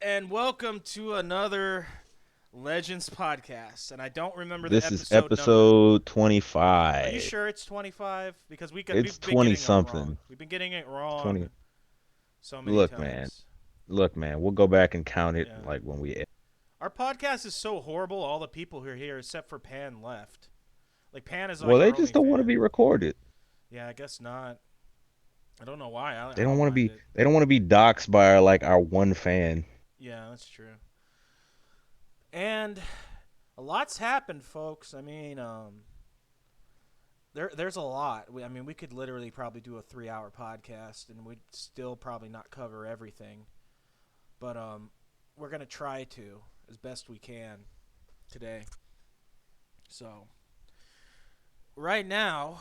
and welcome to another Legends podcast. And I don't remember the This is episode number. episode Are you 25. sure it's 25? Because It's we've been 20 getting it wrong. something. We've been getting it wrong 20. so many Look, man. times. Look, man. We'll go back and count it Yeah. like when we. Our podcast is so horrible. All the people who are here, except for Pan, left. Like Pan is like Well, they our just only don't want to fan. be recorded. Yeah, I guess not. I don't know why. They I don't don't want to mind be. it. They don't want to be doxxed by our one fan. Yeah, that's true. And a lot's happened, folks. There's a lot. We could literally probably do a 3-hour podcast, and we'd still probably not cover everything. But we're gonna try to as best we can today. So right now,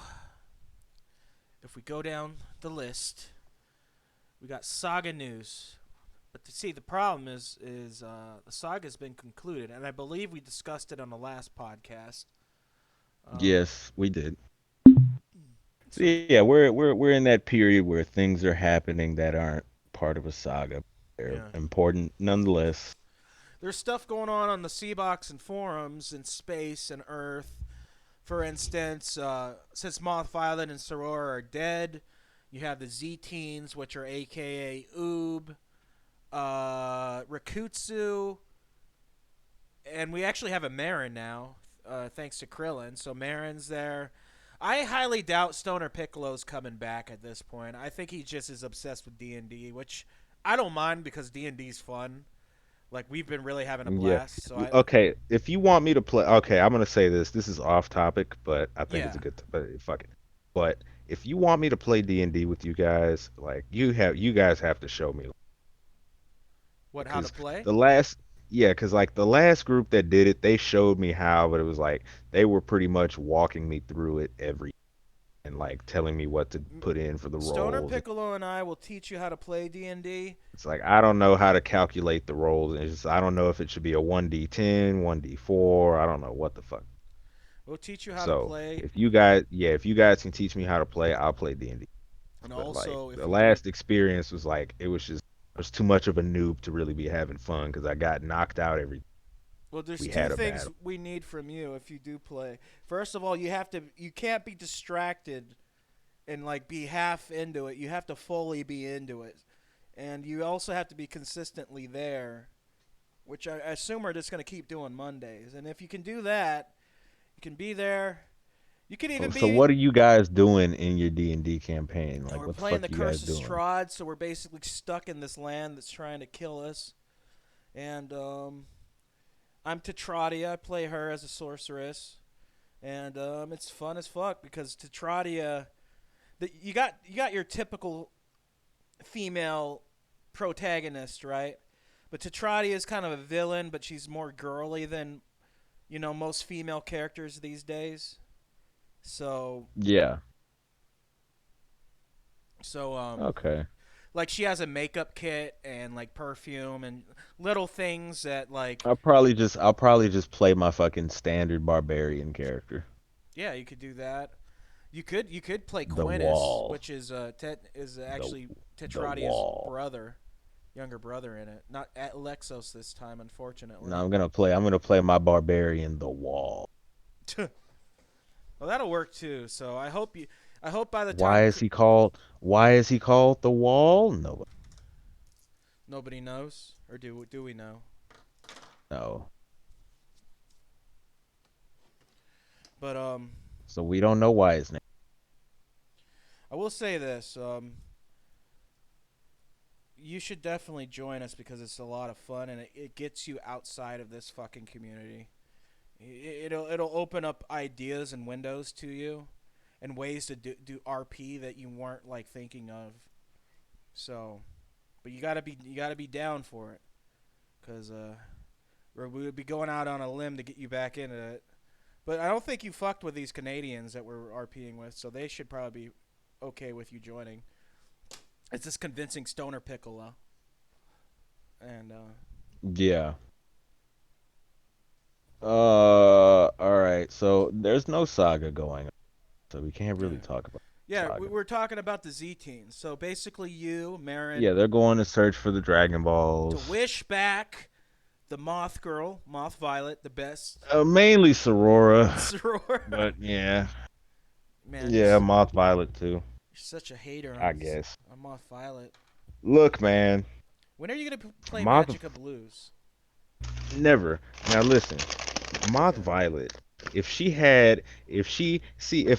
if we go down the list, we got Saga news. But to see, the problem is the saga's been concluded, and I believe we discussed it on the last podcast. Um, Yes, we did. So, so yeah, we're in that period where things are happening that aren't part of a saga. They're yeah, important nonetheless. there's stuff going on the Seabox and forums in space and Earth. For instance, since Moth Violet and Soror are dead, you have the Z Teens, which are AKA Oob, Rikutsu, and we actually have a Marin now, thanks to Krillin. So Marin's there. I highly doubt Stoner Piccolo's coming back at this point. I think he just is obsessed with D&D, which I don't mind because D&D's fun. Like we've been really having a Yeah. blast. So I Okay, if you want me to play, okay, I'm gonna say this. This is off topic, but I think it's yeah. a good. But fuck it. But if you want me to play D&D with you guys, like you guys have to show me What, how to because play? the last, yeah, because like the last group that did it, they showed me how, but it was like they were pretty much walking me through it every and like telling me what to put in for the Stoner rolls. Piccolo and I will teach you how to play D&D. It's like I don't know how to calculate the rolls. And it's just I don't know if it should be a 1d10, 1d4. I don't know what the fuck. We'll teach you how to So play, if you guys can teach me how to play, I'll play D&D. and But like also if the you do, last experience was like it was just I was too much of a noob to really be having fun because I got knocked out every well, there's we two had a things battle. we need from you if you do play. First of all, you can't be distracted and like be half into it. You have to fully be into it, and you also have to be consistently there, which I assume we're just gonna keep doing Mondays. And if you can do that, you can be there. You can even So be. what are you guys doing in your D&D campaign? And Like we're what the playing fuck the you guys Curse of doing? Strahd, so we're basically stuck in this land that's trying to kill us. And I'm Tetradia. I play her as a sorceress, and it's fun as fuck because Tetradia, you got your typical female protagonist, right? But Tetradia is kind of a villain, but she's more girly than most female characters these days. So Yeah. so Okay. like she has a makeup kit and like perfume and little things that like I'll probably just play my fucking standard barbarian character. yeah, you could do that. You could play The Quintus, wall. which is The actually the Tetradia's wall. brother, younger brother in it. Not at Lexos this time, No, unfortunately. I'm gonna play my barbarian the wall. Well, that'll work too. So I hope by the time Why is he called the wall? No. nobody knows, or do we know? No. But So we don't know why his name. I will say this. You should definitely join us because it's a lot of fun and it gets you outside of this fucking community. It'll open up ideas and windows to you and ways to do RP that you weren't like thinking of. So, but you gotta be down for it because we would be going out on a limb to get you back into it. But I don't think you fucked with these Canadians that we're RPing with, so they should probably be okay with you joining. It's this convincing stoner piccolo, and Yeah. All right. So there's no saga going on, so we can't really yeah, talk about. Yeah, we're talking about the Z teens. So basically, you, Yeah, Marin, they're going to search for the Dragon to Balls. wish back the Moth Girl, Moth Violet, the best. Mainly Sorora, Soror. but yeah, Man, yeah, Moth Violet too, you're such a hater I on guess. Moth Violet. Look, man, When are you gonna play Moth Magica Blues? never. Now listen, Moth Okay. Violet. If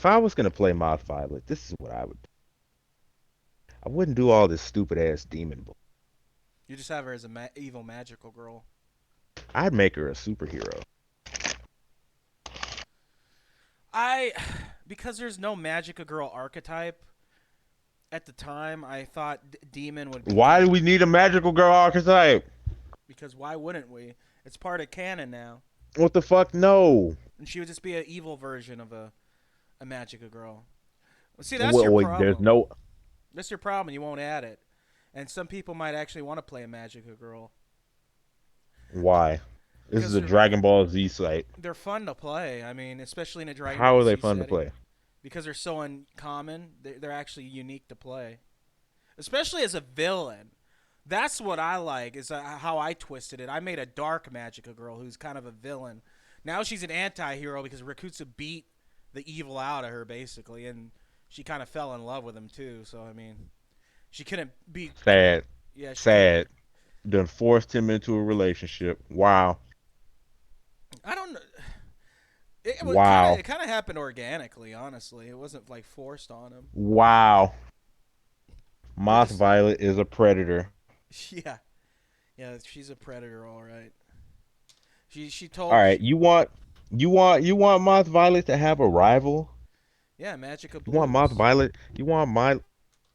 I was gonna play Moth Violet, this is what I would. I wouldn't do all this stupid ass demon bull. You just have her as a evil magical girl. I'd make her a superhero. I, because there's no Magica girl archetype at the time, I thought demon would be Why the. do we need a magical girl archetype? Because why wouldn't we? It's part of canon now, What the fuck? No. and she would just be an evil version of a Magica girl. Well, see, that's Well, your wait, there's problem. no. That's your problem. You won't add it, and some people might actually want to play a Magica girl Why? This is because a Dragon Ball Z site. they're fun to play. I mean, especially in a Dragon How Ball are they Z fun to setting, play? because they're so uncommon. They're actually unique to play, especially as a villain. That's what I like. Is how I twisted it. I made a dark Magica girl who's kind of a villain. Now she's an anti-hero because Rakutsu beat the evil out of her basically, and she kind of fell in love with him too. So I mean, she couldn't be. Sad. Yeah, she couldn't. Sad. Done forced him into a relationship. Wow. I don't know. Wow. It kind of happened organically. Honestly, it wasn't like forced on him. Wow. They're Moth just Violet is a predator. yeah, yeah. She's a predator, all right. She All told right, you want Moth Violet to have a rival? yeah, Magica You want Moth Blues. Violet? You want Moth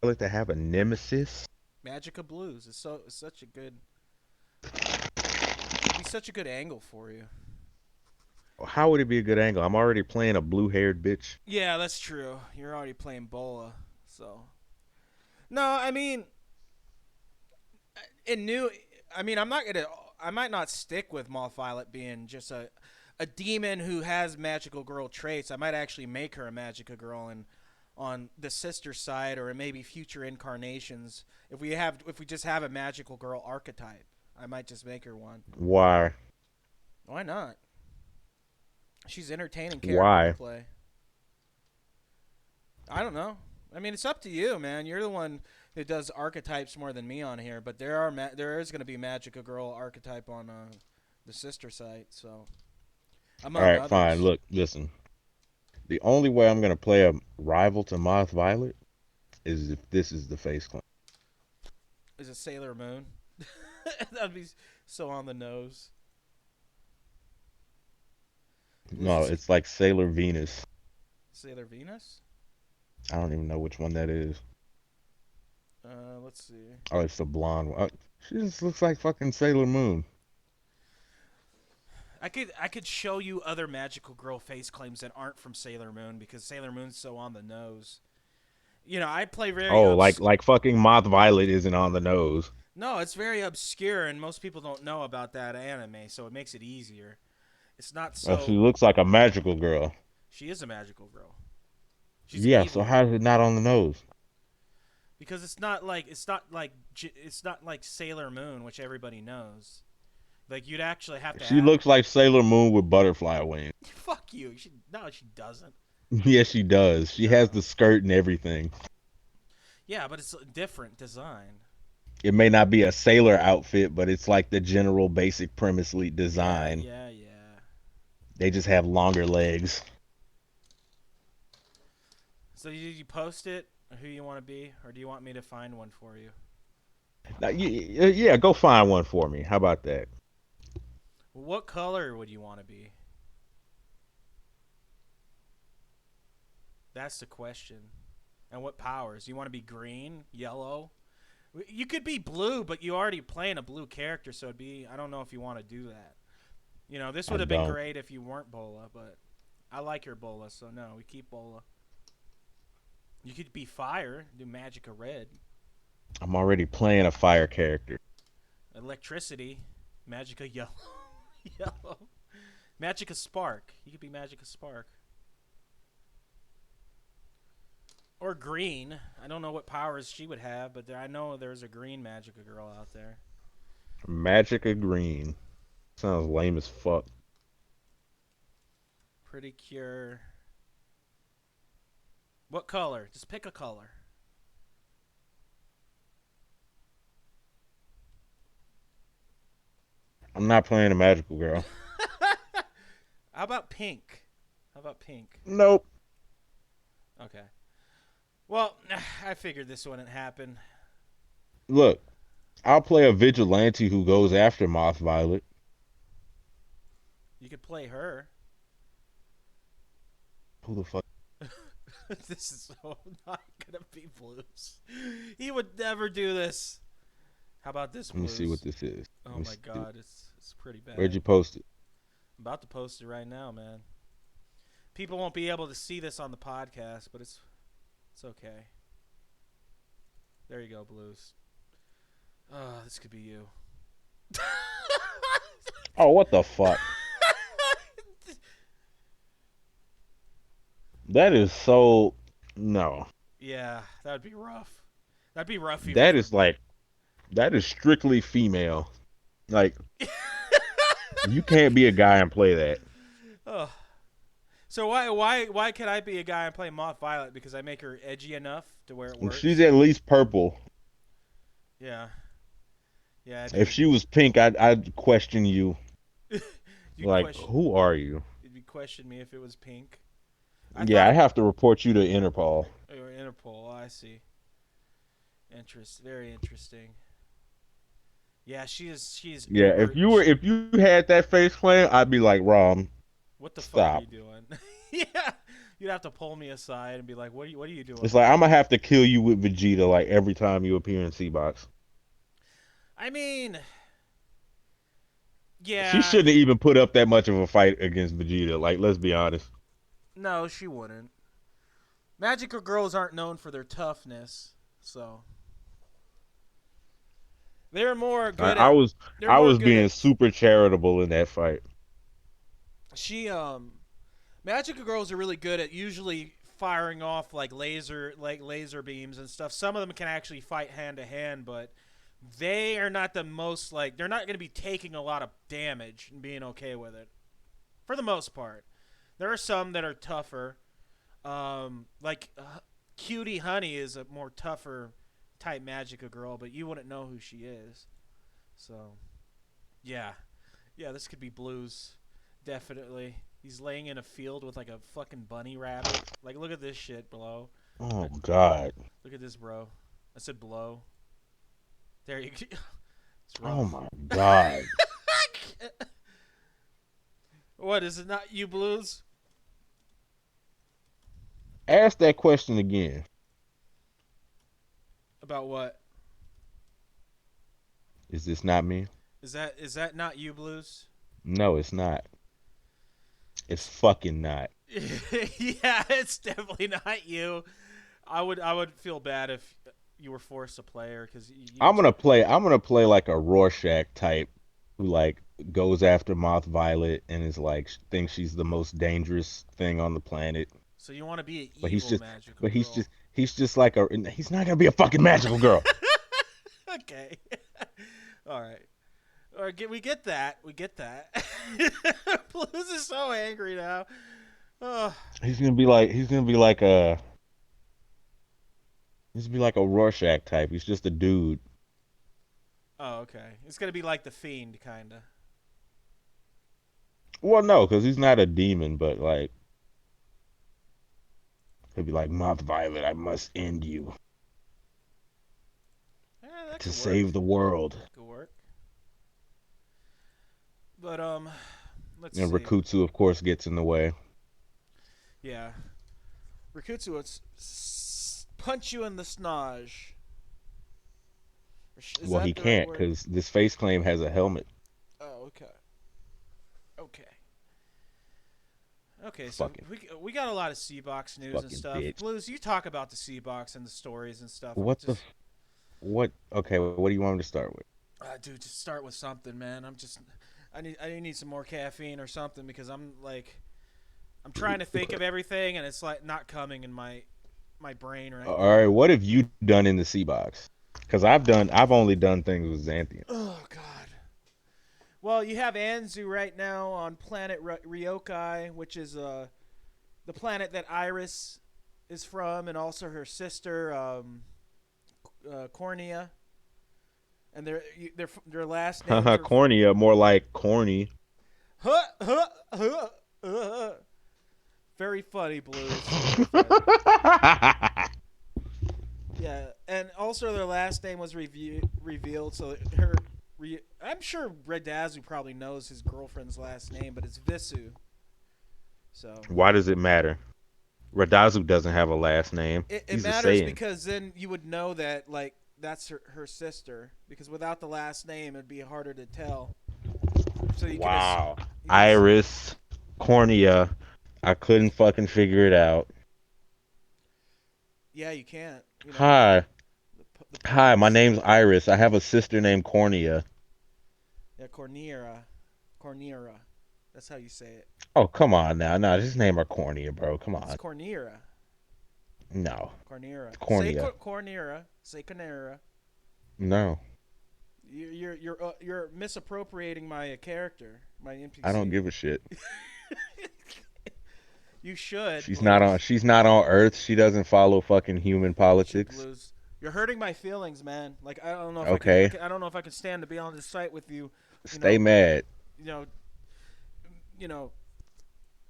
Violet to have a nemesis? Magica Blues is it's such a good. It'd be such a good angle for you. How would it be a good angle? I'm already playing a blue-haired bitch. Yeah, that's true. You're already playing Bola, so no. I mean, in new. I mean, I'm not gonna. I might not stick with Moth Violet being just a demon who has magical girl traits. I might actually make her a magica girl and on the sister side or maybe future incarnations. If we just have a magical girl archetype, I might just make her one. Why? Why not? She's an entertaining character to Why? play. I don't know. I mean, it's up to you, man. You're the one who does archetypes more than me on here, but there is going to be Magica Girl archetype on the sister site, so All among right, fine. others. Look, listen. The only way I'm gonna play a rival to Moth Violet is if this is the face claim. Is it Sailor Moon? That'd be so on the nose. No, it's like Sailor Venus. Sailor Venus? I don't even know which one that is. Let's see. Oh, it's the blonde one. She just looks like fucking Sailor Moon. I could show you other magical girl face claims that aren't from Sailor Moon because Sailor Moon's so on the nose. You know, I play very Oh, like fucking Moth Violet isn't on the nose. No, it's very obscure, and most people don't know about that anime, so it makes it easier. It's not She so. looks like a magical girl. She is a magical girl. She's Yeah, so evil how is it not on the nose? because it's not like Sailor Moon, which everybody knows. Like you'd actually have to She have. looks like Sailor Moon with butterfly wings. Fuck you. She doesn't. Yes, she does. She has No. the skirt and everything. Yeah, but it's a different design. It may not be a sailor outfit, but it's like the general basic premise Yeah, design. yeah, yeah. They just have longer legs. So did you post it? Who you want to be, or do you want me to find one for you? Now, yeah, go find one for me. How about that? What color would you want to be? That's the question. And what powers? You want to be green, yellow? You could be blue, but you already playing a blue character, so it'd be. I don't know if you want to do that. You know, this I would have been don't. great if you weren't Bola, but I like your Bola, so no, we keep Bola. You could be fire, do Magica Red, I'm already playing a fire character. electricity, Magica Yellow, yellow, Magica Spark. You could be Magica Spark. Or green. I don't know what powers she would have, but I know there's a green Magica girl out there. Magica Green. Sounds lame as fuck. Pretty Cure. What color? Just pick a color. I'm not playing a magical girl. How about pink? How about pink? Nope. Okay. Well, I figured this wouldn't happen. Look, I'll play a vigilante who goes after Moth Violet. You could play her. Who the fuck? This is so not gonna be Blues. He would never do this. How about this, Let me see what Blues? this is. Let Oh me my see. God, it's pretty Where'd bad. you post it? I'm about to post it right now, man. People won't be able to see this on the podcast, but it's okay. There you go, Blues. Oh, this could be you. Oh, what the fuck? That is so. No. Yeah, that would be rough. That'd be rough even That for is like. That is strictly female. Like, you can't be a guy and play that. oh. So why can I be a guy and play Moth Violet? Because I make her edgy enough to where it She's works. at least purple. Yeah, yeah. It'd If be she was pink, I'd question you. you'd Like, question who are you? you'd question me if it was pink. I Yeah, thought I of have to report you to Interpol. or Interpol. Oh, I see. Very interesting. Yeah, she is Yeah, uber. if you had that face claim, I'd be like, Rom, What the fuck are you stop. doing? Yeah, you'd have to pull me aside and be like, what are you doing, It's like I'm man? gonna have to kill you with Vegeta like every time you appear in C-Box. I mean, She yeah, shouldn't even put up that much of a fight against Vegeta. Like, let's be honest. no, she wouldn't. Magical girls aren't known for their toughness, so they're more I, good I at. was They're I more was good being at. super charitable in that fight. She Magical girls are really good at usually firing off like laser beams and stuff. Some of them can actually fight hand to hand, but they are not the most like they're not going to be taking a lot of damage and being okay with it for the most part. There are some that are tougher. Like Cutie Honey is a more tougher type Magica girl, but you wouldn't know who she is. So yeah, yeah, this could be Blues, definitely. He's laying in a field with like a fucking bunny rabbit. Like, look at this shit, bro. Oh God. Look at this, bro. I said blow. There you go. It's Oh rough. my God. What is it? Not you, Blues? Ask that question again. About what? Is this not me? Is that not you, Blues? No, it's not. It's fucking not. Yeah, it's definitely not you. I would feel bad if you were forced to play her because I'm gonna play like a Rorschach type who like goes after Moth Violet and is like thinks she's the most dangerous thing on the planet. so you want to be an But he's evil just magical but girl. he's just like a he's not gonna be a fucking magical girl. Okay. All right. We get that. We get that. Blues is so angry now. Oh, He's gonna be like a Rorschach type. He's just a dude. oh, okay. It's gonna be like the fiend, kinda. Well, no, because he's not a demon, but like he'll be like Moth Violet, I must end you Yeah, that to could work. save the world. That could work. But let's And see. Rakutsu, of course, gets in the way. Yeah, Rikutsu would punch you in the snage. Is Well, he that the right can't word? because this face claim has a helmet. Oh, okay. Okay. Okay, so Fucking, we got a lot of C-Box news and fucking stuff. bitch. Blues, you talk about the C-Box and the stories and stuff. I'm What the? just, What? Okay, what do you want me to start with? dude, just start with something, man. I need some more caffeine or something because I'm trying to think of everything and it's like not coming in my my brain right All right, now. what have you done in the C box? Because I've only done things with Xanthian. Oh God. Well, you have Anzu right now on planet Ryokai, which is the planet that Iris is from, and also her sister Cornea, and their last names Haha, are cornea, more like corny. huh, huh, huh, very funny, Blues. Very funny. Yeah, and also their last name was revealed. So I'm sure Redazu probably knows his girlfriend's last name, but it's Visu. So Why does it matter? Radazu doesn't have a last name. it He's a matters Saiyan. because then you would know that like that's her sister. Because without the last name, it'd be harder to tell. So Wow. you can Iris, cornea. I couldn't fucking figure it out. yeah, you can't. You know Hi. the Hi, my puppets. name's Iris. I have a sister named Cornea. Yeah, Cornera. That's how you say it. Oh, come on now. No, just name her Cornea, bro. Come It's on. Cornera. No. Cornera. It's Say Cornea. Cornera. Say Cornera. No. You're misappropriating my character, my I don't NPC. give a shit. You should, She's not on Blues. she's not on Earth. She doesn't follow fucking human You should, politics. Blues. You're hurting my feelings, man. Like I don't know if Okay. I don't know if I can stand to be on this site with you. You Stay know, mad. you know, you know.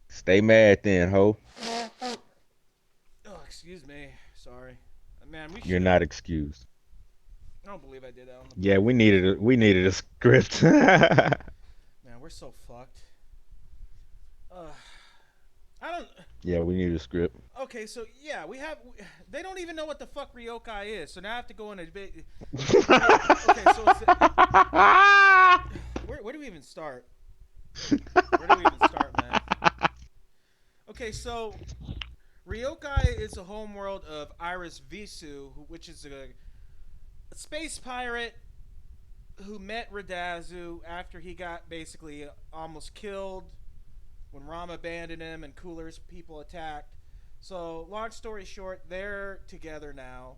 Stay mad then, ho. Oh, excuse me. Sorry, man. We You're should. not excused. I don't believe I did that on the Yeah, podcast. we needed a script. Yeah, Man, we're so fucked. Uh, I don't. we need a script. Okay, so yeah, we have. They don't even know what the fuck Ryokai is, so now I have to go in a bit. Okay, so where do we even start? Where do we even start, man? Okay, so Ryokai is a homeworld of Iris Visu, which is a space pirate who met Radazu after he got basically almost killed when Ram abandoned him and Cooler's people attacked. So, long story short, they're together now.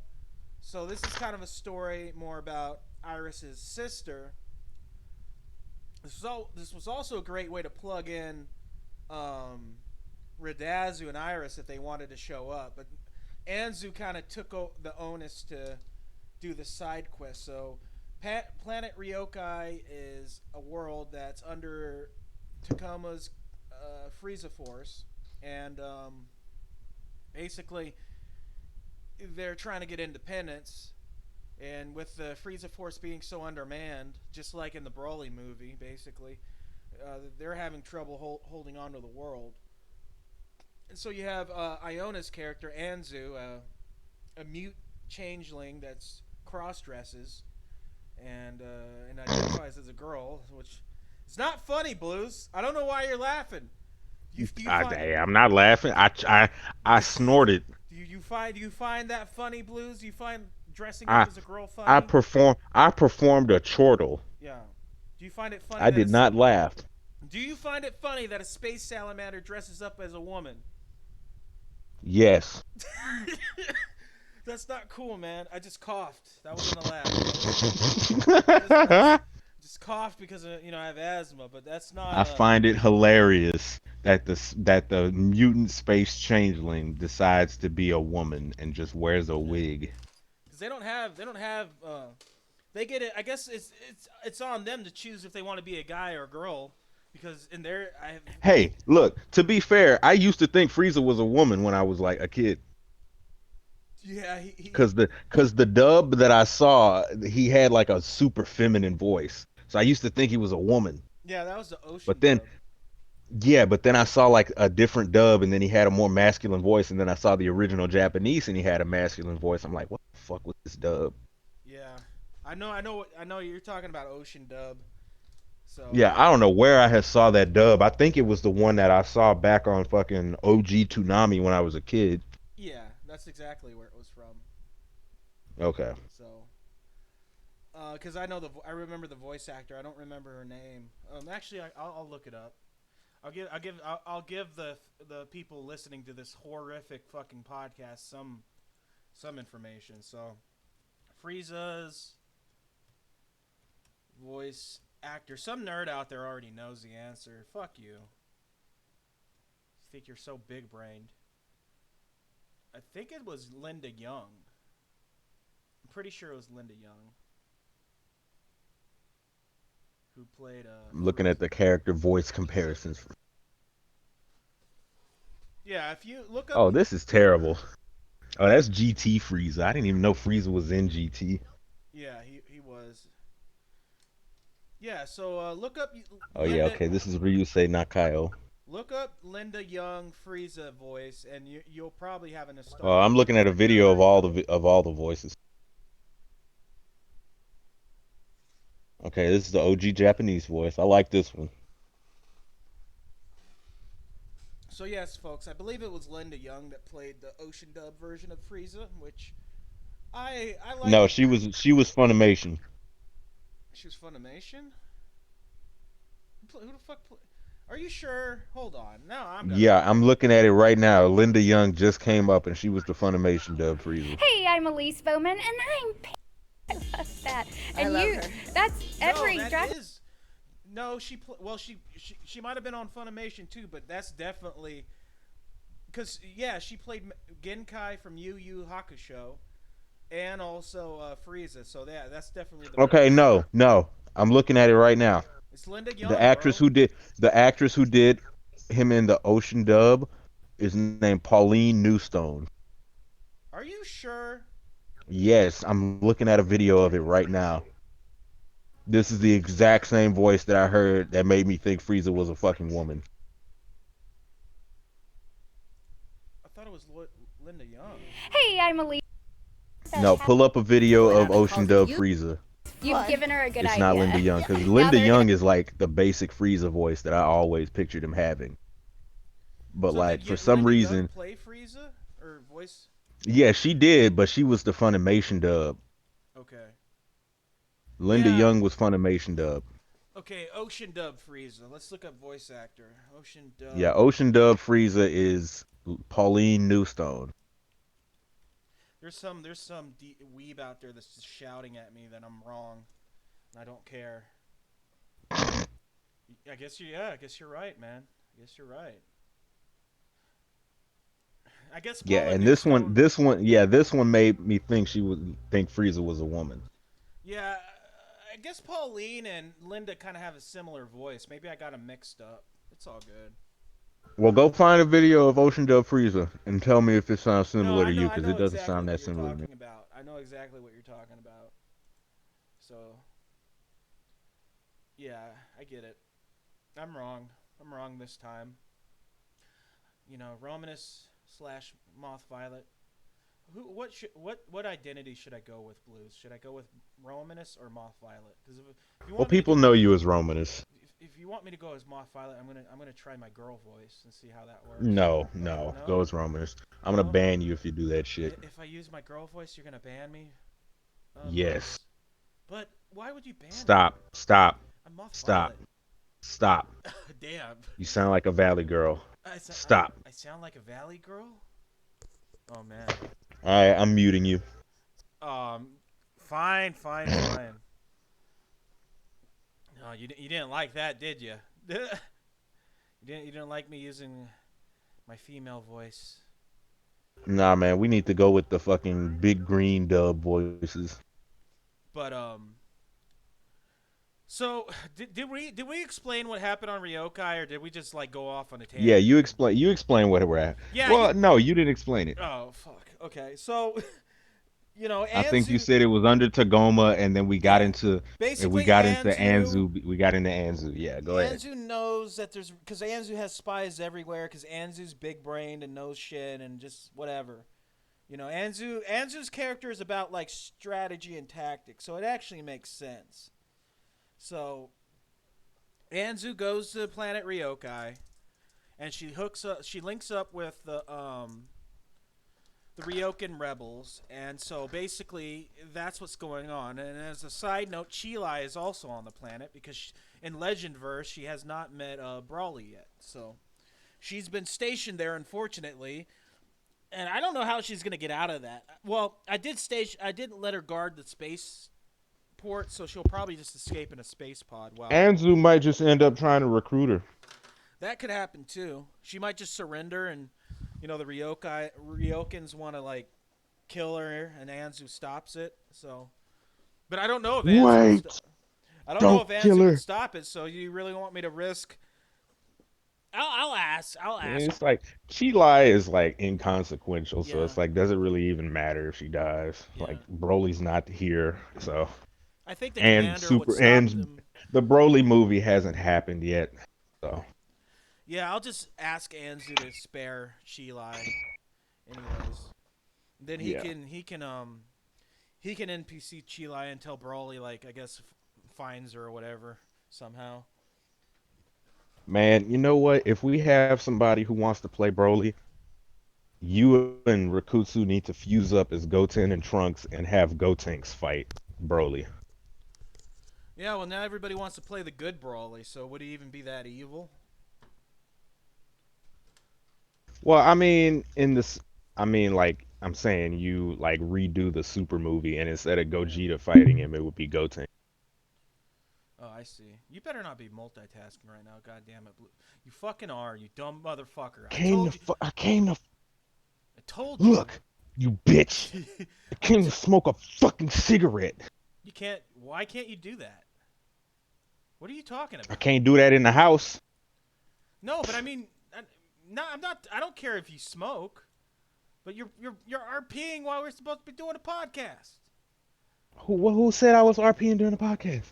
So, this is kind of a story more about Iris's sister. This was also a great way to plug in um, Radazu and Iris if they wanted to show up. But Anzu kind of took the onus to do the side quest. So, Planet Ryokai is a world that's under Takoma's Frieza Force, and basically they're trying to get independence. And with the Frieza Force being so undermanned, just like in the Broly movie, basically, they're having trouble holding on to the world. And so you have Iona's character, Anzu, a mute changeling that's cross dresses and identifies as a girl, which is not funny, Blues. I don't know why you're laughing. Do you find I'm not laughing. I snorted. do you find that funny, Blues? Do you find dressing up I as a girl funny? I performed a chortle. Yeah. Do you find it funny I that did not laugh. do you find it funny that a space salamander dresses up as a woman? Yes. That's not cool, man. I just coughed. That wasn't a laugh. I just coughed because I have asthma, but that's not I find it hilarious that the mutant space changeling decides to be a woman and just wears a yeah. wig. Because they don't have they get it. I guess it's on them to choose if they want to be a guy or a girl. Because in their I have Hey, look, to be fair, I used to think Frieza was a woman when I was like a kid. yeah he Cause the dub that I saw, he had like a super feminine voice. So I used to think he was a woman. yeah, that was the ocean But then dub. yeah, but then I saw like a different dub and then he had a more masculine voice and then I saw the original Japanese and he had a masculine voice. I'm like, what the fuck was this dub? Yeah, I know you're talking about ocean dub. So Yeah, I don't know where I had saw that dub. I think it was the one that I saw back on fucking OG Toonami when I was a kid. yeah, that's exactly where it was from. Okay. So because I remember the voice actor. I don't remember her name. Actually, I'll look it up. I'll give the people listening to this horrific fucking podcast some information. So, Frieza's voice actor. Some nerd out there already knows the answer. Fuck you. You think you're so big brained. I think it was Linda Young. I'm pretty sure it was Linda Young who played I'm looking Frieza. at the character voice comparisons. Yeah, if you look up. Oh, this is terrible. Oh, that's GT Frieza. I didn't even know Frieza was in GT. Yeah, he was. Yeah, so look up Oh yeah, Linda. okay. This is Ryusei Nakayo. Look up Linda Young Frieza voice, and you'll probably have a I'm nostalgic. looking at a video of all the voices. Okay, this is the OG Japanese voice. I like this one. So yes, folks, I believe it was Linda Young that played the Ocean Dub version of Frieza, which I like. No, she was Funimation. She was Funimation. Who the fuck? Are you sure? Hold on. Now I'm gonna. Yeah, I'm looking at it right now. Linda Young just came up and she was the Funimation dub Frieza. Hey, I'm Elise Bowman, and I'm. I love that. And I love you, her. that's every No, that drag. is. No, well, she might have been on Funimation too, but that's definitely because yeah, she played Genkai from Yu Yu Hakusho, and also Frieza. So yeah, that's definitely the Okay, voice. no. I'm looking at it right now. It's Linda The Young, actress bro. who did the actress who did him in the Ocean dub is named Pauline Newstone. Are you sure? Yes, I'm looking at a video of it right now. This is the exact same voice that I heard that made me think Frieza was a fucking woman. I thought it was Linda Young. Hey, I'm Elise. No, pull up a video What, of I've been Ocean calling dub you? Frieza. You've What? given her a good It's idea. not Linda Young because Now Linda they're Young is like the basic Frieza voice that I always pictured him having. But So like did for some Linda Young reason, play Frieza or voice? yeah, she did, but she was the Funimation dub. Okay. Linda Yeah. Young was Funimation dub. Okay, Ocean Dub Frieza. Let's look up voice actor. Ocean Yeah, Dub. Ocean dub Frieza is Pauline Newstone. There's some weeb out there that's just shouting at me that I'm wrong, and I don't care. I guess you're right, man. I guess you're right. I guess Yeah, Paula and Newstone. this one made me think she would think Frieza was a woman. Yeah, I guess Pauline and Linda kind of have a similar voice. Maybe I got them mixed up. It's all good. Well, go find a video of Ocean dub Frieza and tell me if it sounds No, similar to you, I because know it doesn't exactly sound what that you're similar to me. talking about. I know exactly what you're talking about. So, yeah, I get it. I'm wrong. I'm wrong this time. You know, Romanus slash Moth Violet. What identity should I go with, Blues? Should I go with Romanus or Moth Violet? Because if you Well, want me to people go, know you as Romanus. if you want me to go as Moth Violet, I'm gonna try my girl voice and see how that works. No, No, go as Romanus. I'm gonna no. ban you if you do that shit. If I use my girl voice, you're gonna ban me. Yes. Blues. But why would you ban me? Stop, I'm Moth stop, Violet. stop. Damn. You sound like a Valley girl. Stop. I sound like a Valley girl. Oh man. All right, I'm muting you. Fine. No, you didn't like that, did you? You didn't like me using my female voice. Nah, man, we need to go with the fucking big green dub voices. But so did we explain what happened on Ryokai, or did we just like go off on a Yeah, tangent? you explain where we're at. Yeah. Well, no, you didn't explain it. Oh fuck. Okay. So I think you Anzu. said it was under Tagoma, and then Yeah. we Basically, got into Anzu. Anzu. We got into Anzu. Yeah, go ahead. Anzu knows that because Anzu has spies everywhere. Because Anzu's big brained and knows shit and just whatever. Anzu's character is about like strategy and tactics, so it actually makes sense. So Anzu goes to planet Ryokai, and she links up with the Ryokan rebels, and so basically that's what's going on. And as a side note, Chilai is also on the planet because in Legendverse she has not met Brawly yet, so she's been stationed there, unfortunately, And I don't know how she's gonna get out of that. Well, I did let her guard the space port, so she'll probably just escape in a space pod. Well, Anzu might just end up trying to recruit her. that could happen too. She might just surrender, and the Ryokans want to like kill her, and Anzu stops it. So, but I don't know if Anzu would. Wait, I don't know don't if kill Anzu would her. stop it. So you really want me to risk? I'll ask. I'll And ask. it's like Chi is like inconsequential, so Yeah, it's like does it really even matter if she dies? yeah. Like Broly's not here, so I think the and commander would super stop and them. the Broly movie hasn't happened yet, so Yeah, I'll just ask Anzu to spare Chilai, anyways. Then yeah. he can NPC Chilai until Broly like I guess finds her or whatever somehow. Man, you know what? If we have somebody who wants to play Broly, you and Rakutsu need to fuse up as Goten and Trunks and have Gotenks fight Broly. Yeah, well now everybody wants to play the good Broly, so would he even be that evil? Well, I mean, in this, I mean, like I'm saying, you like redo the Super movie, and instead of Yeah. Gogeta fighting him, it would be Goten. Oh, I see. You better not be multitasking right now. God damn it, Blue. You fucking are, you dumb motherfucker. I came to I told you. look, you bitch. I I came to t- smoke a fucking cigarette. you can't. Why can't you do that? What are you talking I about? can't do that in the house. No, but I mean, no, I'm not. I don't care if you smoke, but you're RPing while we're supposed to be doing a podcast. Who said I was RPing during the podcast?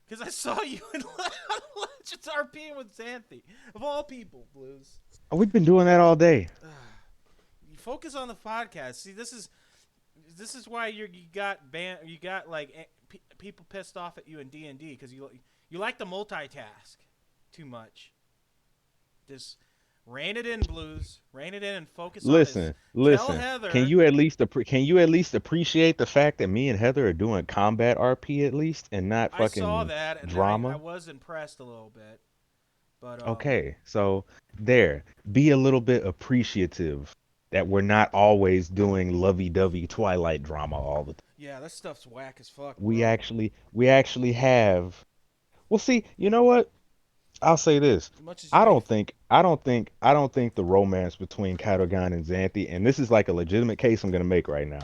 Because I saw you in Legends RPing with Xanthi, of all people, Blues. Oh, we've been doing that all day. You focus on the podcast. See, this is why you got you got like people pissed off at you in D&D because you like to multitask too much. Just rein it in, Blues. Rein it in and focus on this. Listen, Tell listen. Heather. Can you at least appreciate the fact that me and Heather are doing combat RP at least and not I saw fucking that and I drama? was impressed a little bit, but Okay, so there, be a little bit appreciative that we're not always doing lovey-dovey Twilight drama all the time. yeah, this stuff's whack as fuck, We bro. actually we actually have. Well, see, you know what? I'll say this. As much as you make, I don't think the romance between Cadogan and Xanthi, and this is like a legitimate case I'm gonna make right now.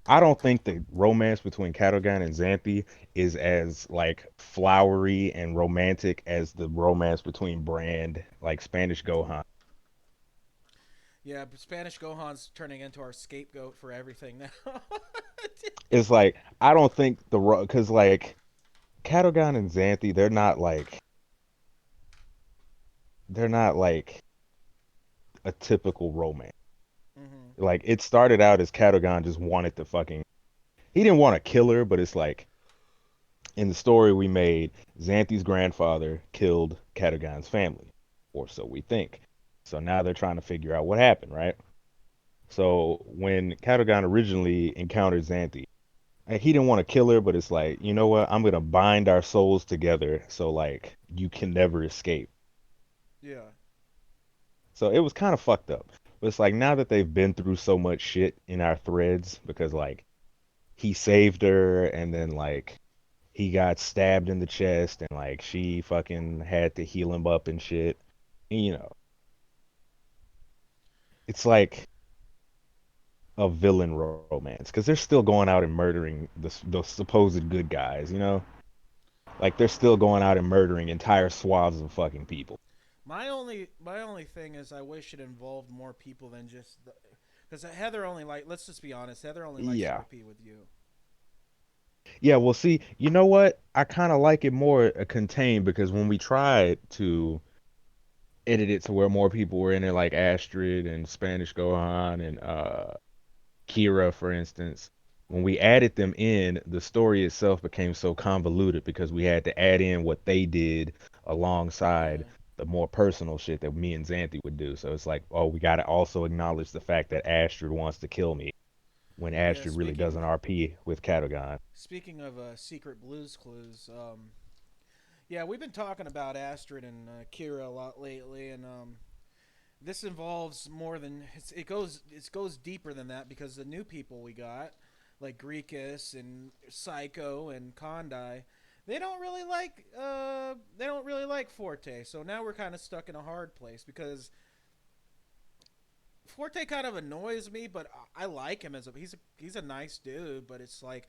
I don't think the romance between Cadogan and Xanthi is as like flowery and romantic as the romance between Brand, like Spanish Gohan. yeah, Spanish Gohan's turning into our scapegoat for everything now. It's like I don't think because like Cadogan and Xanthi, they're not like a typical romance. hmm Like it started out as Cadogan just wanted to fucking he didn't want to kill her, but it's like in the story we made, Xanthi's grandfather killed Cadogan's family, or so we think. So now they're trying to figure out what happened, right? So when Cadogan originally encountered Xanthi, he didn't want to kill her, but it's like, you know what? I'm gonna bind our souls together so like you can never escape. Yeah. So it was kind of fucked up. But it's like now that they've been through so much shit in our threads, because like he saved her and then like he got stabbed in the chest and like she fucking had to heal him up and shit. And, you know, it's like a villain romance because they're still going out and murdering the supposed good guys, you know? Like they're still going out and murdering entire swaths of fucking people. My only thing is I wish it involved more people than just because Heather only like let's just be honest, Heather only likes Yeah. RP with you. Yeah, well, see, you know what? I kind of like it more contained because when we tried to edit it to where more people were in it, like Astrid and Spanish Gohan and Kira, for instance, when we added them in, the story itself became so convoluted because we had to add in what they did alongside Yeah. the more personal shit that me and Xanthi would do. So it's like, oh, we got to also acknowledge the fact that Astrid wants to kill me when Yeah, Astrid really doesn't RP with Cadogan. speaking of secret blues clues, yeah, we've been talking about Astrid and Kira a lot lately, and this involves more than it goes deeper than that because the new people we got, like Greekus and Psycho and Kondai, they don't really like Forte. So now we're kind of stuck in a hard place because Forte kind of annoys me, but I like him he's a nice dude. But it's like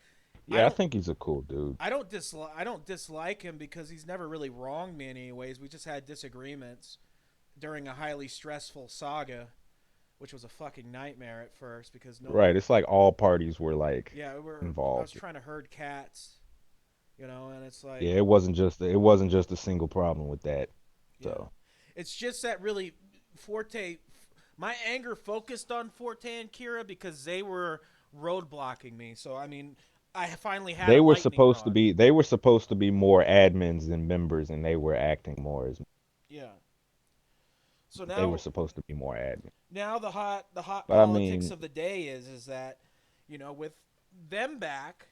I Yeah, I don't think he's a cool dude. I don't dislike him because he's never really wronged me in any ways. We just had disagreements during a highly stressful saga, which was a fucking nightmare at first because Right. nobody. It's like all parties were like Yeah, I was involved. trying to herd cats, and it's like, Yeah, it wasn't just a single problem with that. yeah, So it's just that really Forte. My anger focused on Forte and Kira because they were roadblocking me. So I mean, I finally had a lightning rod. they were supposed to be more admins than members, and they were acting more as Yeah. So they were now supposed to be more admin. the hot But I politics mean, of the day is that with them back,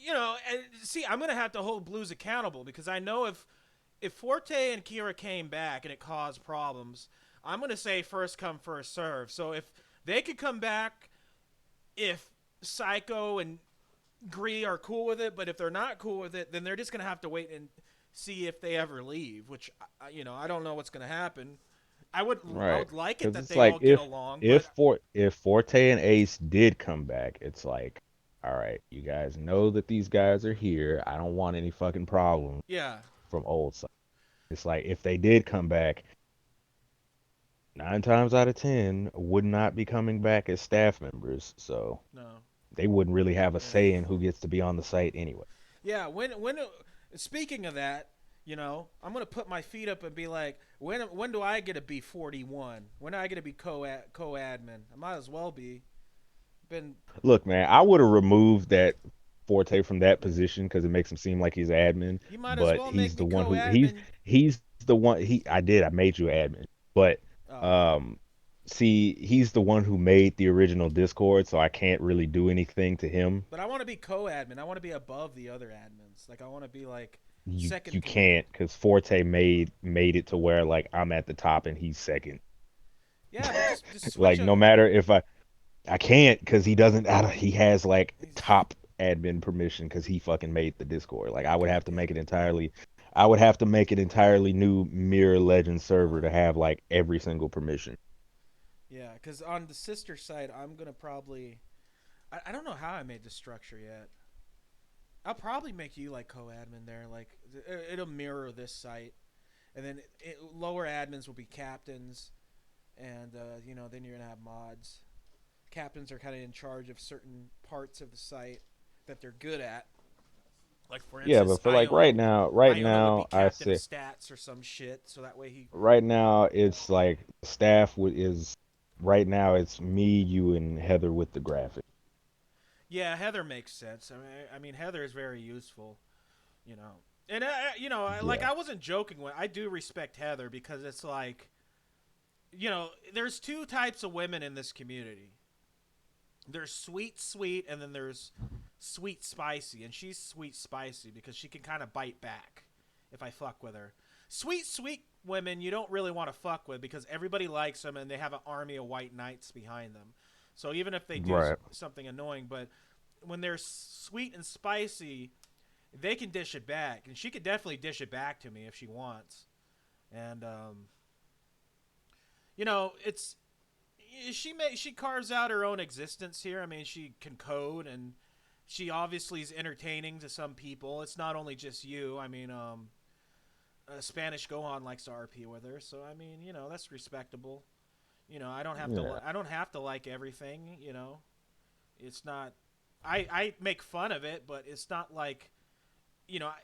and see, I'm gonna have to hold Blues accountable because I know if Forte and Kira came back and it caused problems, I'm gonna say first come first serve. So if they could come back, if Psycho and Gree are cool with it, but if they're not cool with it, then they're just gonna have to wait and see if they ever leave. Which I don't know what's gonna happen. I right? would like it Because that it's they all like get along, but if Forte and Ace did come back, it's like, all right, you guys know that these guys are here. I don't want any fucking problems yeah, from old side. It's like if they did come back, 9 times out of 10 would not be coming back as staff members, so no, they wouldn't really have a yeah. say in who gets to be on the site anyway. Yeah, when speaking of that, I'm gonna put my feet up and be like, when do I get to be 41? When do I get to be co-admin? I might as well be. Been Look, man, I would have removed that Forte from that position because it makes him seem like he's admin, You might as but well make he's me the one who he's co-admin. he's the one he I did I made you admin, but Oh, um see he's the one who made the original Discord, so I can't really do anything to him. but I want to be co-admin. I want to be above the other admins. Like I want to be like You second through. can't because Forte made it to where like I'm at the top and he's second. Yeah, but just switch Like a. no matter if I can't because he doesn't. He has like top admin permission because he fucking made the Discord. Like I would God have to damn make it it. entirely. I would have to make an entirely new Mirror Legend server to have like every single permission. Yeah, because on the sister side, I'm gonna probably. I don't know how I made the structure yet. I'll probably make you like co-admin there. Like it'll mirror this site, and then lower admins will be captains, and then you're gonna have mods. Captains are kind of in charge of certain parts of the site that they're good at. Like for Yeah, instance, but for like right Iona would be now, I captain of say stats or some shit, so that way he. right now it's like staff is right now it's me, you, and Heather with the graphic. Yeah, Heather makes sense. I mean Heather is very useful, you know. And like Yeah. I wasn't joking when I do respect Heather because it's like, there's two types of women in this community. There's sweet, sweet, and then there's sweet, spicy. And she's sweet, spicy because she can kind of bite back if I fuck with her. Sweet, sweet women you don't really want to fuck with because everybody likes them and they have an army of white knights behind them. So even if they do Right. something annoying, but when they're sweet and spicy, they can dish it back, and she could definitely dish it back to me if she wants. And it's she carves out her own existence here. I mean, she can code, and she obviously is entertaining to some people. It's not only just you. I mean, Spanish Gohan likes to RP with her, so I mean, that's respectable. I don't have to. Yeah. I don't have to like everything. It's not. I make fun of it, but it's not like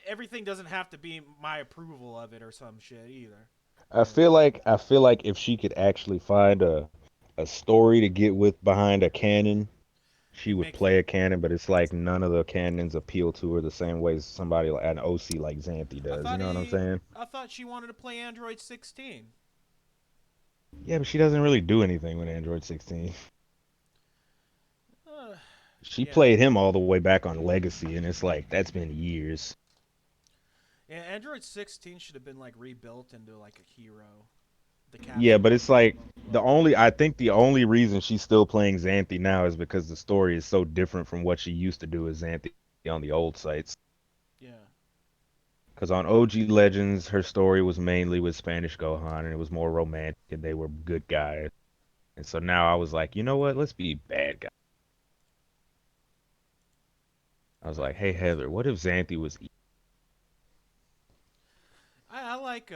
everything doesn't have to be my approval of it or some shit either. I You know. feel like if she could actually find a story to get with behind a canon, she You'd would make. play a canon, but it's like none of the canons appeal to her the same way as somebody like an OC like Xanthi I does. You thought know what I'm he. saying? I thought she wanted to play Android 16. Yeah, but she doesn't really do anything with Android 16. Uh, She yeah. played him all the way back on Legacy, and it's like that's been years. Yeah. Android 16 should have been like rebuilt into like a hero. the Yeah, caption. but it's like I think the only reason she's still playing Xanthi now is because the story is so different from what she used to do as Xanthi on the old sites. Yeah. Because on OG Legends, her story was mainly with Spanish Gohan, and it was more romantic, and they were good guys. And so now I was like, you know what? Let's be bad guys. I was like, hey Heather, what if Xanthi was? I like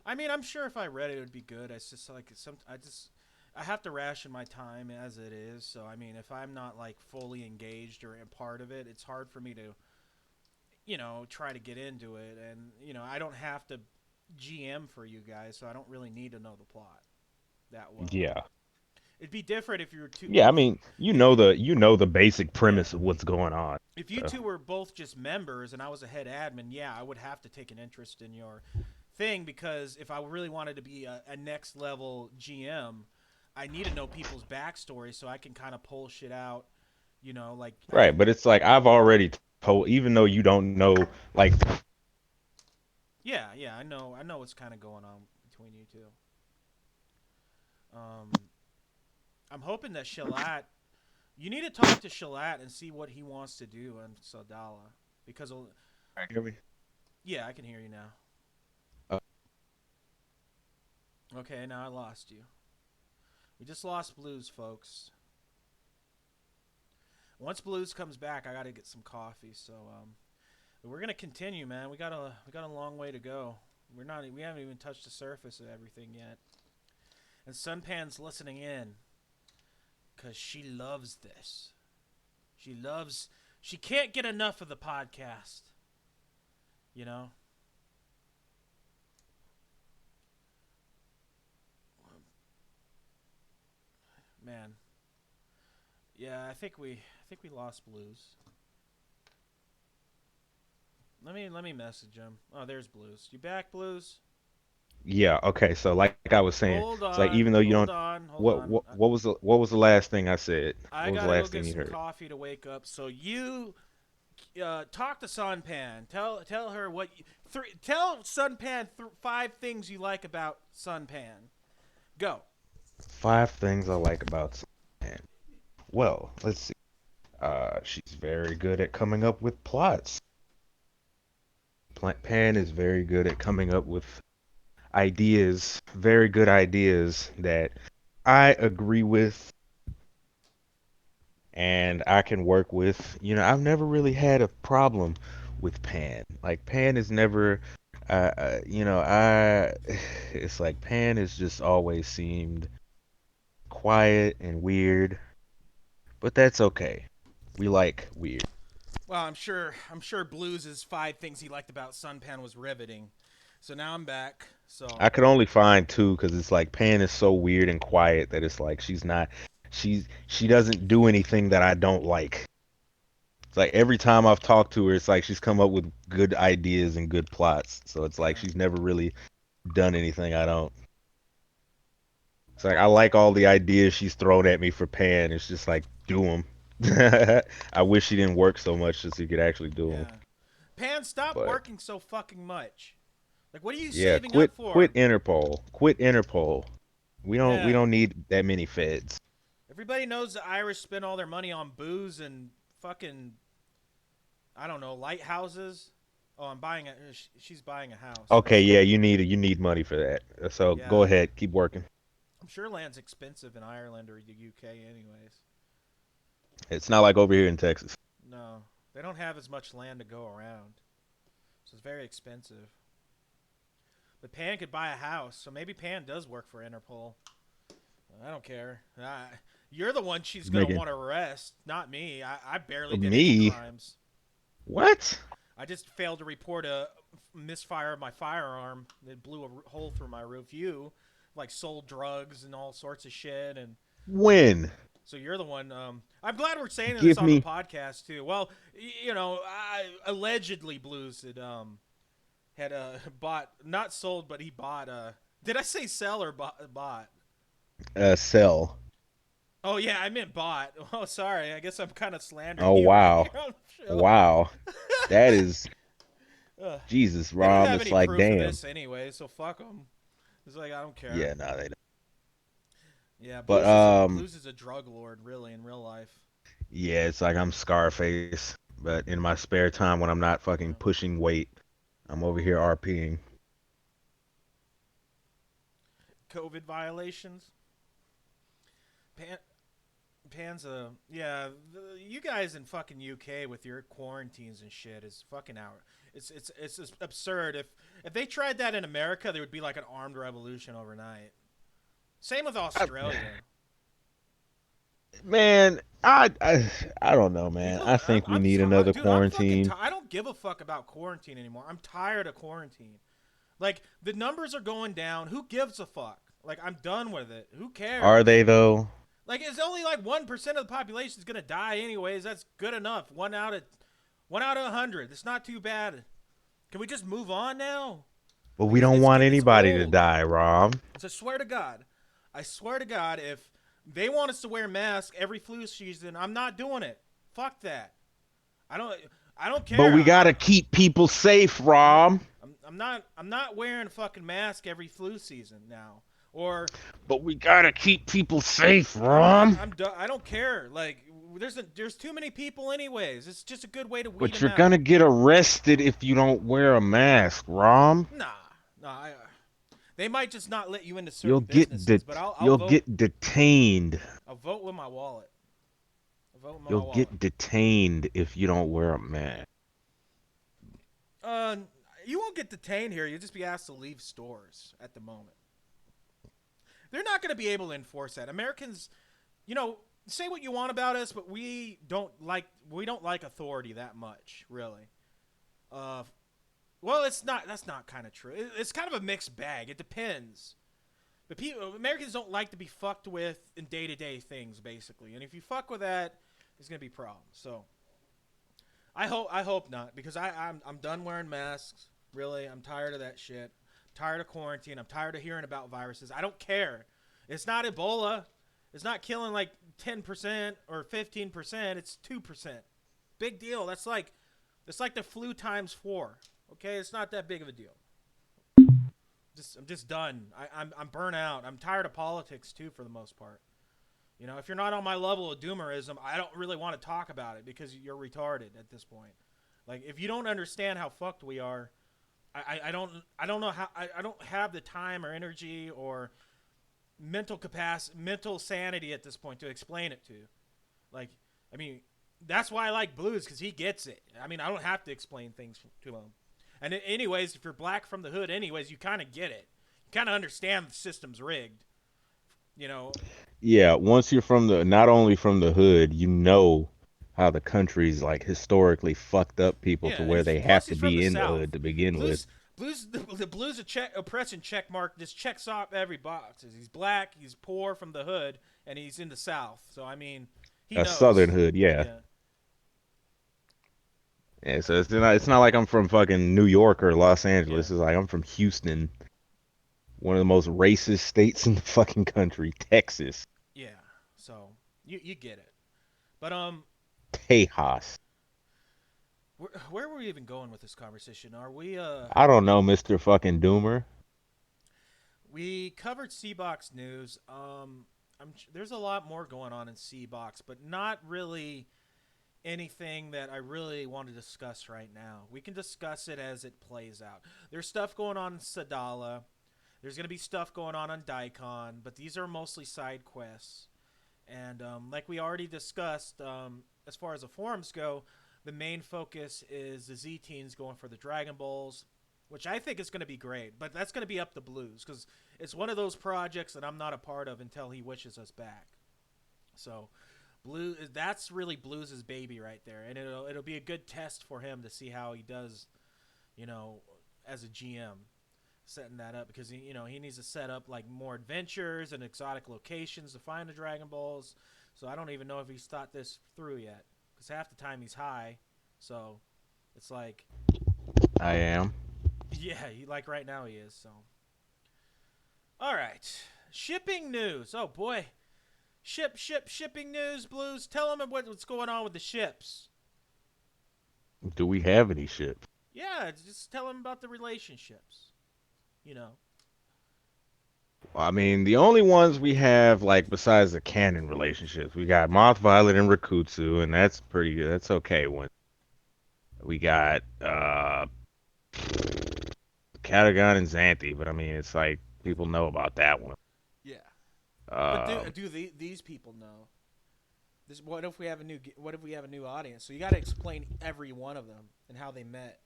I mean, I'm sure if I read it would be good. It's just like I have to ration my time as it is. So I mean, if I'm not like fully engaged or a part of it, it's hard for me to try to get into it. And I don't have to GM for you guys, so I don't really need to know the plot that well. Yeah, It'd be different if you were two. yeah. I mean, you know the basic Yeah. premise of what's going on. If you So two were both just members and I was a head admin, yeah, I would have to take an interest in your thing because if I really wanted to be a next level GM, I need to know people's backstory so I can kind of pull shit out. Like I right, can. but it's like I've already told, even though you don't know, like Yeah, yeah, I know what's kind of going on between you two. Um, I'm hoping that Shalat. You need to talk to Shalat and see what he wants to do on Sadala because hear me? yeah, I can hear you now. Uh, Okay, now I lost you. We just lost Blues, folks. Once Blues comes back, I gotta get some coffee. So we're gonna continue, man. We got a long way to go. We haven't even touched the surface of everything yet. And Sunpan's listening in, cause she loves this. She loves. She can't get enough of the podcast. You know. Man. Yeah, I think we lost Blues. Let me message him. Oh, there's Blues. You back, Blues? yeah, okay. So like I was saying, Hold it's like on, even though you hold don't, on, hold what on. what what was the last thing I said? I What was the gotta go last thing get you some heard? coffee to wake up. So you talk to Sunpan. Tell her what. Tell Sunpan 5 things you like about Sunpan. Go. 5 things I like about Sam. Well, let's see. She's very good at coming up with plots. Pan is very good at coming up with ideas, very good ideas that I agree with and I can work with. I've never really had a problem with Pan. Like Pan is never, it's like Pan has just always seemed quiet and weird, but that's okay. We like weird. Well, I'm sure Blues' 5 things he liked about Sunpan was riveting. So now I'm back. So I could only find two because it's like Pan is so weird and quiet that it's like she doesn't do anything that I don't like. It's like every time I've talked to her, it's like she's come up with good ideas and good plots. So it's like yeah, she's never really done anything I don't. It's like I like all the ideas she's thrown at me for Pan. It's just like do them. I wish she didn't work so much so she could actually do them. yeah. Pan, stop But working so fucking much. Like, what are you yeah, saving up quit for? Interpol. Quit Interpol. We Yeah. don't need that many feds. Everybody knows the Irish spend all their money on booze and fucking I don't know lighthouses. Oh, I'm buying a. She's buying a house. Okay, Let's. yeah, you need money for that. So go Yeah, ahead, keep working. I'm sure land's expensive in Ireland or the UK, anyways. It's not like over here in Texas. No, they don't have as much land to go around, so it's very expensive. But Pan could buy a house, so maybe Pan does work for Interpol. I don't care. You're the one she's gonna Making want to arrest, not me. I barely did any me? crimes. What? I just failed to report a misfire of my firearm that blew a hole through my roof. You, like, sold drugs and all sorts of shit, and When? so you're the one. I'm glad we're saying this Give on the me podcast too. Well, allegedly Blues had bought, not sold, but he bought. Did I say sell or bought? a cell. Oh yeah, I meant bought. Oh, sorry. I guess I'm kind of slandering Oh you right wow, here on the show. wow. That is Ugh. Jesus, They don't Rob. have It's any like proof of damn. this anyway, so fuck them. It's like I don't care. Yeah, no, they don't. Yeah, But Blues is a drug lord, really, in real life. yeah, it's like I'm Scarface, but in my spare time when I'm not fucking Yeah. pushing weight, I'm over here RPing. COVID violations. Pan- Panza, yeah, you guys in fucking UK with your quarantines and shit is fucking out. It's just absurd. If they tried that in America, there would be like an armed revolution overnight. Same with I, Australia. man, I don't know, man. People, I think we I'm need another dude. I'm fucking. quarantine. I don't give a fuck about quarantine anymore. I'm tired of quarantine. Like the numbers are going down. Who gives a fuck? Like I'm done with it. Who Are cares? they though? Like it's only like 1% of the population is gonna die anyways. That's good enough. One out of 100. It's not too bad. Can we just move on now? But Like we don't want it's anybody to old. die, Rob. So I swear to God, if they want us to wear masks every flu season, I'm not doing it. Fuck that. I don't. I don't But care. we gotta keep people safe, Rob. I'm not wearing a fucking mask every flu season now. Or But we gotta keep people safe, I'm Rob. I don't care. Like there's too many people anyways. It's just a good way to weed But them you're out. gonna get arrested if you don't wear a mask, Rob. Nah. They might just not let you into You'll certain get businesses, but I'll you'll vote. get detained. I'll vote with my wallet. I'll vote with my You'll wallet. get detained if you don't wear a mask. Uh, you won't get detained here. You'll just be asked to leave stores at the moment. They're not going to be able to enforce that. Americans, say what you want about us, but we don't like authority that much, really. Uh, well, it's not. That's not kind of true. It's kind of a mixed bag. It depends. But Americans don't like to be fucked with in day-to-day things, basically. And if you fuck with that, there's gonna be problems. So I hope not, because I'm done wearing masks. Really, I'm tired of that shit. I'm tired of quarantine. I'm tired of hearing about viruses. I don't care. It's not Ebola. It's not killing like 10% or 15%. It's 2%. Big deal. That's like the flu times 4. Okay, it's not that big of a deal. I'm just done. I'm burnt out. I'm tired of politics too, for the most part. If you're not on my level of doomerism, I don't really want to talk about it because you're retarded at this point. Like, if you don't understand how fucked we are, I don't know how I don't have the time or energy or mental sanity at this point to explain it to you. Like, I mean, that's why I like Blues, because he gets it. I mean, I don't have to explain things to him. And anyways, if you're black from the hood, anyways, you kind of get it. You kind of understand the system's rigged. You know, Yeah, once you're from the not only from the hood, you know how the country's like historically fucked up people to yeah, where and they plus have to he's from the be in the South. hood to begin with. The Blues oppression check mark just checks off every box. He's black, he's poor from the hood, and he's in the South. So I mean, he A southern knows. hood, yeah. Yeah, Yeah, so it's not like I'm from fucking New York or Los yeah, Angeles. It's like I'm from Houston, one of the most racist states in the fucking country, Texas. yeah. So you get it. But Tejas. where were we even going with this conversation? Are we I don't know, Mr. fucking Doomer. We covered C-Box news. There's a lot more going on in C-Box, but not really anything that I really want to discuss right now. We can discuss it as it plays out. There's stuff going on in Sadala. There's going to be stuff going on Daikon, but these are mostly side quests. And like we already discussed, as far as the forums go, the main focus is the Z-Teens going for the Dragon Balls, which I think is going to be great. But that's going to be up to Blues, because it's one of those projects that I'm not a part of until he wishes us back. So that's really Blues' baby right there, and it'll be a good test for him to see how he does, as a GM, setting that up, because he needs to set up like more adventures and exotic locations to find the Dragon Balls. So I don't even know if he's thought this through yet, because half the time he's high, so it's like, I am. yeah, like right now he is. So all right, shipping news. Oh boy. Shipping news, Blues. Tell them what's going on with the ships. Do we have any ships? Yeah, just tell them about the relationships. You know. I mean, the only ones we have, like, besides the canon relationships, we got Moth Violet and Rakutsu, and that's pretty good. That's okay. When we got Catagon and Xanthi, but I mean, it's like people know about that one. Yeah. But Um, these people know? This what if we have a new audience? So you got to explain every one of them and how they met.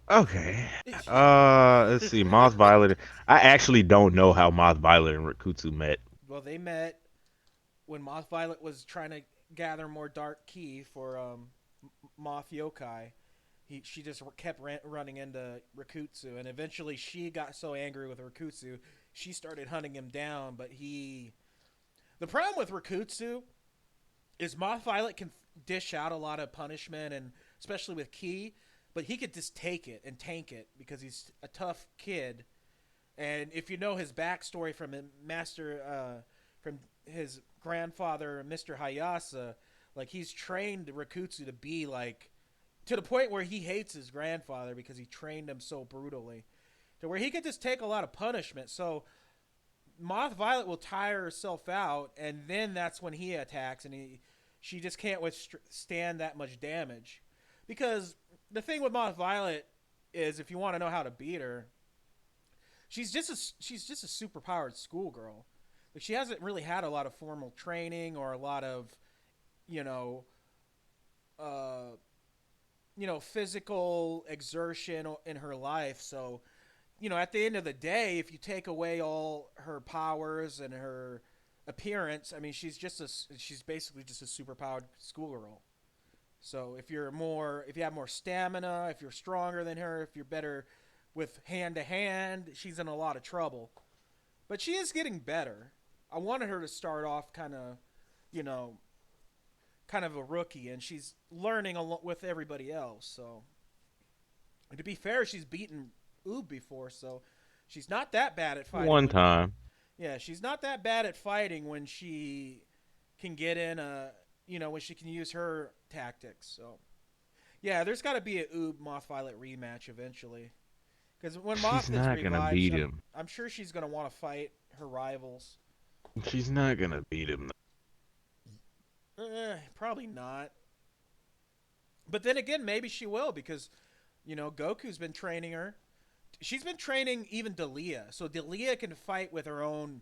okay. Let's see. Moth Violet. I actually don't know how Moth Violet and Rakutsu met. Well, they met when Moth Violet was trying to gather more dark ki for Moth Yokai. She just kept running into Rakutsu, and eventually she got so angry with Rakutsu, she started hunting him down. But he, the problem with Rakutsu is Moth Violet can dish out a lot of punishment, and especially with ki, but he could just take it and tank it because he's a tough kid. And if you know his backstory from from his grandfather, Mr. Hayase, like he's trained Rakutsu to be like to the point where he hates his grandfather because he trained him so brutally, to where he could just take a lot of punishment. So Moth Violet will tire herself out, and then that's when he attacks, and she just can't withstand that much damage. Because the thing with Moth Violet is, if you want to know how to beat her, she's just a super powered schoolgirl. Like she hasn't really had a lot of formal training or a lot of, you know, uh, physical exertion in her life. So, at the end of the day, if you take away all her powers and her appearance, I mean, she's basically just a superpowered schoolgirl. So if you have more stamina, if you're stronger than her, if you're better with hand to hand, she's in a lot of trouble. But she is getting better. I wanted her to start off you know, kind of a rookie, and she's learning with everybody else. So, and to be fair, she's beaten Oob before, so she's not that bad at fighting. One time. Yeah, she's not that bad at fighting when she can get in when she can use her tactics. So, yeah, there's got to be a Oob Moth Violet rematch eventually. Because when She's Moth is not gonna revived, beat him. I'm sure she's gonna want to fight her rivals. She's not gonna beat him. Probably not. But then again, maybe she will because Goku's been training her. She's been training even Dalia, so Dalia can fight with her own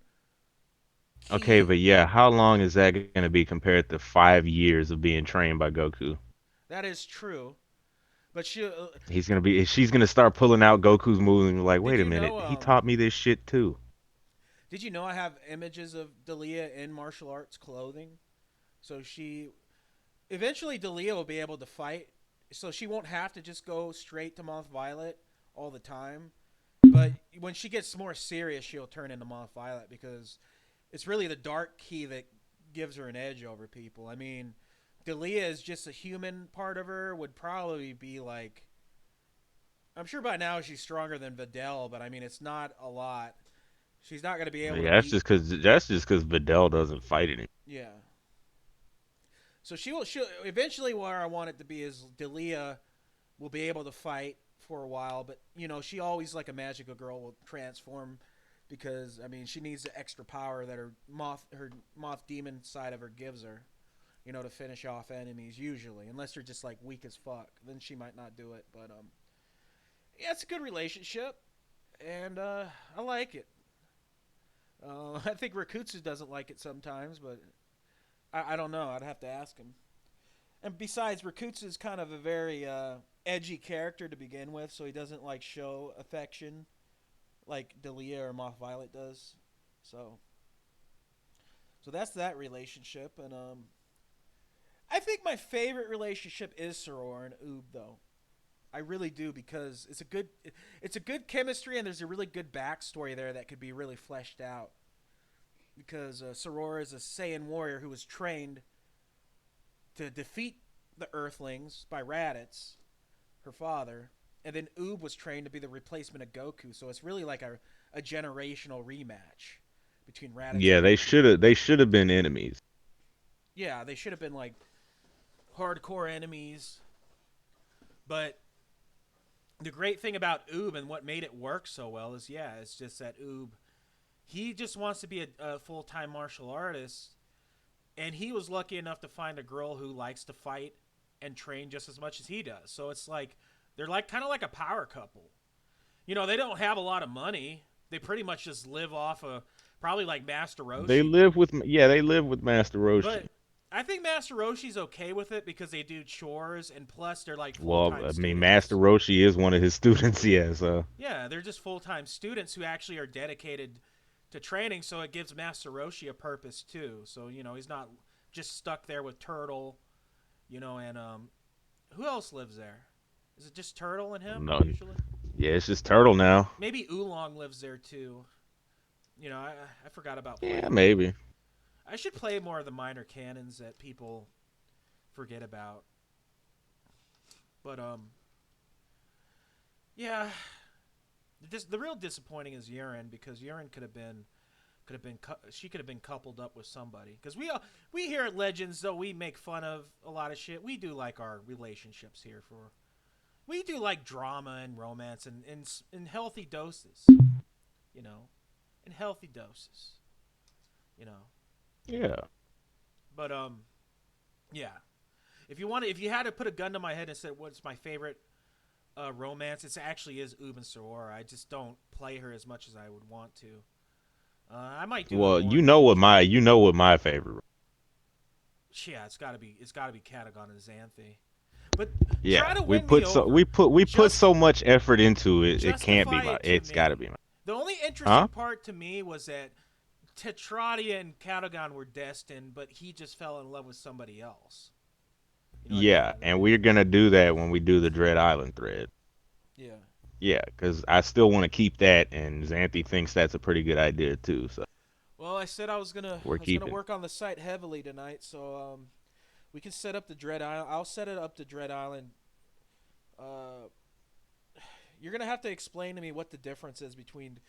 Okay, ki. but yeah, how long is that gonna be compared to 5 years of being trained by Goku? That is true. But She's gonna start pulling out Goku's moves and be like, did wait a you minute, know? he taught me this shit too. Did you know I have images of Dalia in martial arts clothing? So eventually Dalia will be able to fight. So she won't have to just go straight to Moth Violet all the time. But when she gets more serious, she'll turn into Moth Violet because it's really the dark ki that gives her an edge over people. I mean, Dalia is just a human part of her, would probably be like, I'm sure by now she's stronger than Videl, but I mean it's not a lot. She's not going to be able to Yeah, beat. that's just cause Videl doesn't fight it. Yeah. So she'll eventually where I want it to be is Dalia will be able to fight for a while, but she always like a magical girl will transform because I mean she needs the extra power that her moth demon side of her gives her, to finish off enemies usually, unless they're just like weak as fuck. Then she might not do it, but yeah, it's a good relationship, and I like it. I think Rakutsu doesn't like it sometimes, but I don't know. I'd have to ask him. And besides, Rakutsu is kind of a very edgy character to begin with, so he doesn't like show affection like Dalia or Moth Violet does. So, so that's that relationship, and I think my favorite relationship is Soror and Oob, though. I really do because it's a good chemistry, and there's a really good backstory there that could be really fleshed out. Because Soror is a Saiyan warrior who was trained to defeat the Earthlings by Raditz, her father, and then Oob was trained to be the replacement of Goku. So it's really like a generational rematch between Raditz and Yeah, Goku. they should have been enemies. Yeah, they should have been like hardcore enemies, but the great thing about Oob and what made it work so well is, yeah, it's just that Oob, he just wants to be a full-time martial artist, and he was lucky enough to find a girl who likes to fight and train just as much as he does. So it's like they're like kind of like a power couple. You know, they don't have a lot of money. They pretty much just live off of probably like Master They Roshi. live with they live with Master Roshi. But I think Master Roshi's okay with it because they do chores, and plus they're like Well, full-time I mean, Master students. Roshi is one of his students, yeah. So Yeah, they're just full-time students who actually are dedicated to training, so it gives Master Roshi a purpose too. So, you know, he's not just stuck there with Turtle, you know, and who else lives there? Is it just Turtle and him no, usually? yeah, it's just Turtle now. Maybe Oolong lives there too. You know, I forgot about Yeah, playing. maybe. I should play more of the minor canons that people forget about. But yeah, the real disappointing is Urine, because Urine she could have been coupled up with somebody, because we here at Legends, though we make fun of a lot of shit, we do like our relationships here. We do like drama and romance in healthy doses, you know, in healthy doses, you know. Yeah. But yeah. If you had to put a gun to my head and said what's my favorite romance, it actually is Ub and Sorora. I just don't play her as much as I would want to. I might do it Well, more in the future. you know what my favorite. Yeah, it's gotta be Catagon and Xanthi. But try Yeah, to win me over. we put Just so much effort into it. It can't be justify my. it to It's got to me. be my. The only Huh? interesting part to me was that Tetradia and Catagon were destined, but he just fell in love with somebody else. You know what I mean? Yeah, and we're gonna do that when we do the Dread Island thread. Yeah. Yeah, because I still want to keep that, and Xanthi thinks that's a pretty good idea too. So Well, I said we're I was gonna keeping. work on the site heavily tonight, so we can set up the Dread Island. I'll set it up to Dread Island. Uh, you're gonna have to explain to me what the difference is between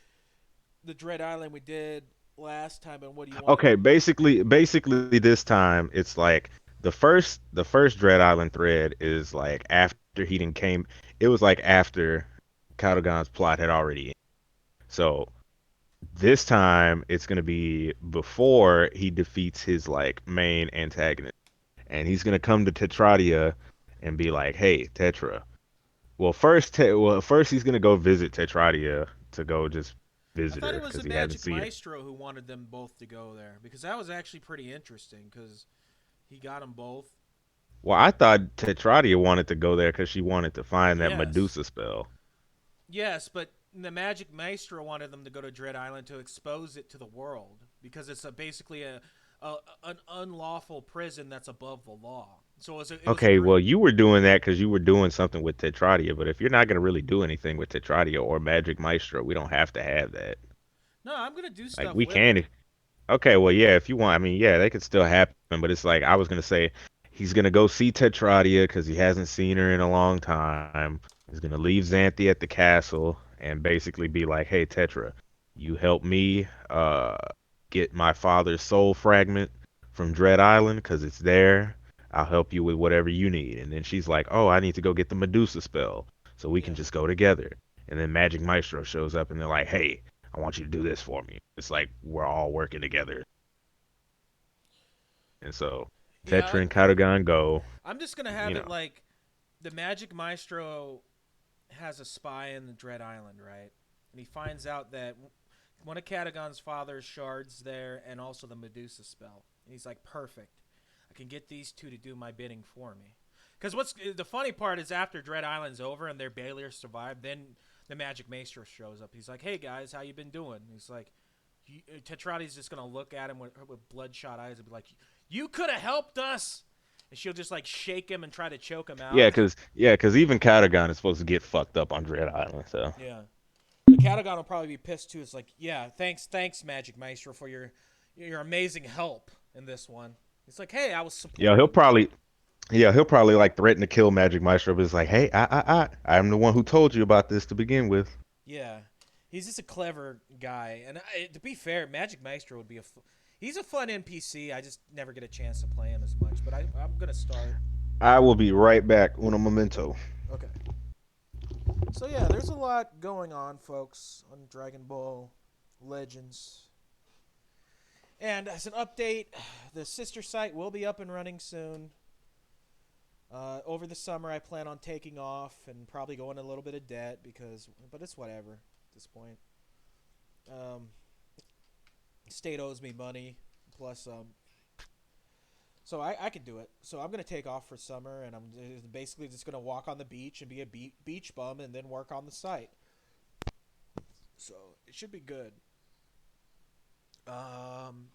the Dread Island we did last time and what do you want to Okay, do? basically this time it's like the first Dread Island thread is like after he didn't came. It was like after Catogon's plot had already ended. So this time it's gonna be before he defeats his like main antagonist, and he's gonna come to Tetradia and be like, "Hey, Tetra." Well, first he's gonna go visit Tetradia to go just I visit thought her it was because the he hasn't Magic seen her. Maestro who wanted them both to go there, because that was actually pretty interesting because he got them both. Well, I thought Tetradia wanted to go there because she wanted to find that Yes, Medusa spell. yes, but the Magic Maestro wanted them to go to Dread Island to expose it to the world because it's basically an unlawful prison that's above the law. So it was a Okay, great. well, you were doing that because you were doing something with Tetradia, but if you're not gonna really do anything with Tetradia or Magic Maestro, we don't have to have that. No, I'm gonna do Like stuff we with can. her. Okay, well, yeah, if you want, I mean, yeah, that could still happen, but it's like I was gonna say he's gonna go see Tetradia because he hasn't seen her in a long time. He's gonna leave Xanthi at the castle and basically be like, "Hey, Tetra, you help me get my father's soul fragment from Dread Island because it's there. I'll help you with whatever you need." And then she's like, "Oh, I need to go get the Medusa spell so we can Yeah, just go together." And then Magic Maestro shows up and they're like, "Hey, I want you to do this for me." It's like we're all working together. And so yeah. Tetra and Katagon go, I'm just gonna you have it know. like the Magic Maestro has a spy in the Dread Island, right? And he finds out that one of Catagon's father's shards there, and also the Medusa spell. And he's like, perfect. I can get these two to do my bidding for me. Because what's the funny part is after Dread Island's over and their Bailiers survive, then the Magic Maestro shows up. He's like, "Hey guys, how you been doing?" And he's like, Tetrati's just gonna look at him with bloodshot eyes and be like, "You could have helped us." And she'll just like shake him and try to choke him Yeah, out. cause even Katagon is supposed to get fucked up on Dread Island. So Yeah. The Catagon will probably be pissed too. It's like, yeah, thanks, Magic Maestro, for your amazing help in this one. It's like, hey, I was yeah, supporting you. he'll probably like threaten to kill Magic Maestro, but it's like, hey, I'm the one who told you about this to begin with. Yeah, he's just a clever guy, and to be fair, Magic Maestro would be he's a fun NPC. I just never get a chance to play him as much, but I'm gonna start. I will be right back. Uno momento. Okay. So yeah, there's a lot going on, folks, on Dragon Ball Legends. And as an update, the sister site will be up and running soon. Over the summer, I plan on taking off and probably going a little bit of debt but it's whatever at this point. Um, State owes me money, plus, so I can do it. So I'm gonna take off for summer, and I'm basically just gonna walk on the beach and be a beach bum, and then work on the site. So it should be good. Um,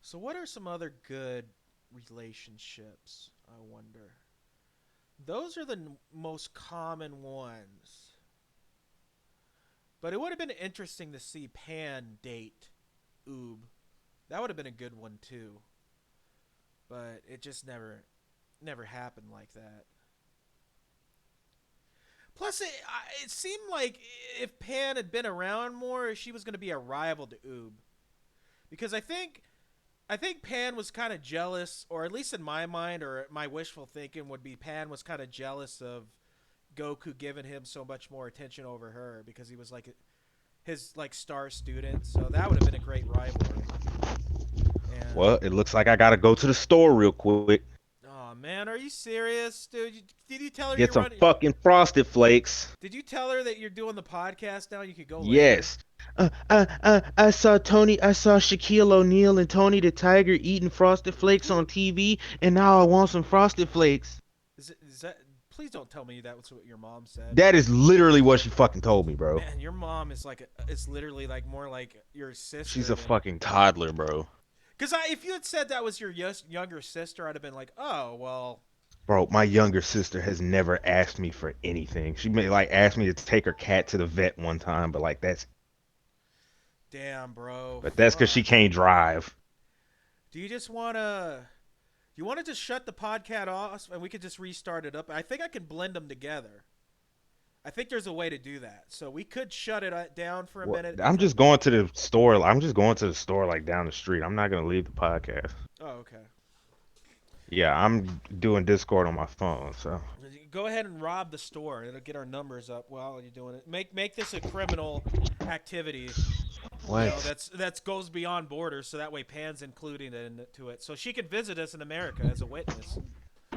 so what are some other good relationships? I wonder. Those are the most common ones. But it would have been interesting to see Pan date Oob. That would have been a good one too. But it just never happened like that. Plus, it seemed like if Pan had been around more, she was going to be a rival to Oob. Because I think Pan was kind of jealous, or at least in my mind, or my wishful thinking would be Pan was kind of jealous of Goku giving him so much more attention over her because he was like his like star student. So that would have been a great rivalry. And Well, it looks like I gotta go to the store real quick. oh man, are you serious, dude? Did you tell her Get you're some running? fucking Frosted Flakes. Did you tell her that you're doing the podcast now? You could go later. Yes. I saw Tony. I saw Shaquille O'Neal and Tony the Tiger eating Frosted Flakes on TV, and now I want some Frosted Flakes. Is that? Please don't tell me that was what your mom said. That is literally what she fucking told me, bro. Man, your mom is it's literally like more like your sister. She's a fucking toddler, bro. Because if you had said that was your younger sister, I'd have been like, oh well. Bro, my younger sister has never asked me for anything. She may like ask me to take her cat to the vet one time, but like that's Damn, bro. because she can't drive. Do you just wanna? You want to just shut the podcast off and we could just restart it up? I think I can blend them together. I think there's a way to do that. So we could shut it down for a minute. I'm just going to the store. I'm just going to the store like down the street. I'm not gonna leave the podcast. Oh, okay. Yeah, I'm doing Discord on my phone, so. Go ahead and rob the store. It'll get our numbers up while you're doing it. Make this a criminal activity. What? You know, that goes beyond borders, so that way Pan's including it into it, so she can visit us in America as a witness.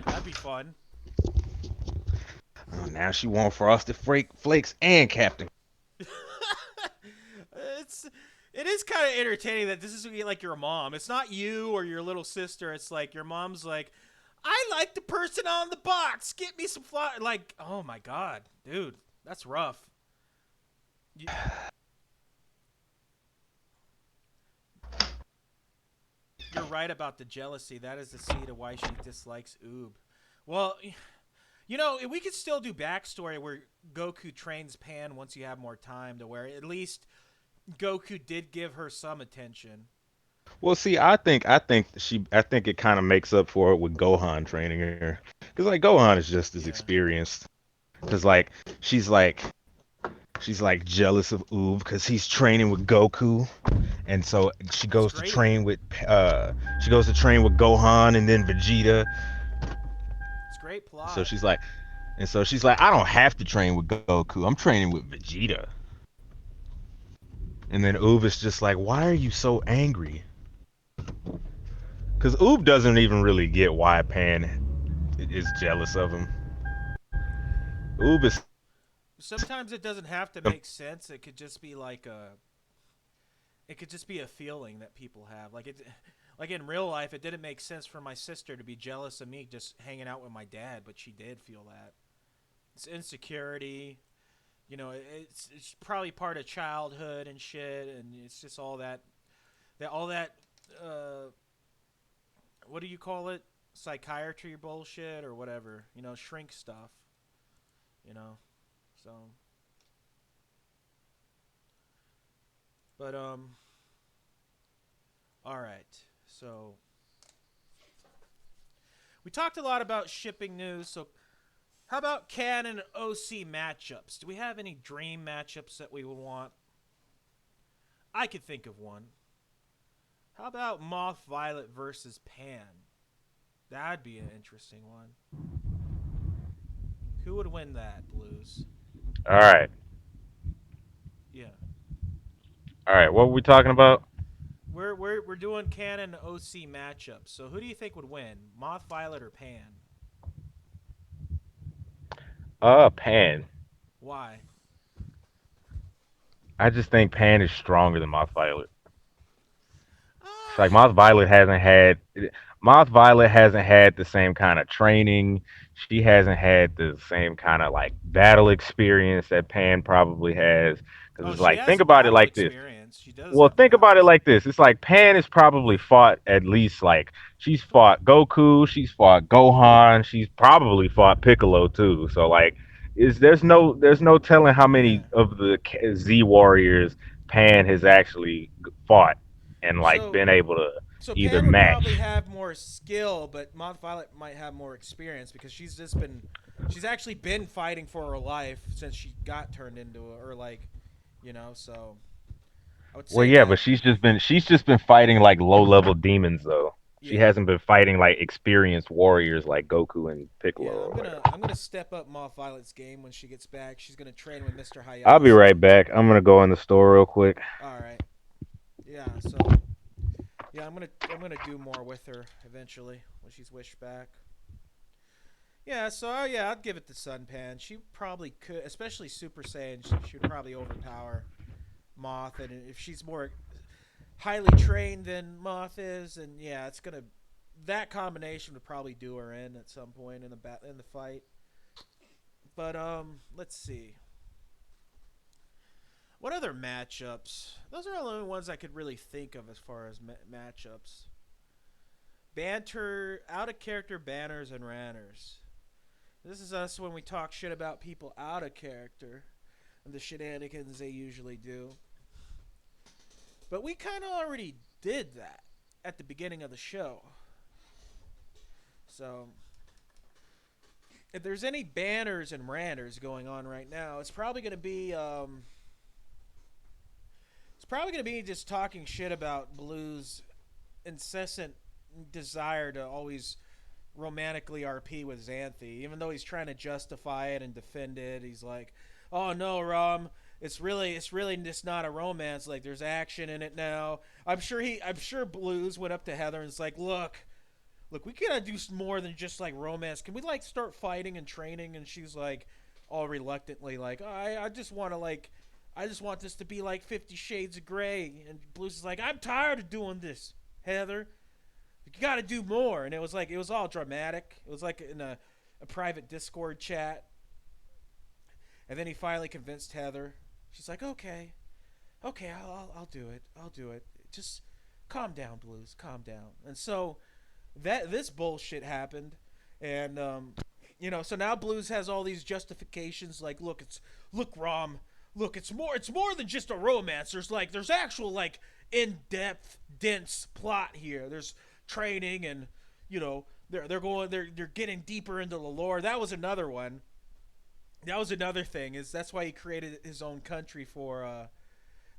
That'd be fun. Oh, now she wants Frosted Flakes and Captain. It is kind of entertaining that this is like your mom. It's not you or your little sister. It's like your mom's like, I like the person on the box. Get me some flowers. Like, oh my god, dude, that's rough. You're right about the jealousy. That is the seed of why she dislikes Oob. Well, you know, we could still do backstory where Goku trains Pan once you have more time, to where at least Goku did give her some attention. Well, see, I think it kind of makes up for it with Gohan training her, because like Gohan is just as experienced. Because like she's like jealous of Oob because he's training with Goku, and so she goes to train with Gohan and then Vegeta. It's great plot. So she's like, I don't have to train with Goku. I'm training with Vegeta. And then Oob is just like, why are you so angry? Because Oob doesn't even really get why Pan is jealous of him. Oob is. Sometimes it doesn't have to make sense. It could just be like it could just be a feeling that people have. Like in real life, it didn't make sense for my sister to be jealous of me just hanging out with my dad, but she did feel that. It's insecurity. You know, it's probably part of childhood and shit, and it's just all that what do you call it? Psychiatry bullshit or whatever. You know, shrink stuff. You know, so. But all right. So we talked a lot about shipping news. So how about canon and OC matchups? Do we have any dream matchups that we would want? I could think of one. How about Moth Violet versus Pan? That'd be an interesting one. Who would win that, Blues? All right. Yeah. All right. What were we talking about? We're doing canon OC matchups. So who do you think would win, Moth Violet or Pan? Pan. Why? I just think Pan is stronger than Moth Violet. It's like Ah, Moth Violet hasn't had the same kind of training. She hasn't had the same kind of like battle experience that Pan probably has. Because oh, it's she like, has think about it battle like this. experience. She does Well, have think battle about it like experience. this. It's like Pan has probably fought at least like she's fought Goku, she's fought Gohan, she's probably fought Piccolo too. So like, is there's no telling how Yeah. many of the Z warriors Pan has actually fought and like So been able to so either Pan would probably match. have more skill, but Moth Violet might have more experience because she's actually been fighting for her life since she got turned into a, or like, so I would Well, say yeah, but that. she's just been fighting like low level demons though. She Yeah. hasn't been fighting like experienced warriors like Goku and Piccolo Yeah, or whatever. I'm gonna step up Moth Violet's game when she gets back. She's gonna train with Mr. I'll be Hayabusa. right back. I'm gonna go in the store real quick. All right. Yeah. So yeah, I'm gonna do more with her eventually when she's wished back. Yeah. So yeah, I'd give it to Sunpan. She probably could, especially Super Saiyan. She would probably overpower Moth, and if she's more highly trained than Moth is, and yeah, it's gonna that combination would probably do her in at some point in the fight. But let's see. What other matchups? Those are the only ones I could really think of as far as matchups. Banter, out of character banners and ranners. This is us when we talk shit about people out of character and the shenanigans they usually do. But we kind of already did that at the beginning of the show. So, if there's any banners and ranners going on right now, it's probably gonna be just talking shit about Blue's incessant desire to always romantically RP with Xanthi, even though he's trying to justify it and defend it. He's like, "Oh no, Rom, it's really just not a romance. Like there's action in it now." I'm sure Blues went up to Heather and it's like, "Look, we gotta do more than just like romance. Can we like start fighting and training?" And she's like, all reluctantly, like, I just want to like, I just want this to be like 50 Shades of Grey. And Blues is like, I'm tired of doing this, Heather. You got to do more. And it was all dramatic. It was like in a private Discord chat. And then he finally convinced Heather. She's like, okay, I'll do it. I'll do it. Just calm down, Blues. Calm down. And so that this bullshit happened, and so now Blues has all these justifications like, look, Rom, look, it's more than just a romance. There's actual like in-depth, dense plot here. There's training, and they're getting deeper into the lore. That was another one. That was another thing. That's why he created his own country for.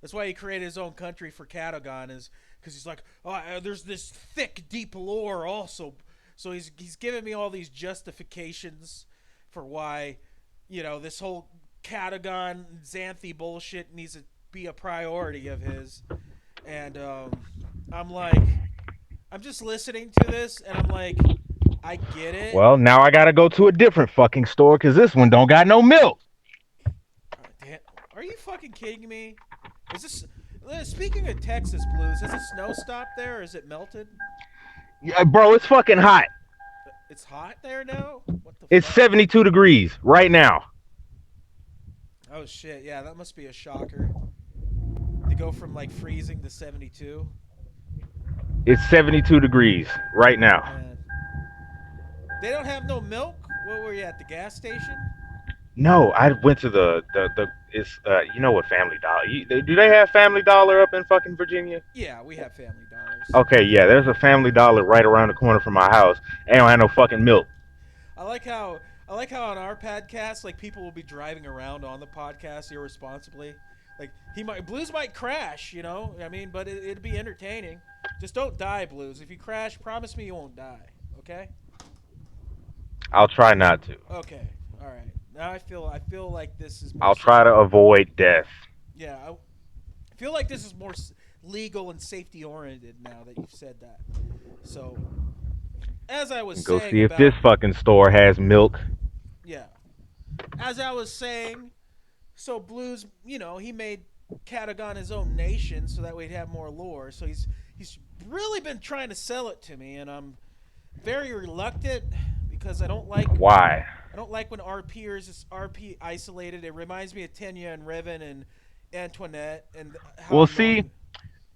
That's why he created his own country for Cadogan, is because he's like, oh, there's this thick, deep lore also. So he's giving me all these justifications for why, this whole Cadogan Xanthi bullshit needs to be a priority of his. And I'm like, I'm just listening to this, and I'm like, I get it. Well, now I gotta go to a different fucking store because this one don't got no milk. Damn, are you fucking kidding me? Is this? Speaking of Texas Blues, has the snow stopped there, or is it melted? Yeah, bro, it's fucking hot. It's hot there now. What the It's fuck? 72 degrees right now. Oh shit! Yeah, that must be a shocker. To go from like freezing to 72. It's 72 degrees right now. Man, they don't have no milk. Where were you at the gas station? No, I went to the it's you know what Family Dollar? Do they have Family Dollar up in fucking Virginia? Yeah, we have Family Dollars. Okay, yeah, there's a Family Dollar right around the corner from my house. They don't have no fucking milk. I like how on our podcast, like people will be driving around on the podcast irresponsibly. Like Blues might crash, I mean, but it'd be entertaining. Just don't die, Blues. If you crash, promise me you won't die. Okay? I'll try not to. Okay. All right. Now I feel like this is more I'll try to avoid death. yeah, I feel like this is more legal and safety oriented now that you've said that. So, as I was Go saying see if this about fucking store has milk. yeah, as I was saying, so Blues, he made Catagon his own nation so that way he'd have more lore. So he's really been trying to sell it to me, and I'm very reluctant because Why? I don't like when RP is RP isolated. It reminds me of Tenya and Revan and Antoinette and how Well, see, annoying.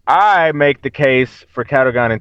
I make the case for Catagon and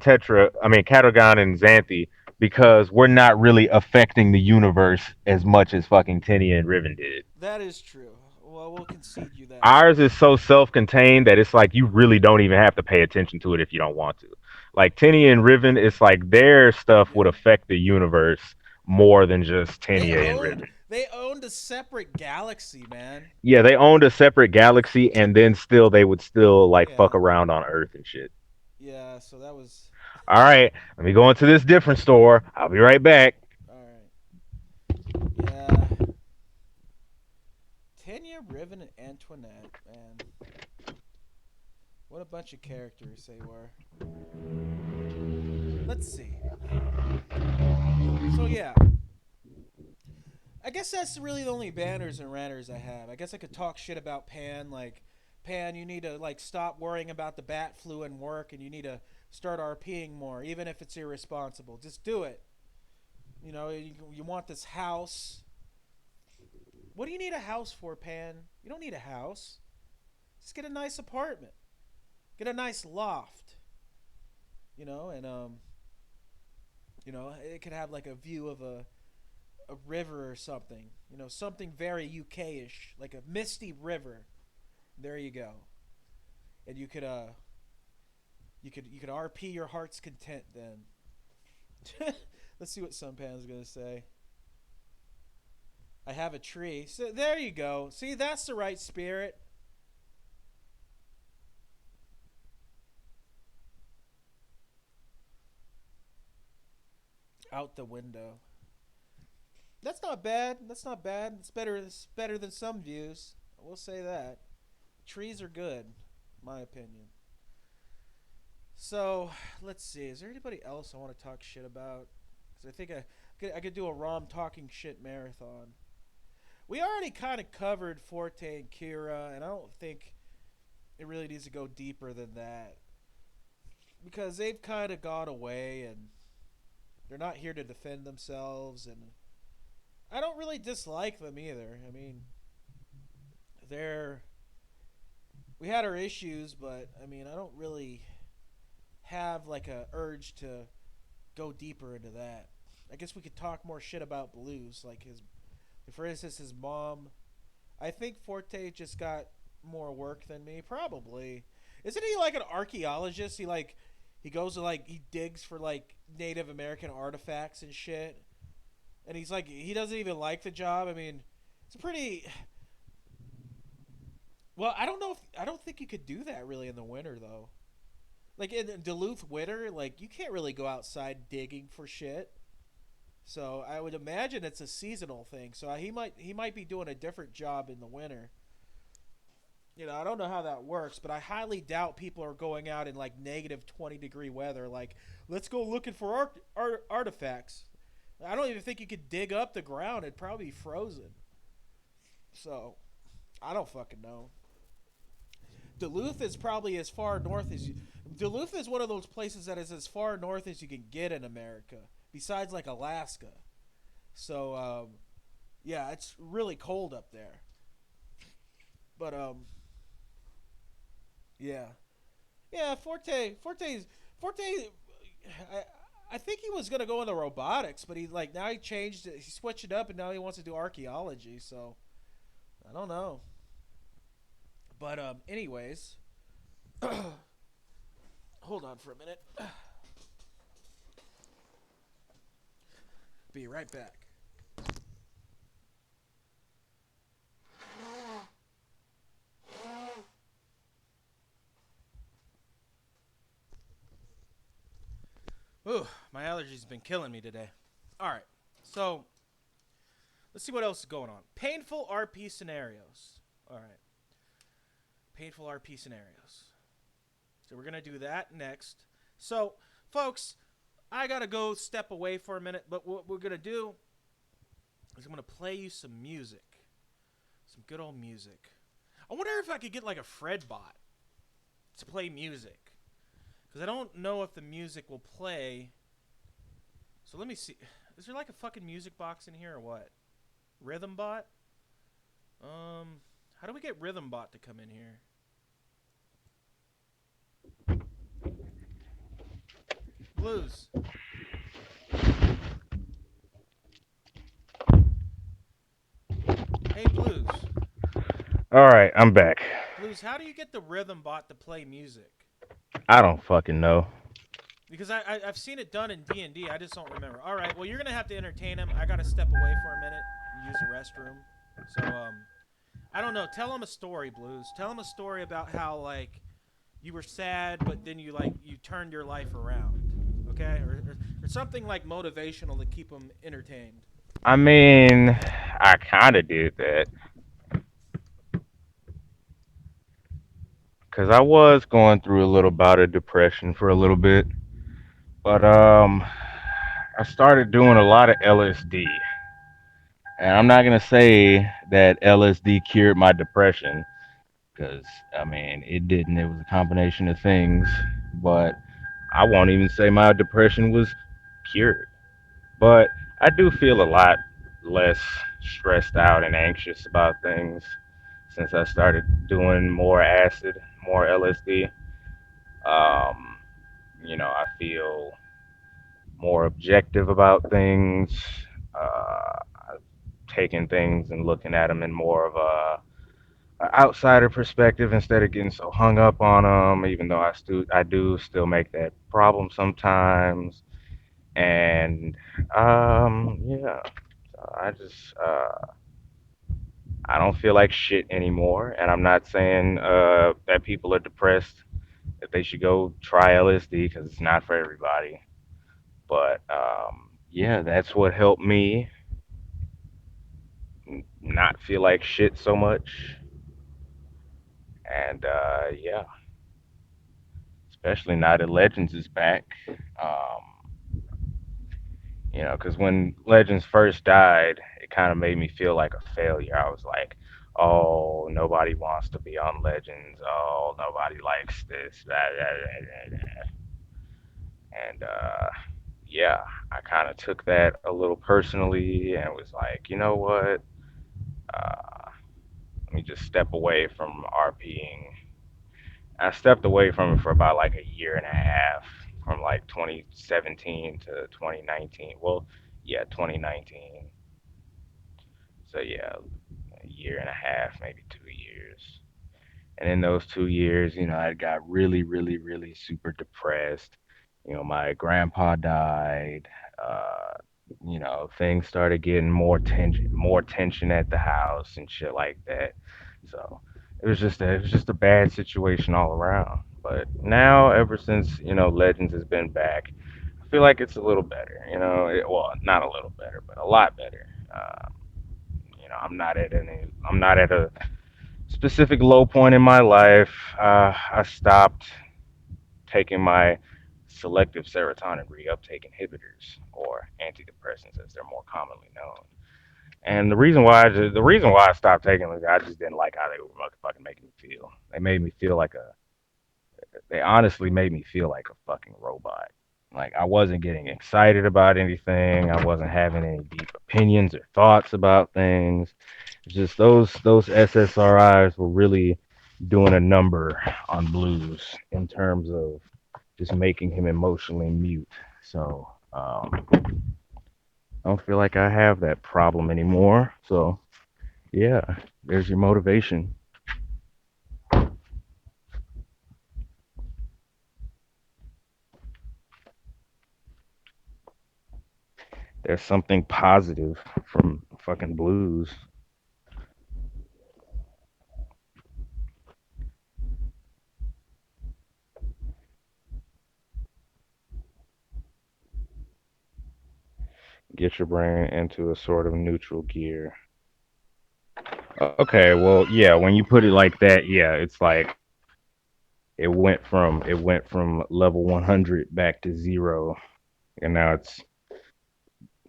Xanthi, because we're not really affecting the universe as much as fucking Tenia and Riven did. That is true. Well, we'll concede you that. Ours is so self-contained that it's like you really don't even have to pay attention to it if you don't want to. Like Tenia and Riven, it's like their stuff would Yeah. affect the universe more than just They Tenia and owned Riven. they owned a separate galaxy, man. Yeah, they owned a separate galaxy, and then still they would still like fuck Yeah. around on Earth and shit. Yeah, so that was All right, let me go into this different store. I'll be right back. all right. Yeah. Tanya, Riven, and Antoinette, man. What a bunch of characters they were. Let's see. So yeah, I guess that's really the only banners and ranters I have. I guess I could talk shit about Pan, like Pan, you need to like stop worrying about the bat flu and work, and you need to start RPing more, even if it's irresponsible. Just do it. You want this house. What do you need a house for, Pan? You don't need a house. Just get a nice apartment. Get a nice loft. And it could have like a view of a river or something. Something very UK-ish, like a misty river. There you go. And you could RP your heart's content then. Let's see what Sunpan's gonna say. I have a tree. So there you go. See, that's the right spirit. Out the window. That's not bad. That's not bad. It's better. It's better than some views. I will say that. Trees are good, in my opinion. So let's see. Is there anybody else I want to talk shit about? Because I think I could do a ROM talking shit marathon. We already kind of covered Forte and Kira, and I don't think it really needs to go deeper than that because they've kind of gone away and they're not here to defend themselves, and I don't really dislike them either. I mean, we had our issues, but I mean, I don't really have like a urge to go deeper into that. I guess we could talk more shit about Blues, like for instance, his mom. I think Forte just got more work than me, probably. Isn't he like an archaeologist? He goes to he digs for like Native American artifacts and shit. And he doesn't even like the job. I mean, it's a pretty well, I don't think you could do that really in the winter though. Like in Duluth winter, like you can't really go outside digging for shit. So I would imagine it's a seasonal thing. So he might be doing a different job in the winter. I don't know how that works, but I highly doubt people are going out in like negative 20-degree weather. Like, let's go looking for artifacts. I don't even think you could dig up the ground. It'd probably be frozen. So, I don't fucking know. Duluth is probably as far north as you. Duluth is one of those places that is as far north as you can get in America, besides like Alaska. So, yeah, it's really cold up there. But yeah, yeah. Forte. I think he was gonna go into robotics, but now he changed it. He switched it up, and now he wants to do archaeology. So I don't know. But anyways, hold on for a minute. Be right back. Ooh, my allergies have been killing me today. All right, so Let's see what else is going on. Painful RP scenarios. All right. Painful RP scenarios. So we're going to do that next. So, folks, I got to go step away for a minute, but what we're going to do is I'm going to play you some music. Some good old music. I wonder if I could get like a Fred bot to play music. Because I don't know if the music will play. So let me see. Is there like a fucking music box in here or what? Rhythm bot? How do we get Rhythm bot to come in here? Blues. Hey, Blues. All right, I'm back. Blues, how do you get the Rhythm bot to play music? I don't fucking know. Because I've seen it done in D&D. I just don't remember. All right, well, you're going to have to entertain him. I got to step away for a minute and use the restroom. So, I don't know. Tell him a story, Blues. Tell him a story about how, like, you were sad, but then you turned your life around. Okay? Or something, like, motivational to keep him entertained. I mean, I kind of did that because I was going through a little bout of depression for a little bit, but I started doing a lot of LSD, and I'm not gonna say that LSD cured my depression because I mean it didn't. It was a combination of things, but I won't even say my depression was cured. But I do feel a lot less stressed out and anxious about things since I started doing more acid, more LSD. Um, I feel more objective about things. I've taken things and looking at them in more of a outsider perspective instead of getting so hung up on them. Even though I do still make that problem sometimes. And yeah, so I don't feel like shit anymore. And I'm not saying that people are depressed that they should go try LSD because it's not for everybody. But yeah, that's what helped me not feel like shit so much. And yeah, especially now that Legends is back. Because when Legends first died, it kind of made me feel like a failure. I was like, oh, nobody wants to be on Legends. Oh, nobody likes this. Blah, blah, blah, blah. And yeah, I kind of took that a little personally and was like, you know what? Let me just step away from RPing. I stepped away from it for about like a year and a half, from like 2017 to 2019. Well, yeah, 2019. So yeah, a year and a half, maybe 2 years. And in those 2 years, I got really, really, really super depressed. My grandpa died. Uh, things started getting more tension at the house and shit like that. So it was just a bad situation all around. But now, ever since Legends has been back, I feel like it's a little better. Well, not a little better, but a lot better. I'm not at a specific low point in my life. I stopped taking my selective serotonin reuptake inhibitors, or antidepressants as they're more commonly known. And the reason why I stopped taking them, I just didn't like how they were fucking making me feel. They honestly made me feel like a fucking robot. Like I wasn't getting excited about anything. I wasn't having any deep opinions or thoughts about things. It's just those SSRIs were really doing a number on Blues in terms of just making him emotionally mute. So I don't feel like I have that problem anymore. So yeah, there's your motivation. There's something positive from fucking Blues. Get your brain into a sort of neutral gear. Okay, well, yeah, when you put it like that, yeah, it's like it went from level 100 back to 0 and now it's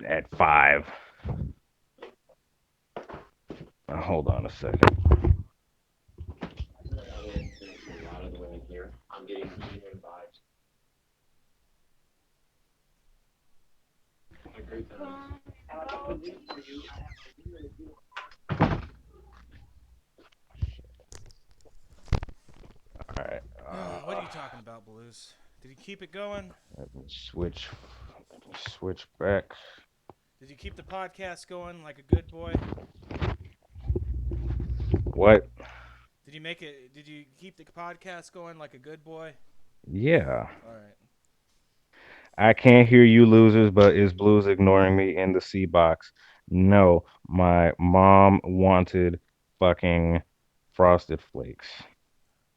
at 5. Hold on a second. All right. What are you talking about, Blues? Did you keep it going? Let me switch back. Did you keep the podcast going like a good boy? What? Did you make it? Did you keep the podcast going like a good boy? Yeah. All right. I can't hear you losers, but is Blues ignoring me in the C box? No, my mom wanted fucking Frosted Flakes.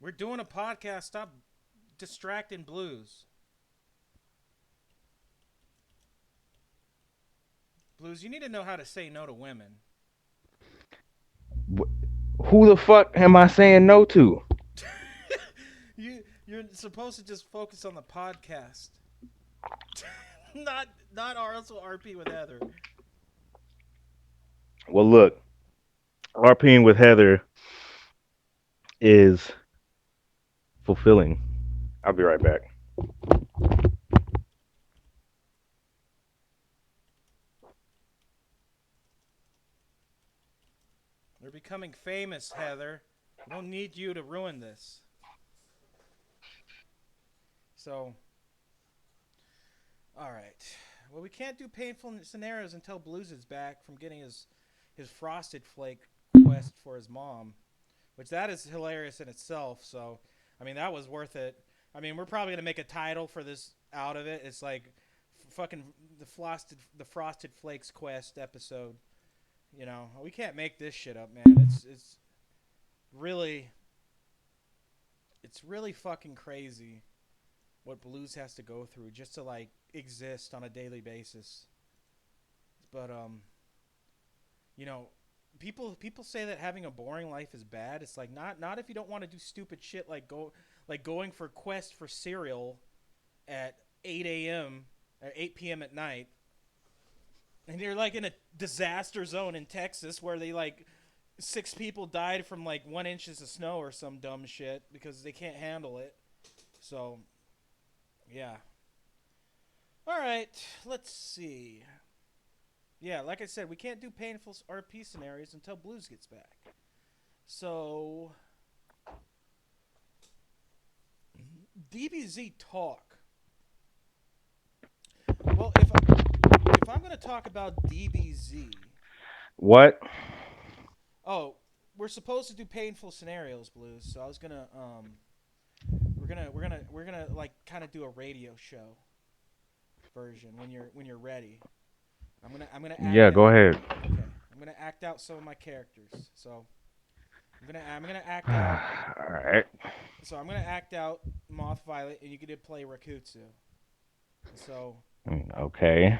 We're doing a podcast. Stop distracting Blues. Blues, you need to know how to say no to women. Who the fuck am I saying no to? You're supposed to just focus on the podcast. not also RP with Heather. Well, look, RPing with Heather is fulfilling. I'll be right back. We're becoming famous, Heather. We don't need you to ruin this. So, all right. Well, we can't do painful scenarios until Blues is back from getting his Frosted Flake quest for his mom, which that is hilarious in itself. So, I mean, that was worth it. I mean, we're probably gonna make a title for this out of it. It's like fucking the Frosted Flakes quest episode. You know, we can't make this shit up, man. Really it's really fucking crazy what Blues has to go through just to like exist on a daily basis. But you know, people say that having a boring life is bad. It's like not if you don't want to do stupid shit like going for quest for cereal at 8 a.m. or 8 p.m. at night. And you're like in a disaster zone in Texas where they like 6 people died from like 1 inches of snow or some dumb shit because they can't handle it. So, yeah. All right, let's see. Yeah, like I said, we can't do painful RP scenarios until Blues gets back. So, DBZ talk. Well, if I'm going to talk about DBZ, What? oh, we're supposed to do painful scenarios, Blues. So I was gonna we're gonna like kind of do a radio show version when you're ready. I'm gonna Yeah, act go out. ahead. Okay, I'm gonna act out some of my characters. So I'm gonna act out. All right. So I'm gonna act out Moth Violet, and you get to play Rakutsu. So Okay.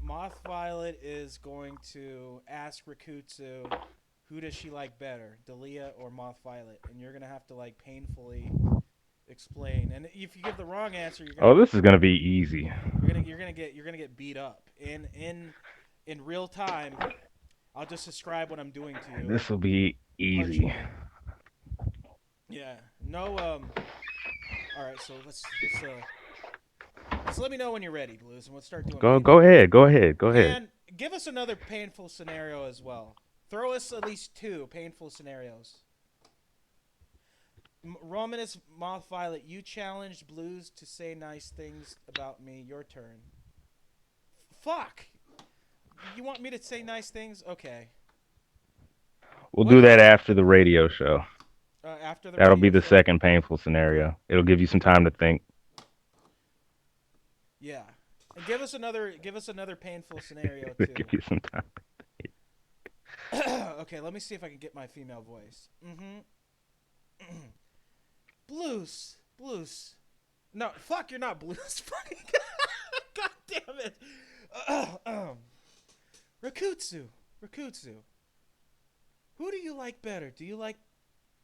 Moth Violet is going to ask Rakutsu, who does she like better, Dalia or Moth Violet? And you're gonna have to like painfully explain. And if you give the wrong answer, Oh, this is gonna be easy. you're gonna get beat up. In real time, I'll just describe what I'm doing to you. This will be Punching easy. you. Yeah. No. All right. So let's let me know when you're ready, Blues, and we'll start doing. Go ahead. Go ahead. And give us another painful scenario as well. Throw us at least 2 painful scenarios. Romanus Moth Violet, you challenged Blues to say nice things about me. Your turn. Fuck. You want me to say nice things? Okay. We'll do that after the radio show. After the That'll radio be the show? second painful scenario. It'll give you some time to think. Yeah. And give us another painful scenario It'll too. give you some time. Okay, let me see if I can get my female voice. Blues. No, fuck, you're not Blues. Fucking God damn it. Rakutsu, Rakutsu. Who do you like better? Do you like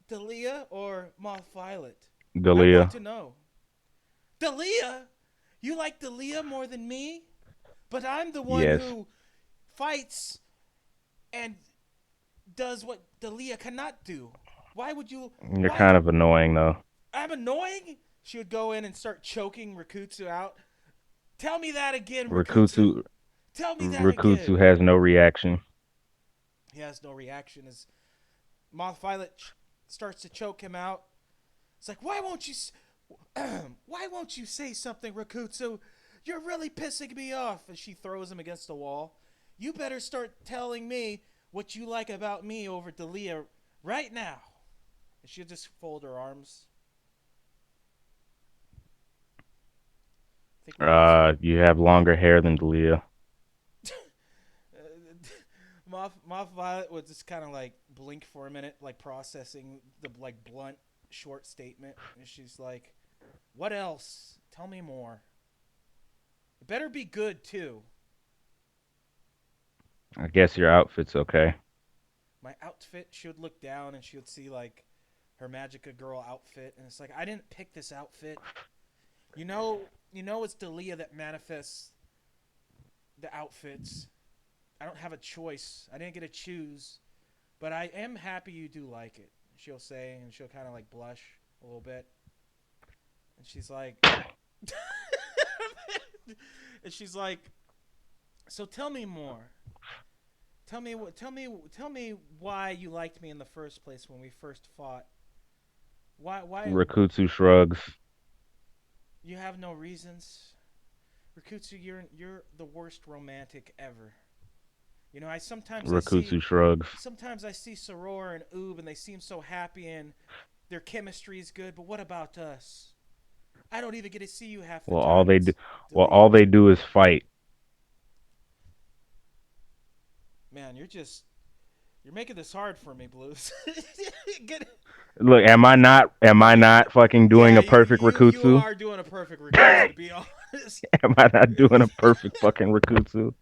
Dalia or Moth Violet? I want Dalia. to know. Dalia? You like Dalia more than me? But I'm the one Yes. who fights and does what Dalia cannot do. Why would you? You're Why? kind of annoying though. I'm annoying? She would go in and start choking Rakutsu out. Tell me that again, Rakutsu. Rakutsu Tell me that Rakutsu again. has no reaction. He has no reaction as Moth Violet starts to choke him out. It's like, why won't you say something, Rakutsu? You're really pissing me off. And she throws him against the wall. You better start telling me what you like about me over Dalia right now. And she'll just fold her arms. You have longer hair than Dalia. Moth Violet would just kind of like blink for a minute, like processing the like blunt, short statement. And she's like, what else? Tell me more. It better be good, too. I guess your outfit's okay. My outfit, she would look down and she would see like her Magica girl outfit. And it's like, I didn't pick this outfit. You know it's Dalia that manifests the outfits. I don't have a choice. I didn't get to choose. But I am happy you do like it, she'll say. And she'll kind of like blush a little bit. And she's like... and she's like, so tell me more. Tell me why you liked me in the first place when we first fought. Why Rakutsu shrugs. you have no reasons? Rakutsu, you're the worst romantic ever. You know, Rakutsu shrugs. sometimes I see Soror and Oob and they seem so happy and their chemistry is good, but what about us? I don't even get to see you half the Well, time. all they do is fight. Man, you're making this hard for me, Blues. Look, am I not fucking doing a perfect you Rakutsu? are doing a perfect Rakutsu, to be honest. Am I not doing a perfect fucking Rakutsu?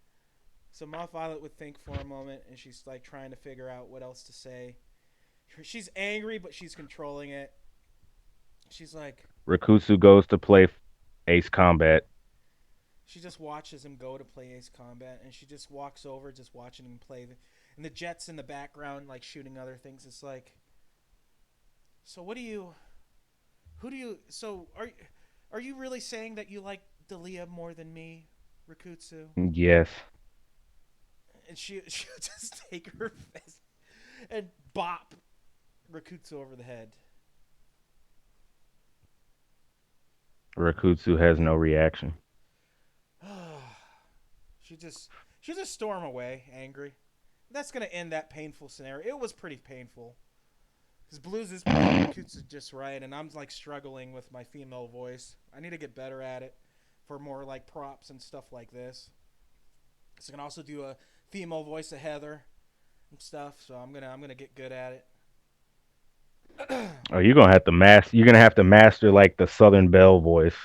So Moth Violet would think for a moment, and she's like trying to figure out what else to say. She's angry, but she's controlling it. She's like... Rakutsu goes to play Ace Combat. She just watches him go to play Ace Combat, and she just walks over, just watching him play. And the Jets in the background, like shooting other things. It's like... So are you really saying that you like Dalia more than me, Rakutsu? Yes. And she'll just take her fist and bop Rakutsu over the head. Rakutsu has no reaction. She'll just storm away, angry. That's gonna end that painful scenario. It was pretty painful. Because Blues is playing Rakutsu just right, and I'm like struggling with my female voice. I need to get better at it for more like props and stuff like this. So I can also do a female voice of Heather and stuff. So I'm gonna get good at it. Oh, you're gonna have to master like the Southern Belle voice.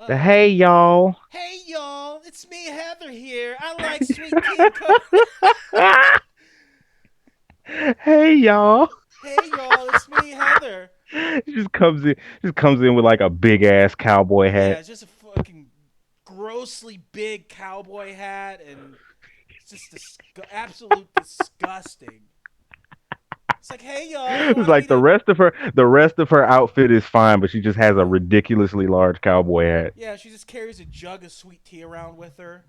The hey y'all. Hey y'all, it's me Heather here. I like sweet tea and coke. Hey y'all. Hey y'all, it's me Heather. She just comes in with like a big ass cowboy Yeah, hat. it's just a fucking grossly big cowboy hat, and it's just absolute disgusting. It's like, hey y'all, you It's wanted me like to... the rest of her outfit is fine, but she just has a ridiculously large cowboy hat. Yeah, she just carries a jug of sweet tea around with her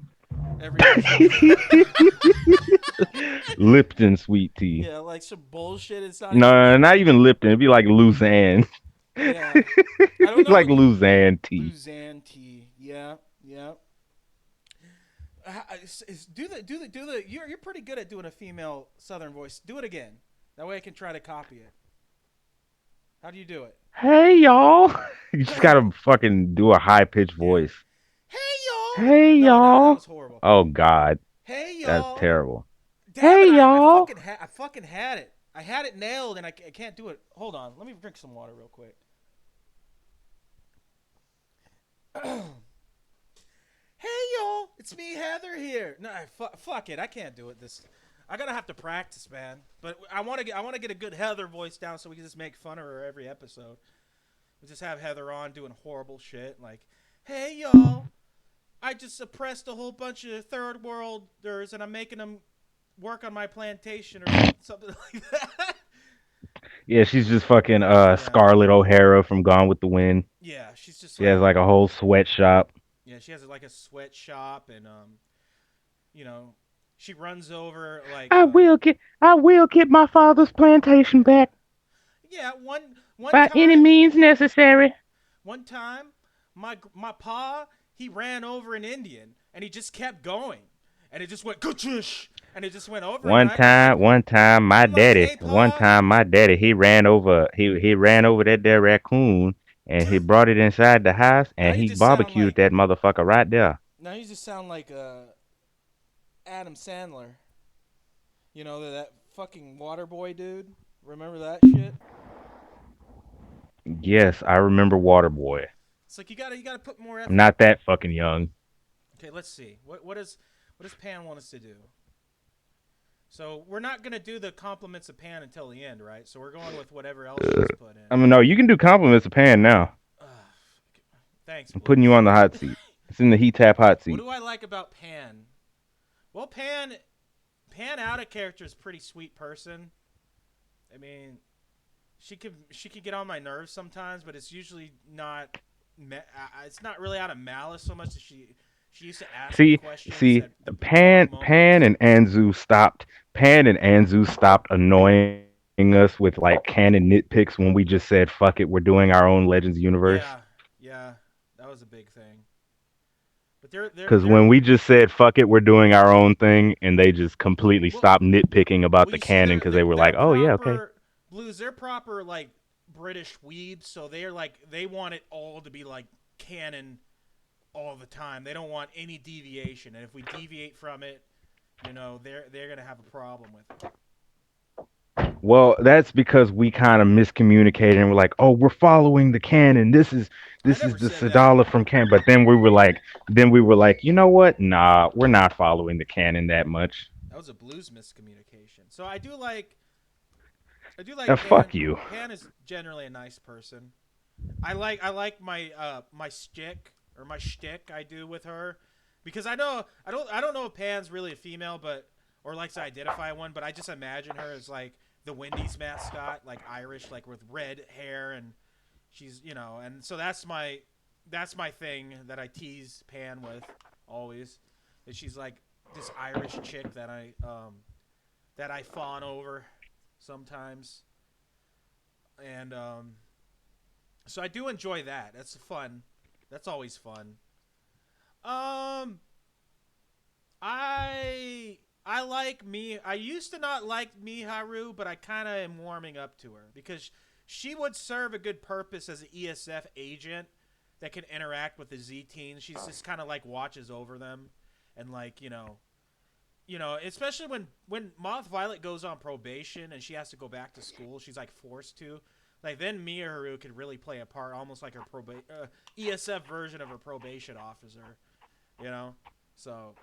everywhere she Lipton sweet tea. Yeah, like some bullshit. It's not even No, like... not even Lipton. It'd be like Luzanne. Yeah. I don't It's know like what... Luzanne tea. Luzanne tea. Yeah, yeah. You're pretty good at doing a female Southern voice. Do it again. That way I can try to copy it. How do you do it? Hey y'all. You just gotta fucking do a high pitched Yeah. voice. Hey y'all. Hey No, that y'all. was horrible. Oh God, Hey that's y'all. terrible. Damn Hey it! y'all. I fucking had it. I had it nailed, and I can't do it. Hold on. Let me drink some water real quick. Hey y'all, it's me, Heather here. No, fuck it, I can't do it. I gotta have to practice, man. But I want to get a good Heather voice down so we can just make fun of her every episode. We just have Heather on doing horrible shit like, "Hey y'all, I just suppressed a whole bunch of third worlders and I'm making them work on my plantation or something like that." Yeah, she's just fucking Yeah, Scarlett O'Hara from Gone with the Wind. yeah, she's just She has like, like a whole sweatshop. yeah, she has like a sweatshop and you know, she runs over like I will get my father's plantation back yeah, one by any time, means necessary. one time, my pa, he ran over an Indian and he just kept going, and it just went kuchish, and it just went over, and One time, I'm like, hey pa, my daddy, he ran over that there raccoon, and he brought it inside the house, now and you he just sound barbecued like that motherfucker right there. Adam Sandler, you know that fucking water boy dude. Remember that shit? Yes, I remember Waterboy. It's like you gotta put more I'm effort. not that fucking young. Okay, let's see. What does Pan want us to do? So we're not gonna do the compliments of Pan until the end, right? So we're going with whatever else she's put in. I mean, no, you can do compliments of Pan now. Ugh, thanks, I'm putting you Blues. on the hot seat. It's in the heat tap hot What seat. do I like about Pan? Well, Pan out of character is a pretty sweet person. I mean, she could get on my nerves sometimes, but it's usually not. It's not really out of malice so much as she used to ask me See, questions see, at the wrong moments. Pan and Anzu stopped annoying us with like canon nitpicks when we just said fuck it, we're doing our own Legends universe. Yeah, yeah, that was a big thing. But Because when we just said fuck it, we're doing our own thing, and they just completely well, stopped nitpicking about well, the you see, canon because they were they're like, oh yeah, okay. proper Blues. They're proper like British weebs, so they're like they want it all to be like canon all the time. They don't want any deviation, and if we deviate from it, they're gonna have a problem with it. Well, that's because we kind of miscommunicated and we're like, "Oh, we're following the canon. I This is never the said that. Sadala from canon." But then we were like, "You know what? Nah, we're not following the canon that much." That was a Blues miscommunication. So I do like Pan. Fuck you. Pan is generally a nice person. I like my stick or my shtick I do with her, because I don't know if Pan's really a female, but or likes to identify one, but I just imagine her as like the Wendy's mascot, like Irish, like with red hair, and she's and so that's my thing that I tease Pan with always, that she's like this Irish chick that I fawn over sometimes, and so I do enjoy that. That's fun. That's always fun. Um, I like me. I used to not like Miharu, but I kind of am warming up to her because she would serve a good purpose as an ESF agent that can interact with the Z teens. She's just kind of like watches over them, and like especially when Moth Violet goes on probation and she has to go back to school, she's like forced to. Like then Miharu could really play a part, almost like her ESF version of her probation officer, you know. So,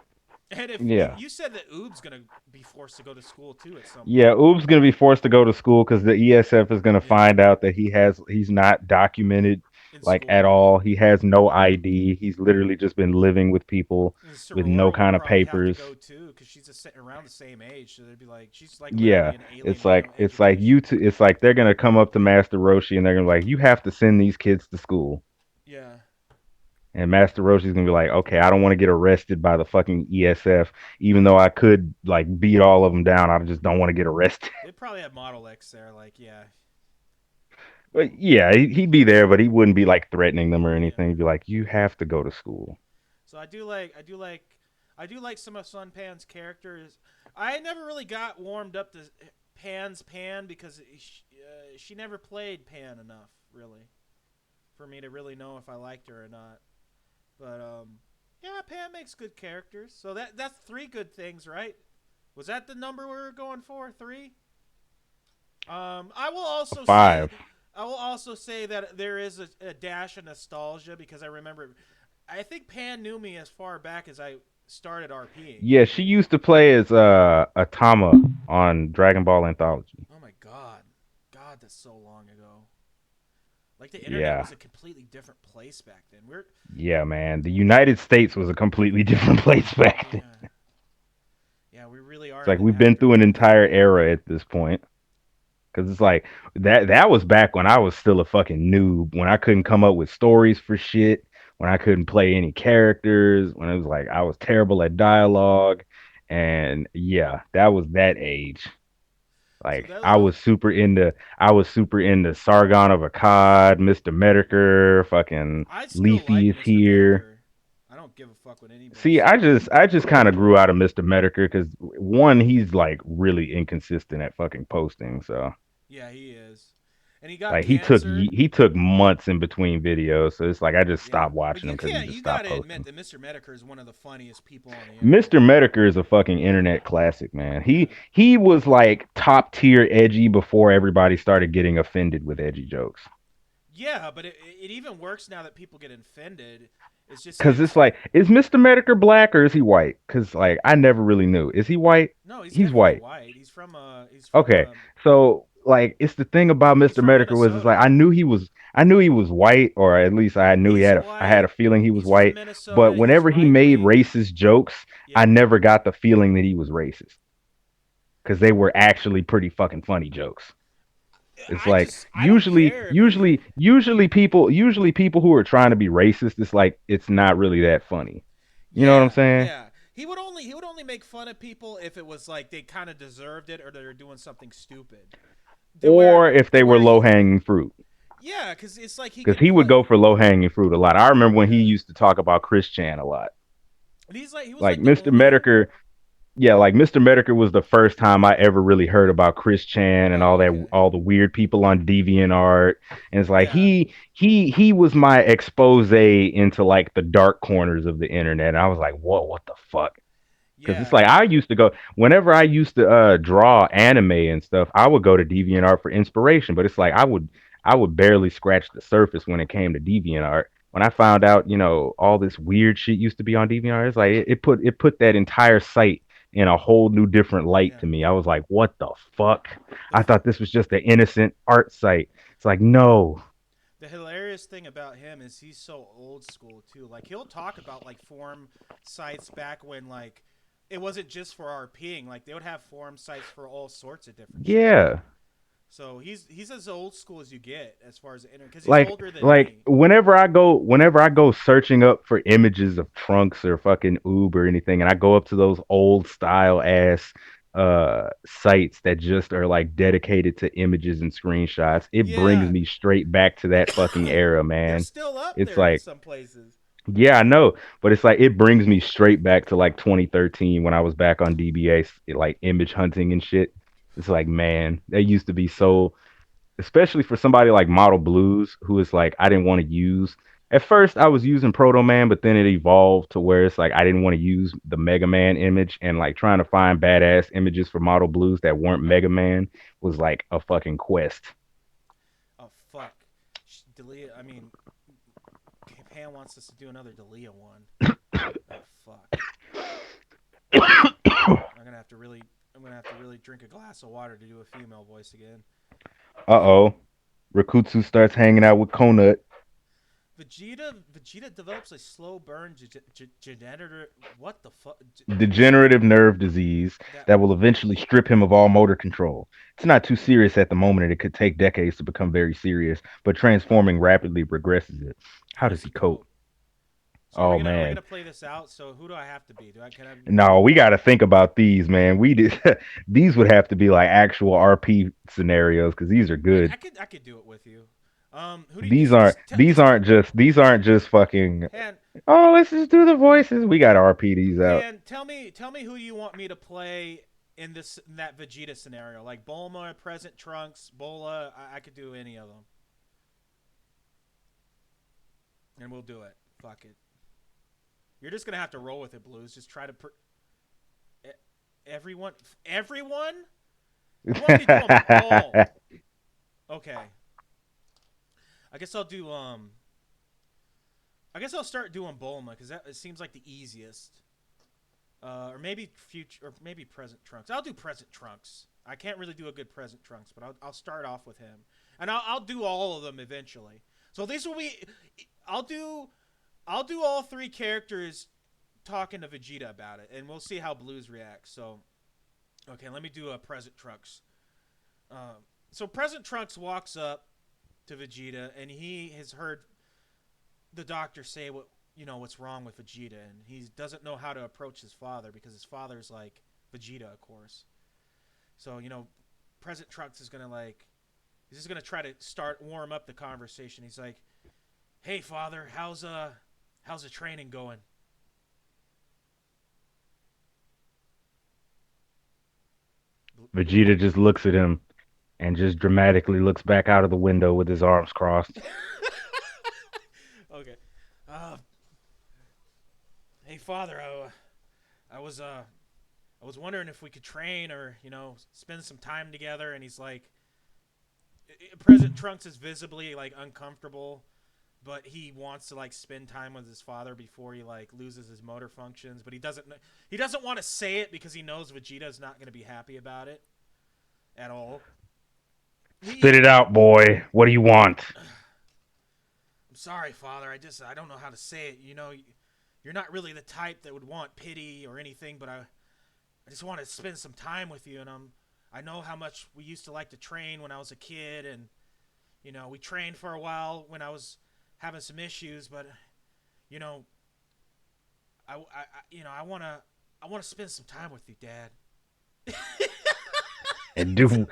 and if Yeah. you said that Oob's gonna be forced to go to school too at some Yeah, point. Oob's gonna be forced to go to school because the ESF is gonna Yeah, find out that he's not documented in like at school, all. He has no ID. He's literally just been living with people and the with no sorority would kind of probably have to papers. go too because she's just sitting around the same age. So they'd be like, she's like Yeah, literally an alien with no it's like education. it's like they're gonna come up to Master Roshi and they're gonna be like, you have to send these kids to school. Yeah, And Master Roshi's gonna be like, okay, I don't want to get arrested by the fucking ESF, even though I could like beat all of them down. I just don't want to get arrested. they'd probably have Model X there. Like, yeah, But yeah, he'd be there, but he wouldn't be like threatening them or yeah. anything. He'd be like, you have to go to school. So I do like some of Sun Pan's characters. I never really got warmed up to Pan's Pan because she never played Pan enough, really, for me to really know if I liked her or not. But yeah, Pan makes good characters. So that's three good things, right? Was that the number we were going for? Three? I will also say Five. I will also say that there is a dash of nostalgia because I remember I think Pan knew me as far back as I started RPing. Yeah, she used to play as Atama on Dragon Ball Anthology. Oh my god. God, that's so long ago. Like the internet Yeah. was a completely different place back then. Yeah, man. The United States was a completely different place back then. Yeah. Yeah, we really It's are in like the we've been through an aftermath. entire era at this point. Cause it's like that was back when I was still a fucking noob, when I couldn't come up with stories for shit, when I couldn't play any characters, when it was like I was terrible at dialogue. And yeah, that was that age. So Like those I was super into Sargon of Akkad, Mr. Medicare, fucking I still Leafy like is Mr. here. Medicare. I don't give a fuck what anybody See, says. I just kind of grew out of Mr. Medicare because one, he's like really inconsistent at fucking posting. So Yeah, he is. And he got like cancer. he took months in between videos. So it's like I just Yeah. stopped But watching him you because he can't just you stopped gotta admit posting. that Mr. Medicare is one of the funniest people on the Mr. internet. Medicare is a fucking internet classic, man. Yeah. He was like top tier edgy before everybody started getting offended with edgy jokes. Yeah, but it even works now that people get offended. It's just Cause his. it's like, is Mr. Medicare black or is he white? Cause like I never really knew. Is he white? No, he's He's definitely white. white. He's from Okay. So like it's the thing about he's Mr. from Medicare was it's like Minnesota. I knew he was white, or at least I knew He's I had white. a feeling he was He's from white. But Minnesota. He's whenever he right made wing. racist jokes, I Yeah. never got the feeling that he was racist. Because they were actually pretty fucking funny jokes. It's like I don't care if he. usually people who are trying to be racist, it's like it's not really that funny. You know what I'm Yeah, saying? yeah. He would only make fun of people if it was like they kind of deserved it or they were doing something stupid. Or if To they were where low he. hanging fruit. Yeah, because it's like he Because could he would play. go for low hanging fruit a lot. I remember when he Yeah, used to talk about Chris Chan a lot. and he was Like like the Mr. only. Medicare, yeah, like Mr. Medicare was the first time I ever really heard about Chris Chan and Oh, okay. all the weird people on DeviantArt. And it's like Yeah, he was my expose into like the dark corners of the internet. And I was like, whoa, what the fuck? Because it's yeah, like I used to go whenever I used to draw anime and stuff, I would go to DeviantArt for inspiration. But it's like I would barely scratch the surface when it came to DeviantArt. When I found out, you know, all this weird shit used to be on DeviantArt, it's like it put that entire site in a whole new different light yeah. to me. I was like, what the fuck? The I thought this was just an innocent art site. It's like, no. the hilarious thing about him is he's so old school too. Like he'll talk about like forum sites back when like it wasn't just for RPing. Like they would have forum sites for all sorts of different shit. Yeah. So he's as old school as you get as far as the internet because he's like older than me. whenever I go searching up for images of trunks or fucking Uber or anything, and I go up to those old style ass sites that just are like dedicated to images and screenshots, it brings Yeah, me straight back to that fucking era, they're man. still up It's there in like, some places. yeah, I know, but it's like it brings me straight back to like 2013 when I was back on DBA, like image hunting and shit. It's like, man, they used to be Yeah, so, especially for somebody like Model Blues, who is like I didn't want to use. At first, I was using Proto Man, but then it evolved to where it's like I didn't want to use the Mega Man image, and like trying to find badass images for Model Blues that weren't Mega Man was like a fucking quest. oh fuck. Delia, I mean, Pan wants us to do another Delia one. Oh fuck. I'm gonna have to really, I'm gonna have to really drink a glass of water to do a female voice again. Uh-oh. Rakutsu starts hanging out with Konut. Vegeta develops a slow burn generator. What the fuck? Degenerative nerve disease That that will eventually strip him of all motor control. It's not too serious at the moment, and it could take decades to become very serious, but transforming rapidly regresses it. how How does does he he cope? cope? So Oh are we man. gonna play this out? So who do I have to be? Do I can I? No, we got to think about these, man. We did these would have to be like actual RP scenarios because these are good. I could do it with you. Who do you These aren't just fucking. Pan Oh, let's just do the voices. We got to RP these out. Pan tell me who you want me to play in that Vegeta scenario? Like Bulma, Present Trunks, Bola. I could do any of them, and we'll do it. Fuck it. You're just gonna have to roll with it, Blues. Just try to. Everyone, everyone. You want me to do them all? Okay. I guess I'll do I guess I'll start doing Bulma because that it seems like the easiest. Or maybe future, or maybe present Trunks. I'll do present Trunks. I can't really do a good present Trunks, but I'll start off with him, and I'll do all of them eventually. So these will be. I'll do all three characters talking to Vegeta about it, and we'll see how Blues reacts. So, okay, let me do a present Trunks. So present Trunks walks up to Vegeta, and he has heard the doctor say what's wrong with Vegeta, and he doesn't know how to approach his father because his father's like Vegeta, of course. So present Trunks is he's just gonna try to warm up the conversation. He's like, "Hey, father, how's the training going?" Vegeta just looks at him and just dramatically looks back out of the window with his arms crossed. Okay. Hey, father, I was wondering if we could train or spend some time together. And he's like, President Trunks is visibly like uncomfortable, but he wants to like spend time with his father before he like loses his motor functions. But he doesn't want to say it because he knows Vegeta's not going to be happy about it at all. Spit it out, boy. What do you want? I'm sorry, father. I don't know how to say it. You're not really the type that would want pity or anything, but I just want to spend some time with you, and I know how much we used to like to train when I was a kid, and we trained for a while when I was having some issues, but I want to spend some time with you, Dad. And do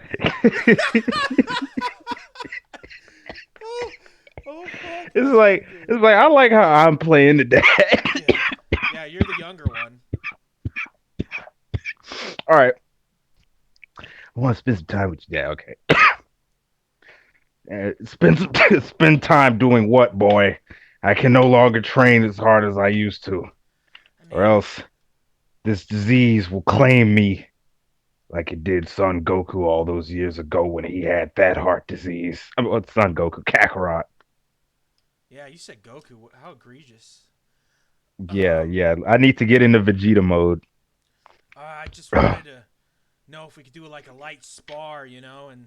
it's like I like how I'm playing the dad. Yeah, you're the younger one. All right. I want to spend some time with you, Dad. Okay. Spend time doing what, boy? I can no longer train as hard as I used to, or else this disease will claim me, like it did Son Goku all those years ago when he had that heart disease. I mean, Son Goku, Kakarot. Yeah, you said Goku. How egregious. Yeah. I need to get into Vegeta mode. I just wanted to know if we could do like a light spar, and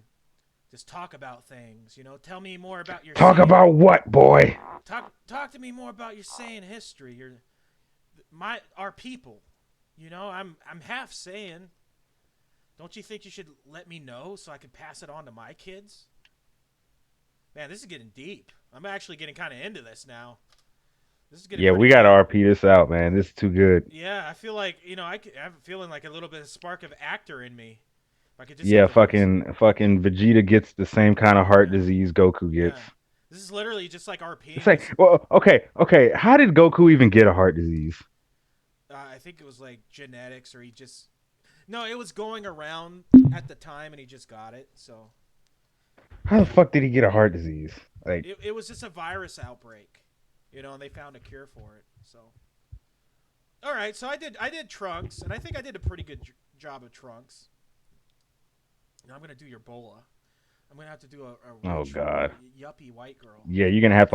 just talk about things. Tell me more about your. Talk about what, boy? Talk to me more about your Saiyan history. Our people. I'm half Saiyan. Don't you think you should let me know so I can pass it on to my kids? Man, this is getting deep. I'm actually getting kind of into this now. This is getting we got to RP this out, man. This is too good. Yeah, I feel like I'm feeling like a little bit of spark of actor in me. If I could just fucking Vegeta gets the same kind of heart disease Goku gets. Yeah. This is literally just like RP. It's like, well, okay. How did Goku even get a heart disease? I think it was like genetics, or No, it was going around at the time, and he just got it. So. How the fuck did he get a heart disease? Like, it was just a virus outbreak, and they found a cure for it. So. All right, so I did Trunks, and I think I did a pretty good job of Trunks. Now I'm gonna do your Bola. I'm gonna have to do a oh god, yuppie white girl. Yeah, you're gonna have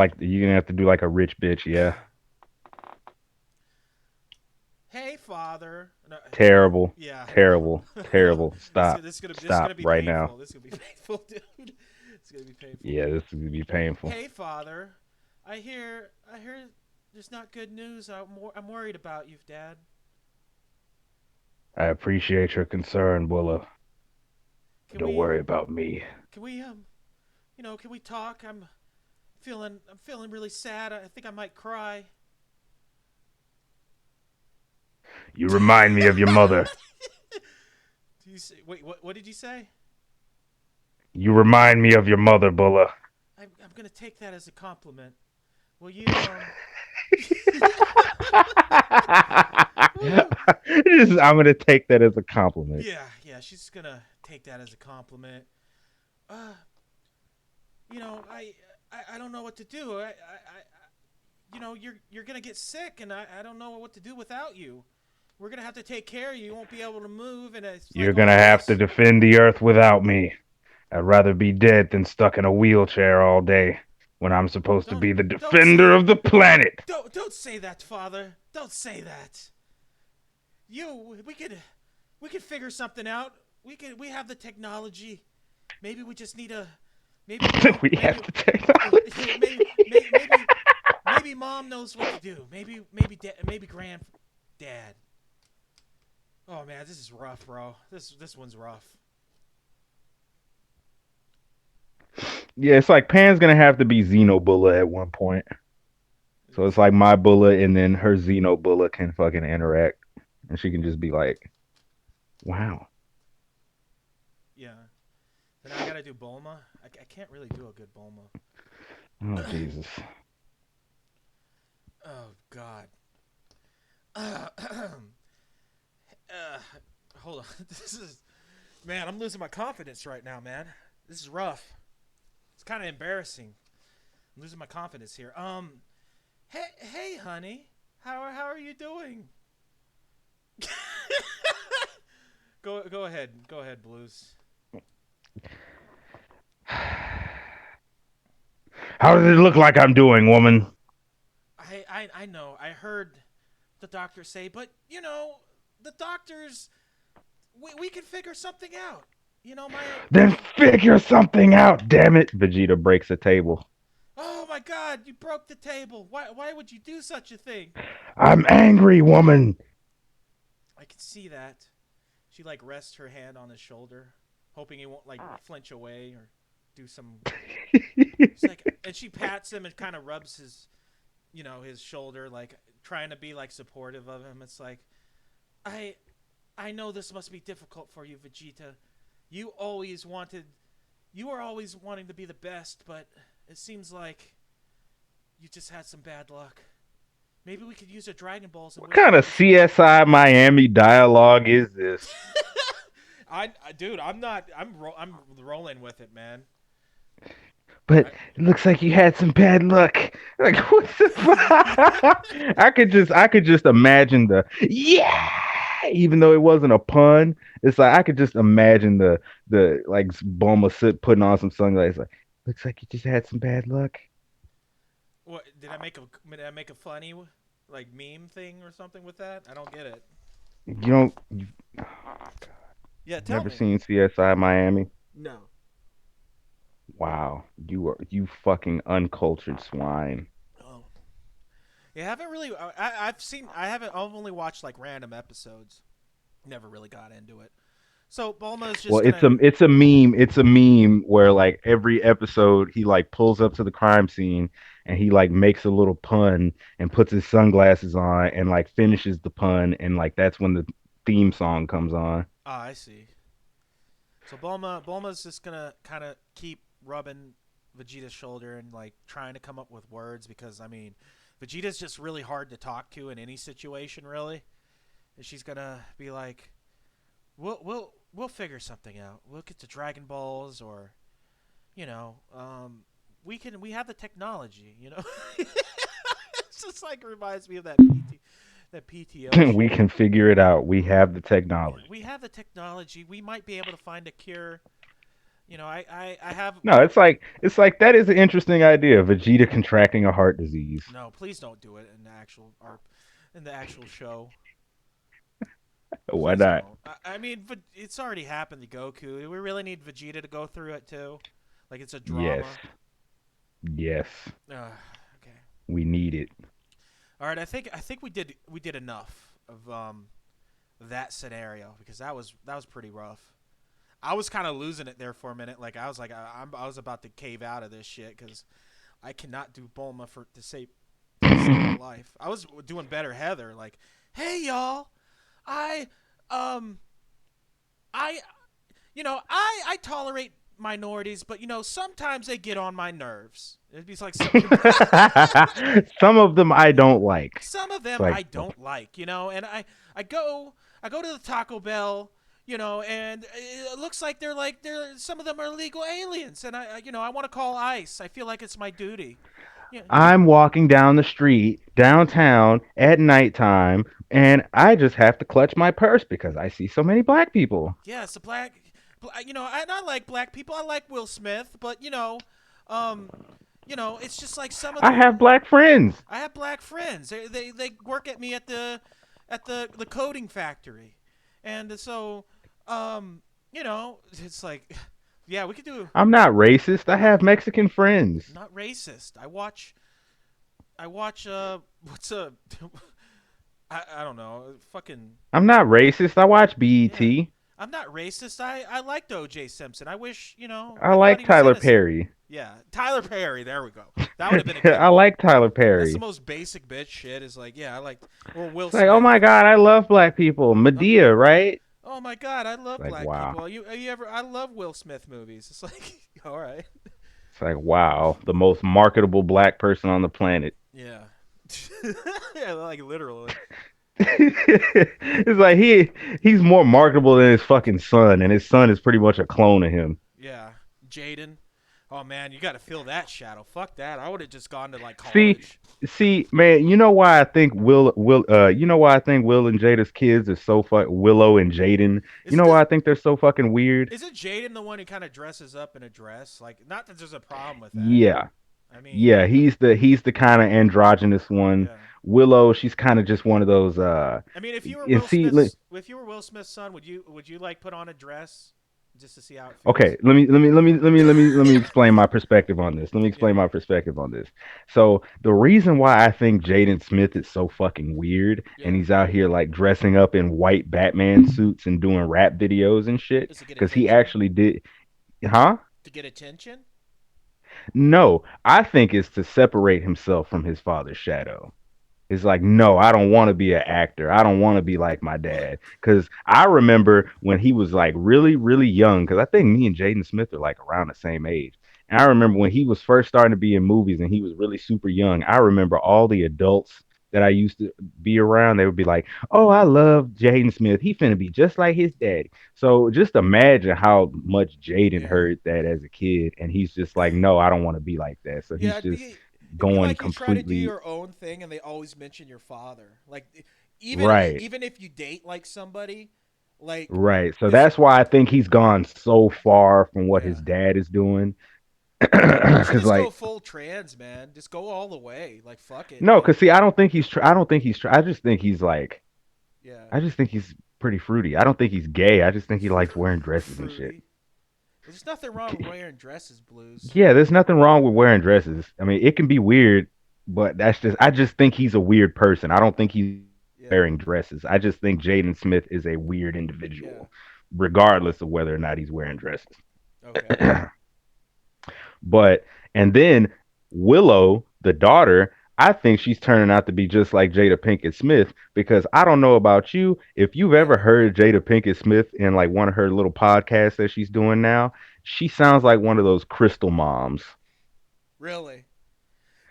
to do like a rich bitch. Yeah. Hey, father. No, terrible. Yeah. Terrible. Stop. This is gonna be right painful. now. This is gonna be painful, dude. It's gonna be painful. Yeah, this is gonna be painful. Hey, father. I hear there's not good news. I'm worried about you, Dad. I appreciate your concern, Bulla. Don't worry about me. Can we can we talk? I'm feeling really sad. I think I might cry. You remind me of your mother. Wait, what did you say? You remind me of your mother, Bulla. I'm gonna take that as a compliment. Will you? I'm gonna take that as a compliment. Yeah, she's gonna take that as a compliment. I don't know what to do. You're gonna get sick, and I don't know what to do without you. We're gonna have to take care of you. You won't be able to move, and you're gonna have to defend the Earth without me. I'd rather be dead than stuck in a wheelchair all day. when I'm supposed to be the Don't defender of the planet. don't say that, Father. Don't say that. We could figure something out. We have the technology. Maybe we just need a maybe mom We maybe have the technology. maybe mom knows what to do. Maybe granddad. Oh man, this is rough, bro. This one's rough. Yeah, it's like Pan's gonna have to be Xenobulla at one point. So it's like my Bulla and then her Xenobulla can fucking interact, and she can just be like, "Wow." Yeah. Then I gotta do Bulma. I can't really do a good Bulma. Oh Jesus. Oh God. Uh, uh, hold on. This is, man. I'm losing my confidence right now, man. This is rough. It's kind of embarrassing. I'm losing my confidence here. Hey, honey. How are you doing? Go ahead. Go ahead, Blues. How does it look like I'm doing, woman? I know. I heard the doctor say, but the doctors, we can figure something out. Then figure something out, damn it. Vegeta breaks a table. Oh my God! You broke the table. Why would you do such a thing? I'm angry, woman. I can see that. She like rests her hand on his shoulder, hoping he won't like flinch away or do some. It's like, and she pats him and kind of rubs his, his shoulder, like trying to be like supportive of him. It's like, I know this must be difficult for you, Vegeta. You were always wanting to be the best, but it seems like you just had some bad luck. Maybe we could use our Dragon Balls. What kind of CSI Miami dialogue is this? Dude, I'm not. I'm rolling with it, man. But it looks like you had some bad luck. Like what's the I could just imagine the yeah, even though it wasn't a pun. It's like I could just imagine the like Bulma putting on some sunglasses. Like looks like you just had some bad luck. What did I make a funny like meme thing or something with that? I don't get it. You don't. Oh God. Yeah, tell Never me. seen CSI Miami? No. Wow, you fucking uncultured swine. Oh. Yeah, I haven't really. I've only watched like random episodes. Never really got into it. So Bulma is just Well, gonna. it's a meme. It's a meme where like every episode he like pulls up to the crime scene and he like makes a little pun and puts his sunglasses on and like finishes the pun and like that's when the theme song comes on. Ah, I see. So Bulma's just gonna kind of keep rubbing Vegeta's shoulder and like trying to come up with words because I mean, Vegeta's just really hard to talk to in any situation, really. And she's gonna be like, we'll figure something out. We'll get the Dragon Balls, or we have the technology. It's just like reminds me of that PTO We shit. can figure it out. We have the technology. We have the technology. We might be able to find a cure. I have. No, it's like that is an interesting idea. Vegeta contracting a heart disease. No, please don't do it in the actual art, in the actual show. Why Please not? don't. I mean, but it's already happened to Goku. Do we really need Vegeta to go through it too? Like it's a drama. Yes. Yes. Okay. We need it. All right. I think we did enough of that scenario because that was pretty rough. I was kind of losing it there for a minute. Like I was like I was about to cave out of this shit because I cannot do Bulma to save my life. I was doing better, Heather. Like, hey y'all, I um I I tolerate minorities, but sometimes they get on my nerves. It'd be like Some of them I don't like. some of them Like I don't like, and I go to the Taco Bell, and it looks like they're some of them are illegal aliens, and I want to call ICE. I feel like it's my duty. Yeah. I'm walking down the street downtown at nighttime and I just have to clutch my purse because I see so many black people. Yes, the black, I like black people. I like Will Smith, but um, it's just like some of I the have black friends. I have black friends. They work at me at the coding factory, and so it's like, yeah, we could do. I'm not racist. I I'm have Mexican friends. not racist. I watch what's a I don't know, fucking. I'm not racist. I watch Yeah. BET. I'm not racist. I liked O.J. Simpson. I wish, I I thought like he was Tyler innocent. Perry. Yeah, Tyler Perry. There we go. That would have been a good I one. like Tyler That's the Perry. most basic bitch shit. Is like, yeah, I like, or Will It's like, oh Smith. my god, I love black people. Uh, Medea, right? oh my God, I It's love like, black wow. people. You ever? I love Will Smith movies. It's like, all right, It's like, wow, the most marketable black person on the planet. yeah, yeah, like literally, It's like he's more marketable than his fucking son, and his son is pretty much a clone of him. yeah. Jaden. Oh man, you got to feel that shadow. Fuck that. I would have just gone to like See, college. see, man, you know why I think you know why I think Will and Jada's kids are so Willow and Jaden. You Is know the why I think they're so fucking weird? Is it Jaden the one who kind of dresses up in a dress? Like, not that there's a problem with that. Yeah, I mean, yeah, he's the kind of androgynous one. yeah. Willow, she's kind of just one of those. I mean, And see, li- If you were Will Smith's son, would you like put on a dress just to see how it feels? Okay, let me explain my perspective on this. Let me Yeah, explain my perspective on this. So the reason why I think Jaden Smith is so fucking weird and yeah. he's out here like dressing up in white Batman suits and doing rap videos and shit, Is to get because he attention? actually did, huh? To get attention? No, I think it's to separate himself from his father's shadow. It's like, no, I don't want to be an actor. I don't want to be like my Well, dad. Because I remember when he was like really, really young, because I think me and Jaden Smith are like around the same age. And I remember when he was first starting to be in movies and he was really super young. I remember all the adults that I used to be around, they would be like, oh, I love Jaden Smith. He finna be just like his daddy. So just imagine how much Jaden yeah. heard that as a kid. And he's just like, no, I don't want to be like that. So Yeah, he's just it'd be going like you try to do completely your own thing and they always mention your father. Like, right. even if you date like somebody, like Right. So this that's why I think he's gone so far from what his yeah. dad is doing. You should Cause just go like full trans, man. Just go all the way. Like, fuck it. no, Like, cause see, I don't think he's. I don't think he's. I just think he's like. yeah. I just think he's pretty fruity. I don't think he's gay. I just think he likes wearing dresses and shit. Fruity. There's nothing wrong with wearing dresses, blues. Yeah, there's nothing wrong with wearing dresses. I mean, it can be weird, but that's just. I just think he's a weird person. I don't think he's Yeah. wearing dresses. I just think Jaden Smith is a weird Yeah. individual, regardless of whether or not he's wearing dresses. Okay. But and then Willow, the daughter, I think she's turning out to be just like Jada Pinkett Smith because I don't know about you. If you've ever Yeah. heard Jada Pinkett Smith in like one of her little podcasts that she's doing now, she sounds like one of those crystal moms. Really?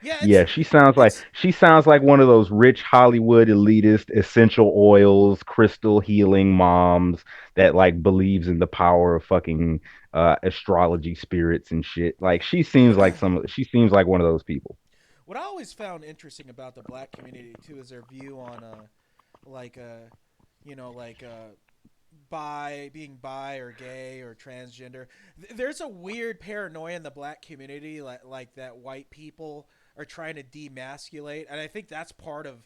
Yeah, Yeah, it's she sounds like one of those rich Hollywood elitist essential oils, crystal healing moms that like believes in the power of fucking astrology spirits and shit. Like she seems like one of those people. what I always found interesting about the black community too is their view on like like being bi or gay or transgender. There's a weird paranoia in the black community like that white people are trying to demasculate, and I think that's part of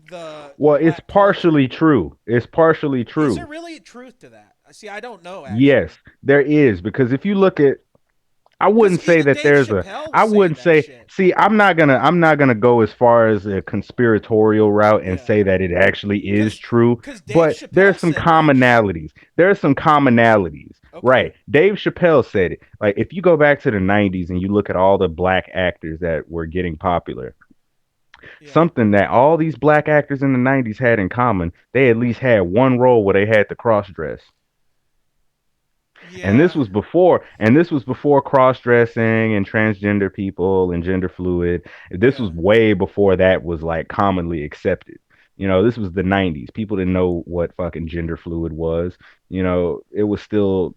the Well, it's black culture. partially true. It's partially Is there true. really truth to that? See, I don't know Yes, actually. there is because if you look at I Because wouldn't say even that Dave there's a. Chappelle was I saying wouldn't that say. shit. See, I'm not gonna go as far as a conspiratorial route and Yeah. say that it actually is Cause, true. cause Dave But there's Chappelle some said that shit. commonalities. There's some commonalities, Okay. right? Dave Chappelle said it. Like if you go back to the '90s and you look at all the black actors that were getting popular, Yeah. something that all these black actors in the '90s had in common, they at least had one role where they had to cross dress. Yeah. And this was before cross-dressing and transgender people and gender fluid. This was Yeah. way before that was like commonly accepted. This was the 90s. People didn't know what fucking gender fluid was. It was still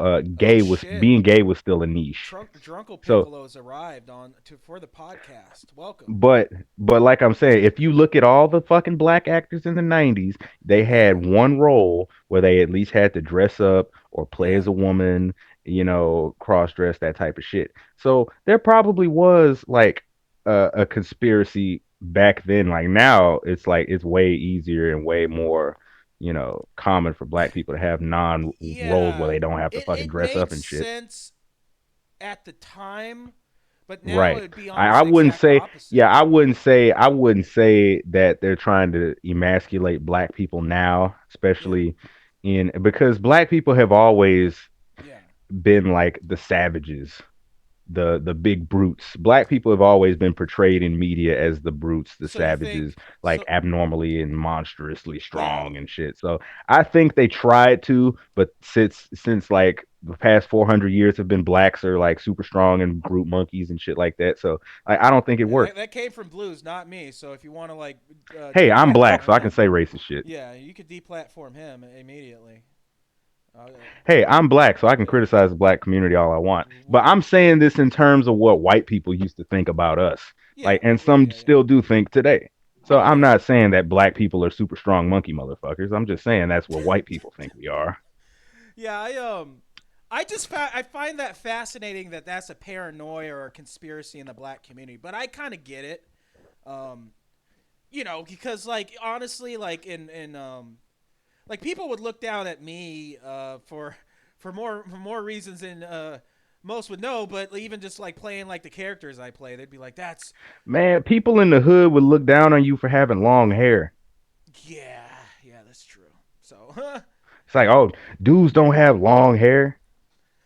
Oh gay was shit. being gay was still a niche. Drunkle So Piccolo's arrived on to for the podcast. Welcome. but like I'm saying, if you look at all the fucking black actors in the 90s, they Yeah. had one role where they at least had to dress up or play Yeah. as a woman. cross dress, that type of shit. So there probably was like a conspiracy back then. Like now, it's like it's way easier and way more, common for black people to have non roles where Yeah, they don't have to fucking it dress made up and shit. sense at the time, but now Right. it'd be I almost the wouldn't exact say, yeah, opposite. I wouldn't say that they're trying to emasculate black people now, Yeah, especially because black people have always yeah. been like the savages, the big brutes. Black people have always been portrayed in media as the brutes, the So you savages, think like so? abnormally and monstrously Yeah, strong and shit. So I think they tried to, but since like the past 400 years have been blacks are like super strong and brute monkeys and shit like that. So I don't think it that, worked. that came from Blues, not me. So if you want to like Hey, I'm black, deplatform so I can him, say racist shit. yeah, you could deplatform him immediately. Uh, Hey, I'm black, so I can yeah, criticize the black community all I want. But W- I'm saying this in terms of what white people used to think about us. yeah, Like, and yeah, some yeah, yeah. still do think today. So Oh I'm yeah. not saying that black people are super strong monkey motherfuckers. I'm just saying that's what white people think we are. Yeah, I find that fascinating that that's a paranoia or a conspiracy in the black community, but I kind of get it. Um, because like honestly, like in like people would look down at me for more reasons than most would know, but even just like playing like the characters I play, they'd be like, "That's Man, people in the hood would look down on you for having long hair. yeah, yeah, that's true." So, It's like, oh, dudes don't have long hair.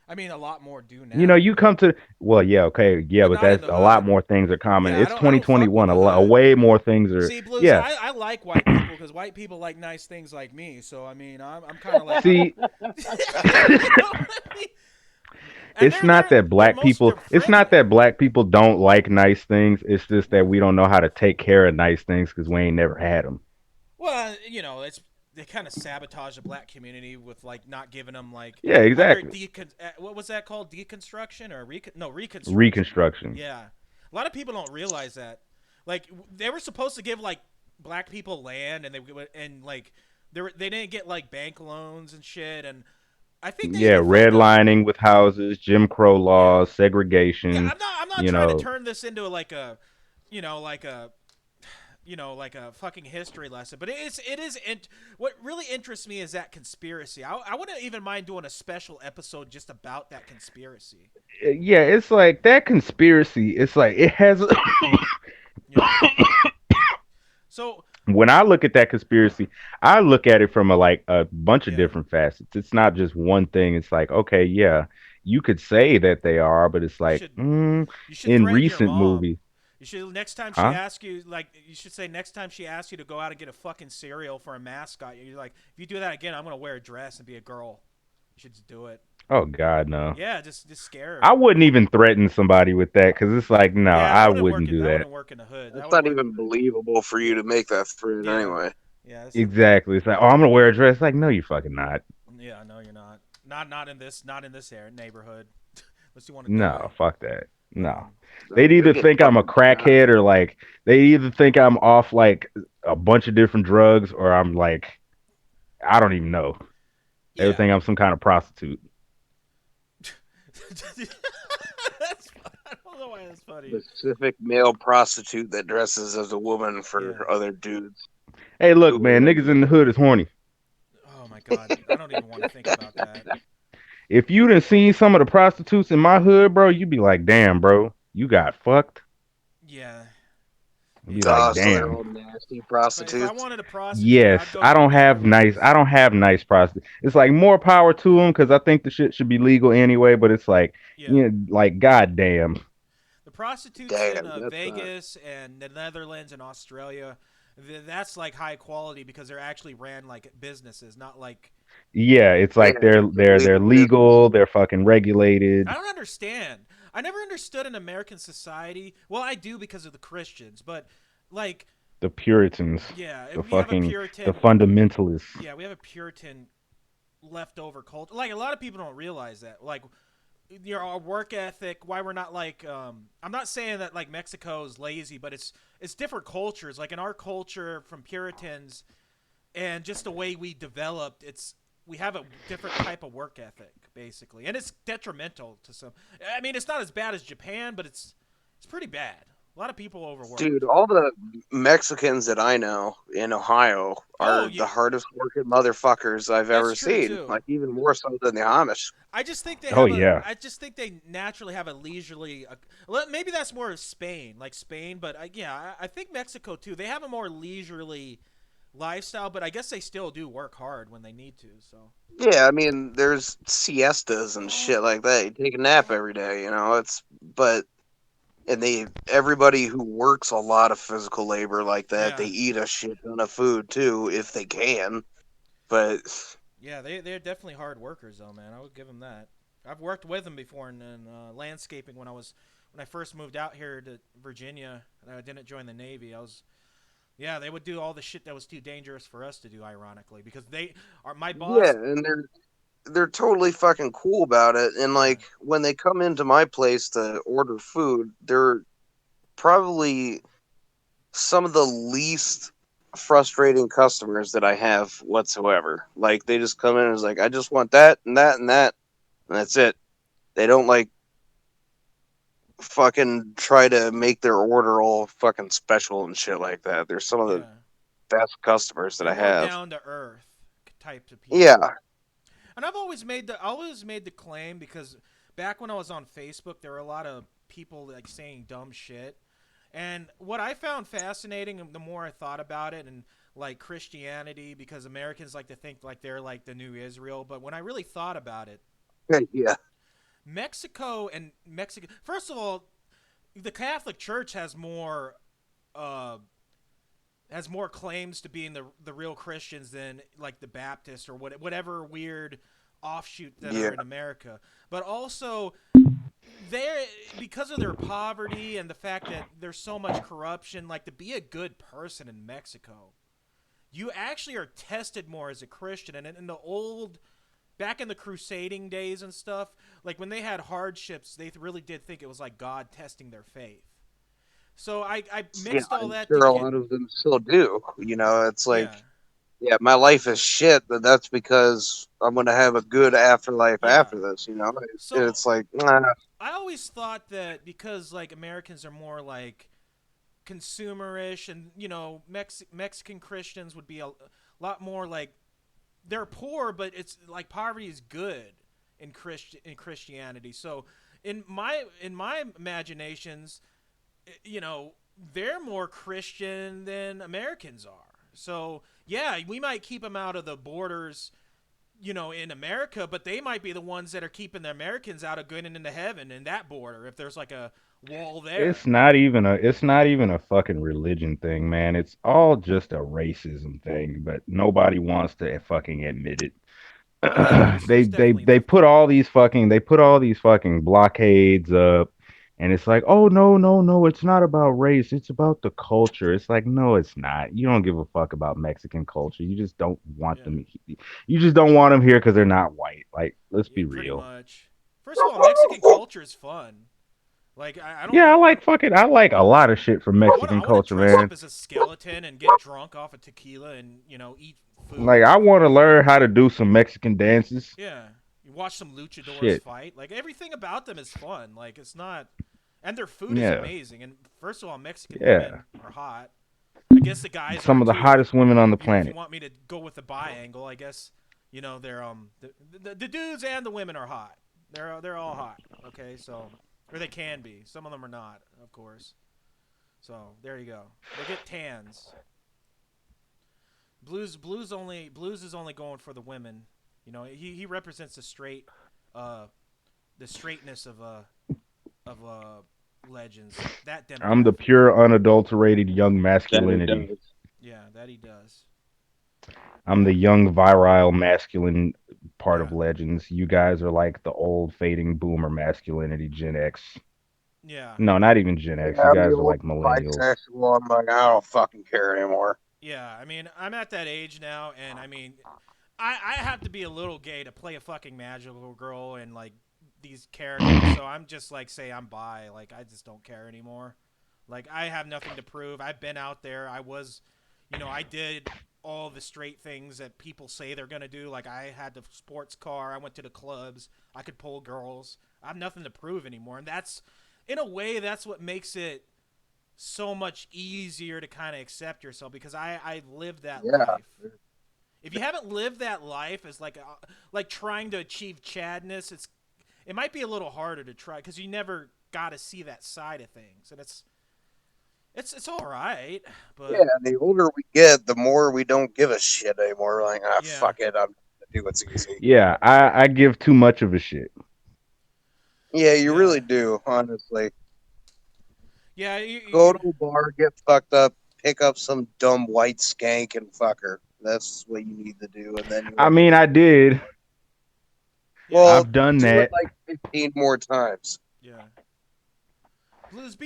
I mean, a lot more do You know, now, you come to well, yeah, okay, yeah, but but not in that's the a lot hood. more things are common. Yeah, It's I don't fuck with 2021. the A hood. way more things are. See, Blues, Yeah. I like white people because white people like nice things like me. So I mean, I'm kind of like I'm, See, you know what I mean? And it's not that black people. they're It's not friendly. that black people don't like nice things. It's just that Yeah. we don't know how to take care of nice things because we ain't never had them. Well, it's they kind of sabotage the black community with like not giving them like Yeah, either exactly. what was that called, deconstruction or no, reconstruction. Reconstruction. Yeah, a lot of people don't realize that. Like they were supposed to give like black people land, and like they didn't get like bank loans and shit, and I think they Yeah, even fucked up. redlining with houses, Jim Crow Yeah, laws, yeah. segregation. I'm not You trying to know, turn this into like a, like a like a fucking history lesson. But what really interests me is that conspiracy. I wouldn't even mind doing a special episode just about that conspiracy. yeah, it's like that conspiracy. It's like it has. Yeah. So When I look at that conspiracy, I look at it from a bunch of yeah, different facets. It's not just one thing. It's like, okay, yeah, you could say that they are, but it's you like, should you should in threaten your recent mom. movies, You should next time she huh? asks you like you should say next time she asks you to go out and get a fucking cereal for a mascot. You're like, if you do that again, I'm gonna wear a dress and be a girl. You should just do it. Oh God, no. Yeah, just scare her. I wouldn't even threaten somebody with that because it's like, no, Yeah, I wouldn't do that that. wouldn't work in the hood. That That's would not work. even believable for you Yeah, to make that threat yeah, anyway. yeah. Exactly. It's like, oh, I'm gonna wear a dress. Like, no, you fucking not. Yeah, no, you're not. Not in this neighborhood. Unless you want to No, die. fuck that. No. Um, They'd You'll either get think I'm a fucking shot. crackhead or like they either think I'm off like a bunch of different drugs or I'm like I don't even know. They would yeah. think I'm some kind of prostitute. I don't know why that's funny. Specific male prostitute that dresses as a woman Yeah. for other dudes. Hey, look, Who would man, niggas in the hood is horny. Oh my god, I don't even want to think about that. If you done seen some of the prostitutes in my hood, bro, you'd be like, damn, bro, you got fucked. Yeah, You'd be yeah. like, So they're damn. all nasty If I prostitutes. wanted a prostitute, I'd Yes, go to I the don't have nice. I Netherlands. don't have nice prostitutes. It's like more power to them because I think the shit should be legal anyway. But it's like, Yeah, like goddamn. the prostitutes in Damn, that's Vegas and the Netherlands and Australia, that's like high quality because they're actually ran like businesses, not like Yeah, it's yeah, like they're it's a they're they're legal business. legal. They're fucking regulated. I don't understand. I never understood in American society. Well, I do because of the Christians, but like, The Puritans, yeah, the we have a fucking the Puritan. fundamentalists. Yeah, we have a Puritan leftover culture. Like a lot of people don't realize that. Like, our work ethic. Why we're not like. I'm not saying that like Mexico is lazy, but it's different cultures. Like in our culture, from Puritans and just the way we developed, we have a different type of work ethic. basically, and it's detrimental to some. I mean, it's not as bad as Japan, but it's pretty bad. A lot of people overwork. Dude, all the Mexicans that I know in Ohio Oh, are the hardest working motherfuckers I've that's ever true seen. too. Like even more so than the Amish. I just think they Oh have yeah. I just think they naturally have a leisurely. Maybe that's more of Spain, like Spain, but I think Mexico too. They have a more leisurely lifestyle, but I guess they still do work hard when they need to. So Yeah, I mean, there's siestas and shit like that. You take a nap every day, you know. And everybody who works a lot of physical labor like that, yeah, they eat a shit ton of food too if they can. But yeah, they're definitely hard workers though, man. I would give them that. I've worked with them before in landscaping when I first moved out here to Virginia and I didn't join the Navy. Yeah, they would do all the shit that was too dangerous for us to do, ironically, because they are my boss. yeah, and they're totally fucking cool about it. And Yeah, like when they come into my place to order food, they're probably some of the least frustrating customers that I have whatsoever. Like they just come in and is like, I just want that and that and that, and that's it. They don't like fucking try to make their order all fucking special and shit like that. They're some of the yeah, best customers that they're I more have. down to earth types of people. Yeah. And I've always made the claim because back when I was on Facebook, there were a lot of people like saying dumb shit. And what I found fascinating, the more I thought about it, and like Christianity, because Americans like to think like they're like the new Israel, but when I really thought about it, Yeah. Mexico. First of all, the Catholic Church uh, has more claims to being the real Christians than like the Baptist or whatever weird offshoot that Yeah. are in America. But also, they're because of their poverty and the fact that there's so much corruption. Like to be a good person in Mexico, you actually are tested more as a Christian. And in the old back in the crusading days and stuff, like when they had hardships, they really did think it was like God testing their faith. So I Yeah, mixed all I'm that sure a together. lot of them still do. You know, it's Yeah, like, yeah, my life is shit, but that's because I'm gonna have a good afterlife yeah. after this, you know? And So it's like, nah, I always thought that because like Americans are more like consumerish, and Mexican Christians would be a lot more like they're poor, but it's like poverty is good in Christianity. So in my imaginations, they're more Christian than Americans are. So yeah, we might keep them out of the borders, in America, but they might be the ones that are keeping the Americans out of good and into heaven in that border if there's like a wall there. It's not even a fucking religion thing, man. It's all just a racism thing, but nobody wants to fucking admit it. Oh yeah, there's definitely They left put behind. all these fucking blockades up, and it's like, oh no, no, no, it's not about race, it's about the culture. It's like, no, it's not. You don't give a fuck about Mexican culture. You just don't want Yeah, them. You just don't want them here because they're not white. Like, let's be yeah, pretty real. much. First of all, Mexican culture is fun. Like I don't. Yeah, I like a lot of shit from Mexican I want to culture, dress up man. as a skeleton and get drunk off of tequila and eat Like, food. I want to learn how to do some Mexican dances. Yeah, you watch some luchadors Shit. fight. Like everything about them is fun. Like it's not, and their food is Yeah. amazing. And first of all, Mexican Yeah. women are hot. I guess the guys Some are of the too. If hottest women on the if you planet. want me to go with the bi angle, I guess they're the dudes and the women are hot. They're all hot. Okay, so or they can be. Some of them are not, of course. So there you go. They get tans. Blues is only going for the women. He represents uh the straightness of legends. That I'm the demographic. pure, unadulterated young that it masculinity. does. Yeah, that he does. I'm Yeah. the young, virile, masculine part of Yeah. legends. You guys are like the old, fading boomer masculinity, Gen X. Yeah. No, not even Gen Yeah, X. You I'm the guys are old like millennials. bisexual. I'm like, I don't fucking care anymore. Yeah. I mean, I'm at that age now, and I mean, I have to be a little gay to play a fucking magical girl and like these characters. So I'm just like, say I'm bi. Like I just don't care anymore. Like I have nothing to prove. I've been out there. I was, I did all the straight things that people say they're gonna do. Like I had the sports car, I went to the clubs, I could pull girls. I have nothing to prove anymore, and that's, in a way, that's what makes it so much easier to kind of accept yourself because I lived that Yeah. life. If you haven't lived that life as like trying to achieve Chadness, it might be a little harder to try because you never got to see that side of things, and it's all right, but Yeah, the older we get, the more we don't give a shit anymore. We're like, yeah, fuck it, I'm gonna do what's easy. Yeah, I give too much of a shit. Yeah, you yeah, really do, honestly. yeah, Go to a bar, get fucked up, pick up some dumb white skank and fuck her. That's what you need to do, and then I you'll mean, I did. yeah, well I've done do it that. like 15 more times. yeah. Blues,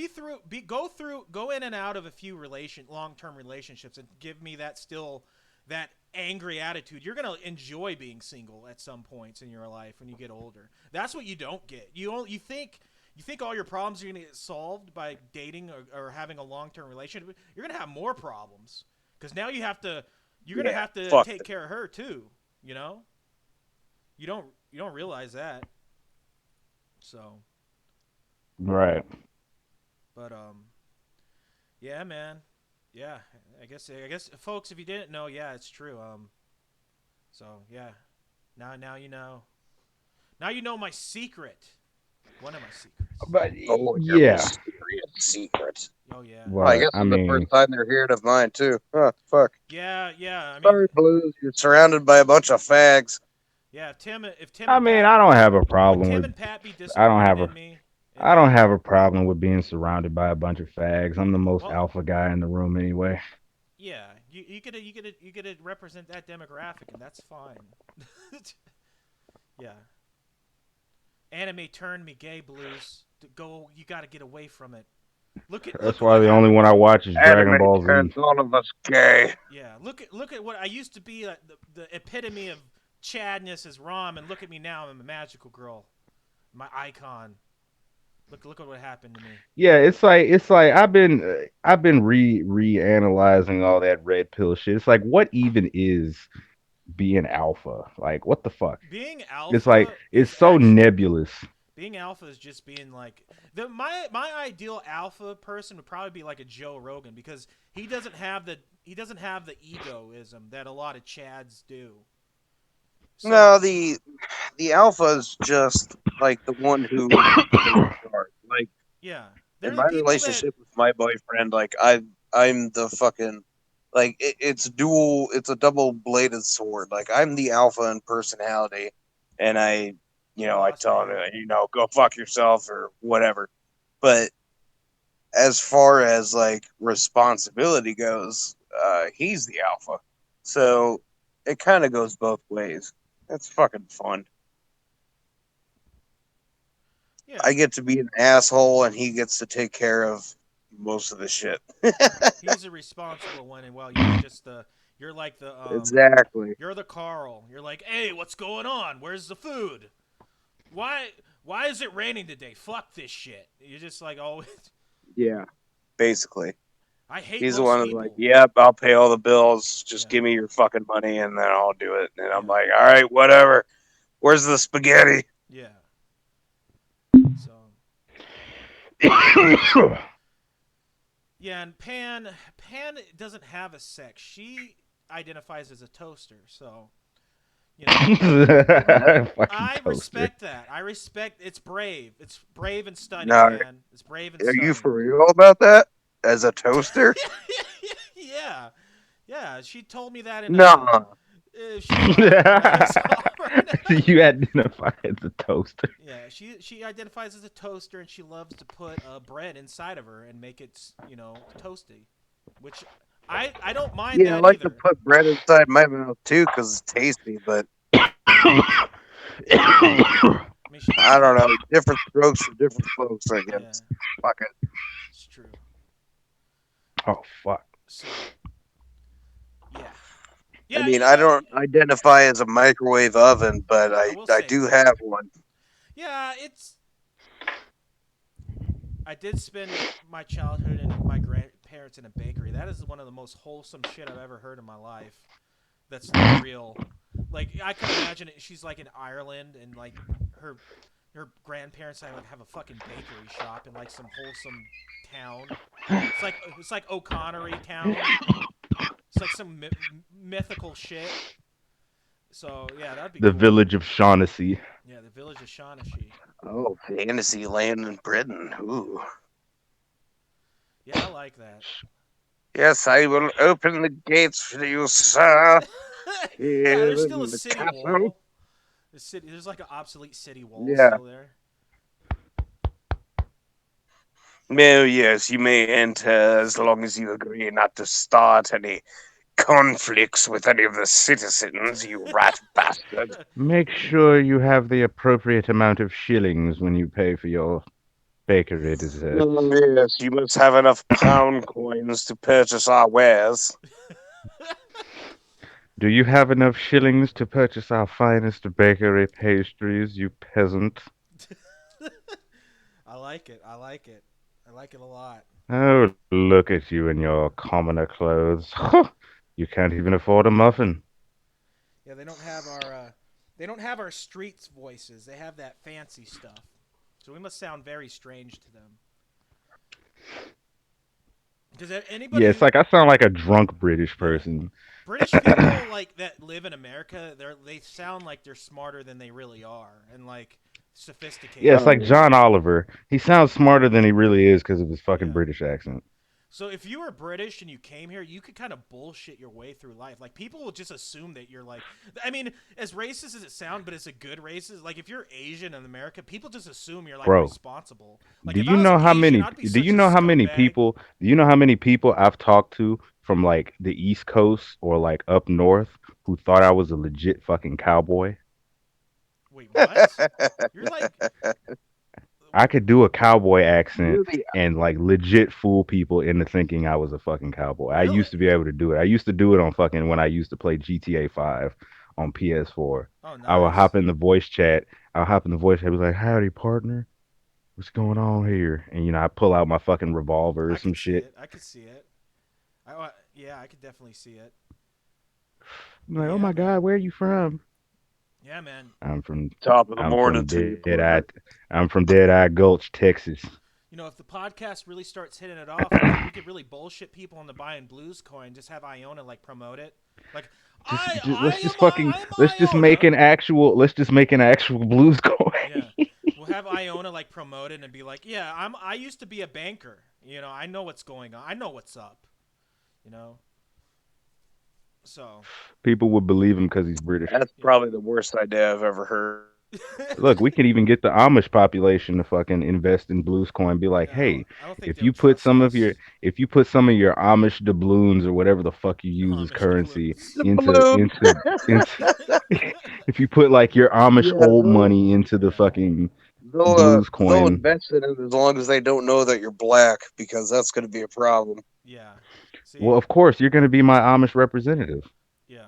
go in and out of a few long-term relationships, and give me that angry attitude. You're gonna enjoy being single at some points in your life when you get older. That's what you don't get. You think all your problems are gonna get solved by dating or having a long-term relationship. You're gonna have more problems because now you're gonna Yeah, have to fuck take it. care of her too. You know, you don't realize that. So, Right. but yeah, man. Yeah, I guess, folks, if you didn't know, yeah, it's true. So yeah, now you know. Now you know my secret. One of my secrets. But Oh, your yeah. mysterious secret. Oh yeah, Oh, I What guess I it's the first mean, time they're hearing of mine too. Huh, fuck. yeah. I mean, Sorry, Blues. You're surrounded by a bunch of fags. yeah. If Tim I and mean, Pat I don't have a would problem Tim with. and Pat be I don't disappointed have a. in me if I don't I have a problem with being surrounded by a bunch of fags. I'm the most well alpha guy in the room anyway. yeah you get to represent that demographic and that's fine. Yeah. Anime turned me gay, Blues. You got to get away from it. Look That's at why what the only happened. one I watch is Anime Dragon Ball turns Z. all of us gay. Yeah, look at what I used to be, the epitome of Chadness is Rom, and look at me now. I'm a magical girl, my icon. Look at what happened to me. Yeah, it's like I've been reanalyzing all that red pill shit. It's like what even is being alpha? Like what the fuck? Being It's like alpha it's is so actually nebulous. being alpha is just being like my ideal alpha person would probably be like a Joe Rogan because he doesn't have the egoism that a lot of Chads do. So No, the alpha is just like the one who is in charge. Like yeah, in they're the my people that relationship with my boyfriend, like I'm the fucking like it's dual. It's a double bladed sword. Like I'm the alpha in personality, and the I boss tell him, man. go fuck yourself or whatever. But as far as like responsibility goes, he's the alpha. So it kind of goes both ways. That's fucking fun. Yeah, I get to be an asshole, and he gets to take care of most of the shit. he's a responsible one, and well, you're like the Exactly. you're the Carl. You're like, hey, what's going on? Where's the food? Why is it raining today? Fuck this shit. You're just like always. Yeah. Basically, I hate he's the most one who's like, people. "Yep, I'll pay all the bills. Just Yeah, give me your fucking money, and then I'll do it." And I'm yeah, like, "All right, whatever. Where's the spaghetti?" yeah. So yeah, and Pan doesn't have a sex. She identifies as a toaster. So you know, Fucking I toaster. respect that. I respect. It's brave. It's brave and stunning, Now, Pan. It's brave and are you stunning. for real about that? As a toaster? Yeah, yeah. She told me that in No. she's laughing when I saw her. You identify as a toaster. Yeah, she identifies as a toaster and she loves to put bread inside of her and make it toasty, which I don't mind Yeah, I that like to either. put bread inside my mouth too because it's tasty. But I mean, she I she don't know. Different strokes for different folks, I yeah, guess. Fuck it. it's true. Oh fuck. So yeah, I yeah, mean, I don't identify as a microwave oven, but I will I say do that. have one. Yeah, I did spend my childhood in my grandparents in a bakery. That is one of the most wholesome shit I've ever heard in my life. That's like real. Like I can imagine it. She's like in Ireland, and like her grandparents have a fucking bakery shop in like some wholesome town. It's like O'Connery town. It's like some mythical shit. So yeah, that'd be The cool. village of Shaughnessy. Yeah, the village of Shaughnessy. Oh, fantasy land in Britain. Ooh. Yeah, I like that. Yes, I will open the gates for you, sir. Yeah, there's still a In the city castle. wall. There's like an obsolete city wall Yeah. still there. Well, yes, you may enter as long as you agree not to start any conflicts with any of the citizens, you rat bastard. Make sure you have the appropriate amount of shillings when you pay for your bakery dessert. Yes, you must have enough pound coins to purchase our wares. Do you have enough shillings to purchase our finest bakery pastries, you peasant? I like it. I like it. I like it a lot. Oh, look at you in your commoner clothes. You can't even afford a muffin. Yeah, they don't have our streets voices. They have that fancy stuff. So we must sound very strange to them. Does anybody? Yeah, it's like I sound like a drunk British person. British people like that live in America, they sound like they're smarter than they really are, and like sophisticated. Yeah, it's like John Oliver. He sounds smarter than he really is because of his fucking Yeah. British accent. So if you were British and you came here, you could kind of bullshit your way through life. Like people will just assume that you're like, I mean, as racist as it sounds, but it's a good racist. Like if you're Asian in America, people just assume you're like Bro, responsible. Like Do if you I was know how Asian, many? I'd be Do such you a know how many scumbag. people? Do you know how many people I've talked to from like the East Coast or like up north who thought I was a legit fucking cowboy? Wait, what? You're like, I could do a cowboy accent Really? and like legit fool people into thinking I was a fucking cowboy. I Really? used to be able to do it. I used to do it on fucking when I used to play GTA 5 on PS4. oh nice. I would hop in the voice chat. I'll hop in the voice chat. Be like, "Howdy, partner. What's going on here?" And I pull out my fucking revolver or I some could see shit. it. I could see it. Yeah, I could definitely see it. I'm like, Yeah, "Oh my man. god, where are you from?" Yeah, man. I'm from Top of the I'm morning from to you, Dead Eye partner. I'm from Dead Eye Gulch, Texas. You know, if the podcast really starts hitting it off, we could really bullshit people into buying Blues Coin. Just have Iona like promote it. Like, Let's just fucking let's just make an actual blues coin. Yeah, we'll have Iona like promote it and be like, yeah, I used to be a banker. You know, I know what's going on. I know what's up. You know. So. People would believe him because he's British. That's probably the worst idea I've ever heard. Look, we could even get the Amish population to fucking invest in blues coin. Be like, Yeah, hey, I don't think if they you would put trust some us. of your Amish doubloons or whatever the fuck you use as Amish currency Doubloons. into if you put like your Amish Yeah, old money into the yeah. fucking They'll blues they'll coin. invest in it as long as they don't know that you're black, because that's going to be a problem. Yeah. See. Well, of course, you're going to be my Amish representative. Yeah.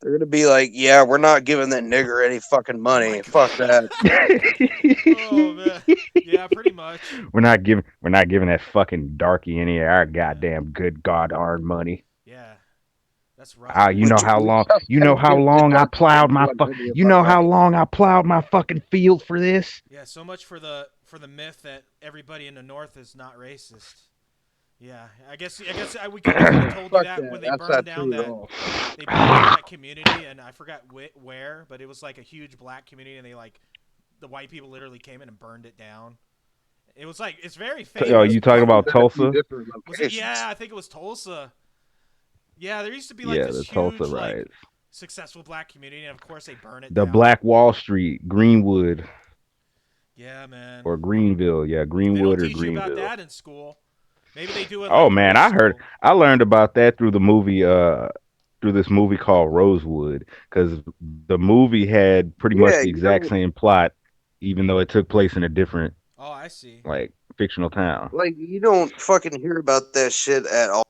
They're going to be like, yeah, we're not giving that nigger any fucking money. my Fuck God. that. Oh man. Yeah, pretty much. We're not giving that fucking darky any of our goddamn good God earned money. Yeah. That's right. You know how We long just can't give the dark skinned one any of you our know how money. long I plowed my fucking field for this? Yeah, so much for the myth that everybody in the North is not racist. Yeah, I guess we could have told you Fuck that that. when they That's burned not down true at that all. community, and I forgot where, but it was like a huge black community, and they like the white people literally came in and burned it down. It was like it's very famous. Oh, you talking about At a few Tulsa? different Was it? locations. Yeah, I think it was Tulsa. Yeah, there used to be Yeah, like the this Tulsa huge like riots. successful black community, and of course they burn it The down. Black Wall Street, Greenwood, Yeah, man. or Greenville. Yeah, They don't Greenwood or teach you about Greenville. that in school. Maybe they do it. Oh Like, man, middle school. I learned about that through the movie through this movie called Rosewood, because the movie had pretty much Yeah, the you exact know, same plot, even though it took place in a different Oh, I see. like fictional town. like you don't fucking hear about that shit at all.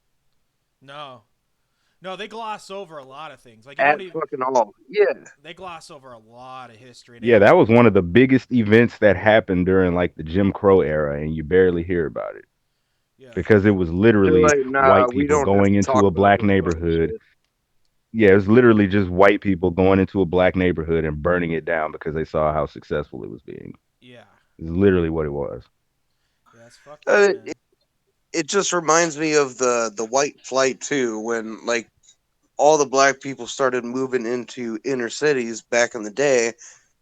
No, they gloss over a lot of things. Like you At don't even. fucking all. Yeah. They gloss over a lot of history. Yeah, that was one of the biggest events that happened during like the Jim Crow era, and you barely hear about it. Yeah. because it was They're literally like, nah, white we people don't have going to talk into a about black this fucking neighborhood. shit. Yeah, it was literally just white people going into a black neighborhood and burning it down because they saw how successful it was being. Yeah. It's literally what it was. Yeah, that's fucked up, Uh, man. it, it just reminds me of the white flight too, when like all the black people started moving into inner cities back in the day,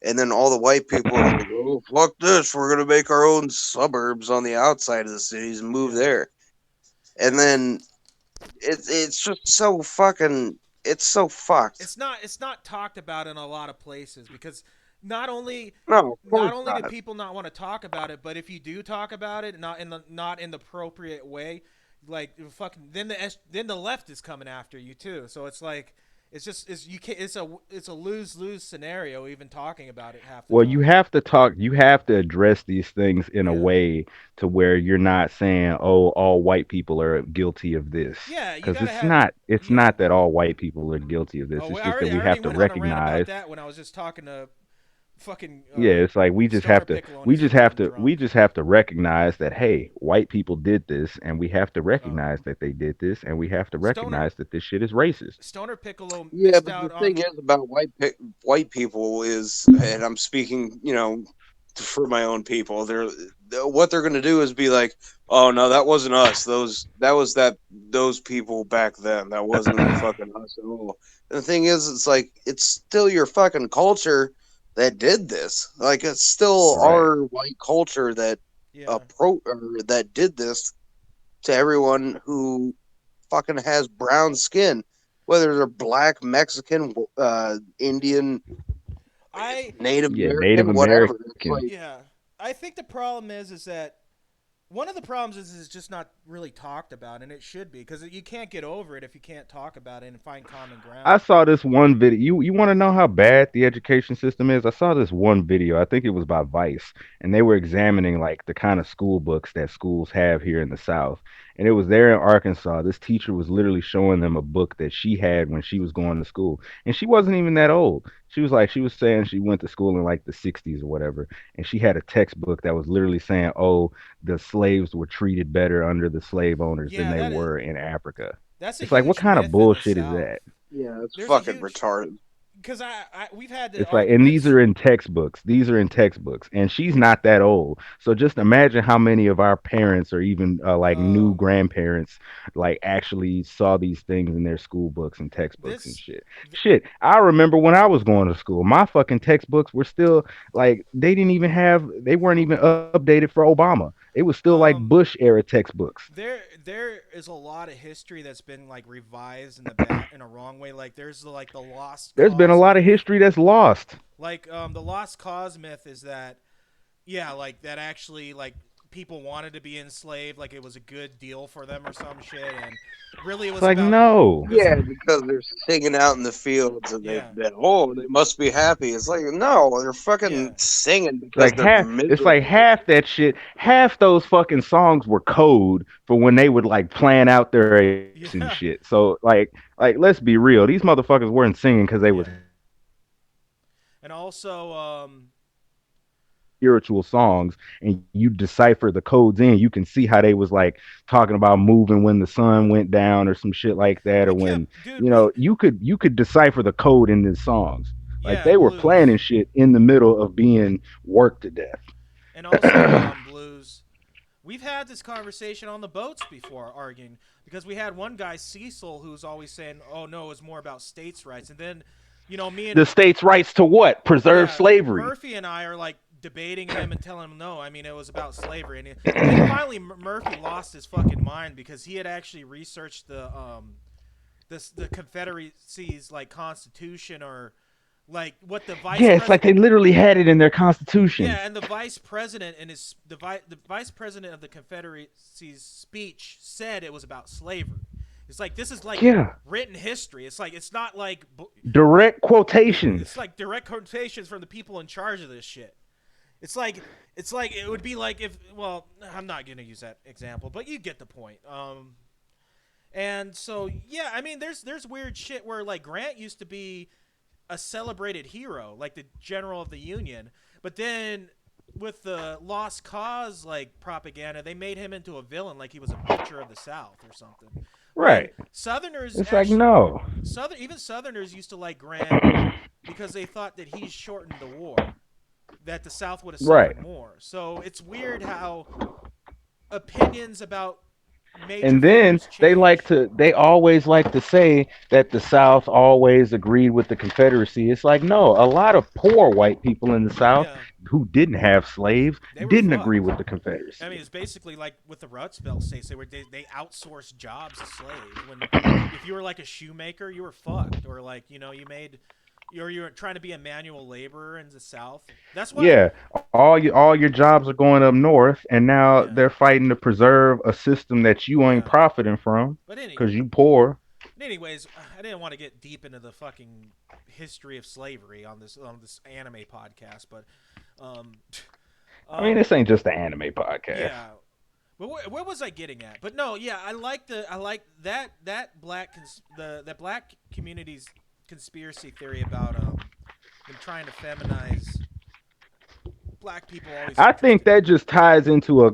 and then all the white people were like, "Oh fuck this, we're gonna make our own suburbs on the outside of the cities and move Yeah. there." And then it's just so fucking it's so fucked. It's not talked about in a lot of places because not only No, of not course only do not. people not want to talk about it, but if you do talk about it, not in the appropriate way, like fucking then the left is coming after you too. So it's like it's you can it's a lose-lose scenario even talking about it half the Well, you time. have to talk, you have to address these things in a Yeah. way to where you're not saying, "Oh, all white people are guilty of this." Yeah, you Because got to have it's yeah. not that all white people are guilty of this. Oh, It's I just that already I we already have to went on a rant about recognize. that when I was just talking to fucking Yeah, it's like Stoner Piccolo and we he's just have fucking to we drunk. just have to recognize that, hey, white people did this, and we have to Oh. recognize that they did this, and we have to Stoner recognize that this shit is racist. Stoner Piccolo Yeah, missed but the out on. thing is about white people is, and I'm speaking, for my own people. What they're going to do is be like, "Oh no, that wasn't us. Those people back then. That wasn't Yeah, fucking us at all." And the thing is, it's like it's still your fucking culture that did this. Like it's still Right. our white culture that yeah, or that did this to everyone who fucking has brown skin, whether they're black, Mexican, Indian, I Native Yeah, Native American, whatever. It's American. like, yeah. I think the problem is that one of the problems is it's just not really talked about, and it should be because you can't get over it if you can't talk about it and find common I ground. saw this one video. You want to know how bad the education system is? I saw this one video. I think it was by Vice, and they were examining like the kind of school books that schools have here in the South. And it was there in Arkansas. This teacher was literally showing them a book that she had when she was going to school, and she wasn't even that old. She was saying she went to school in like the 60s or whatever, and she had a textbook that was literally saying, "Oh, the slaves were treated better under the slave owners than Yeah, they were in Africa." that's a It's like, what huge kind of myth in the bullshit is South. that? yeah, it's There's a fucking huge retarded. because we've had the It's like, and these arguments. are in textbooks. These are in textbooks, and she's not that old. So just imagine how many of our parents or even like new Um, grandparents like actually saw these things in their school books and textbooks and this, shit. th- Shit, I remember when I was going to school, my fucking textbooks were still like they weren't even updated for Obama. It was still like um, Bush era textbooks. there is a lot of history that's been like revised in the bat in a wrong way. Like there's like the lost There's been a cause lot of myth. history that's lost. Like the lost cause myth is that yeah, like that actually like people wanted to be enslaved, like it was a good deal for them or some shit, and really it It's was like, about no. it was Yeah, because they're singing out in the fields and yeah they must be happy. It's like, no, they're yeah fucking singing It's because like they're half it's like miserable. half that shit, half those fucking songs were code for when they would like plan out their apes and yeah shit. So like let's be real. These motherfuckers weren't singing because they was yeah, and also spiritual songs and you decipher the codes in, you can see how they was like talking about moving when the sun yeah went down or some shit like that, or we when kept dude we you could decipher the code in these songs. Like yeah they were planning blues shit in the middle of being worked to death. and also blues. We've had this conversation on the boats before, arguing because we had one guy Cecil who's always saying, "Oh no, it's more about states' rights," and then, me The and state's rights to what? Preserve yeah, slavery. Murphy and I are like debating him and telling him no. I mean, it was about slavery, and then finally Murphy lost his fucking mind because he had actually researched the Confederacy's like constitution or like what the vice Yeah, it's like president. they literally had it in their constitution. Yeah, and the vice president and the vice president of the Confederacy's speech said it was about slavery. It's like this is like Yeah, written history. It's like it's not like direct yeah, quotations. it's like direct quotations from the people in charge of this shit. It's like it would be like if well, I'm not gonna use that example, but you get the point. And so yeah, I mean, there's weird shit where like Grant used to be a celebrated hero, like the general of the Union, but then with the Lost Cause like propaganda, they made him into a villain, like he was a butcher of the South or something. When Right. Southerners It's like actually, no. even Southerners used to like Grant because they thought that he shortened the war, that the South would have Right. suffered more. So it's weird how opinions about major And then figures change. they always like to say that the South always agreed with the Confederacy. It's like, no, a lot of poor white people in the South Yeah, who didn't have slaves they were didn't agree fucked. with the I mean, Confederacy. it's basically like with the Rust Belt states. They outsourced jobs to slaves. When if you were like a shoemaker, you were fucked, or like you were trying to be a manual laborer in the South. That's why. Yeah, all your jobs are going up north, and now Yeah, they're fighting to preserve a system that you ain't yeah. profiting from But because you poor. anyways, I didn't want to get deep into the fucking history of slavery on this anime podcast, but um, I mean, um, this ain't just an anime podcast. yeah. But where was I getting at? But no, yeah, I like that that black community's conspiracy theory about them trying to feminize black people always I think interested me. that just ties into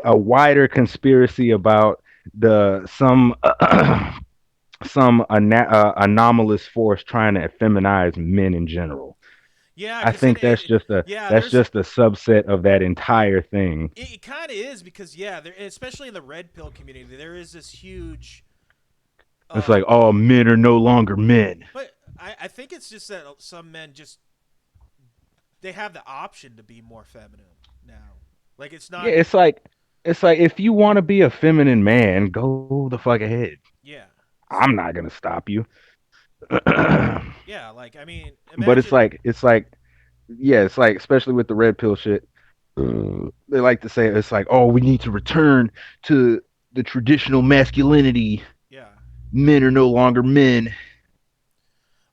a wider conspiracy about the some anomalous force trying to feminize men in general. Yeah, I because think yeah, that's just a subset of that entire thing. it kind of is because yeah, there, especially in the red pill community, there is this huge. It's like, Um, oh, men are no longer men. but I think it's just that some men just they have the option to be more feminine now. Like it's Yeah, not. it's like if you want to be a feminine man, go the fuck ahead. Yeah. I'm So not gonna stop you. yeah, like I mean, But imagine. it's like yeah, it's like especially with the red pill shit. They like to say it's like, oh, we need to return to the traditional masculinity. Yeah. Men are no longer men.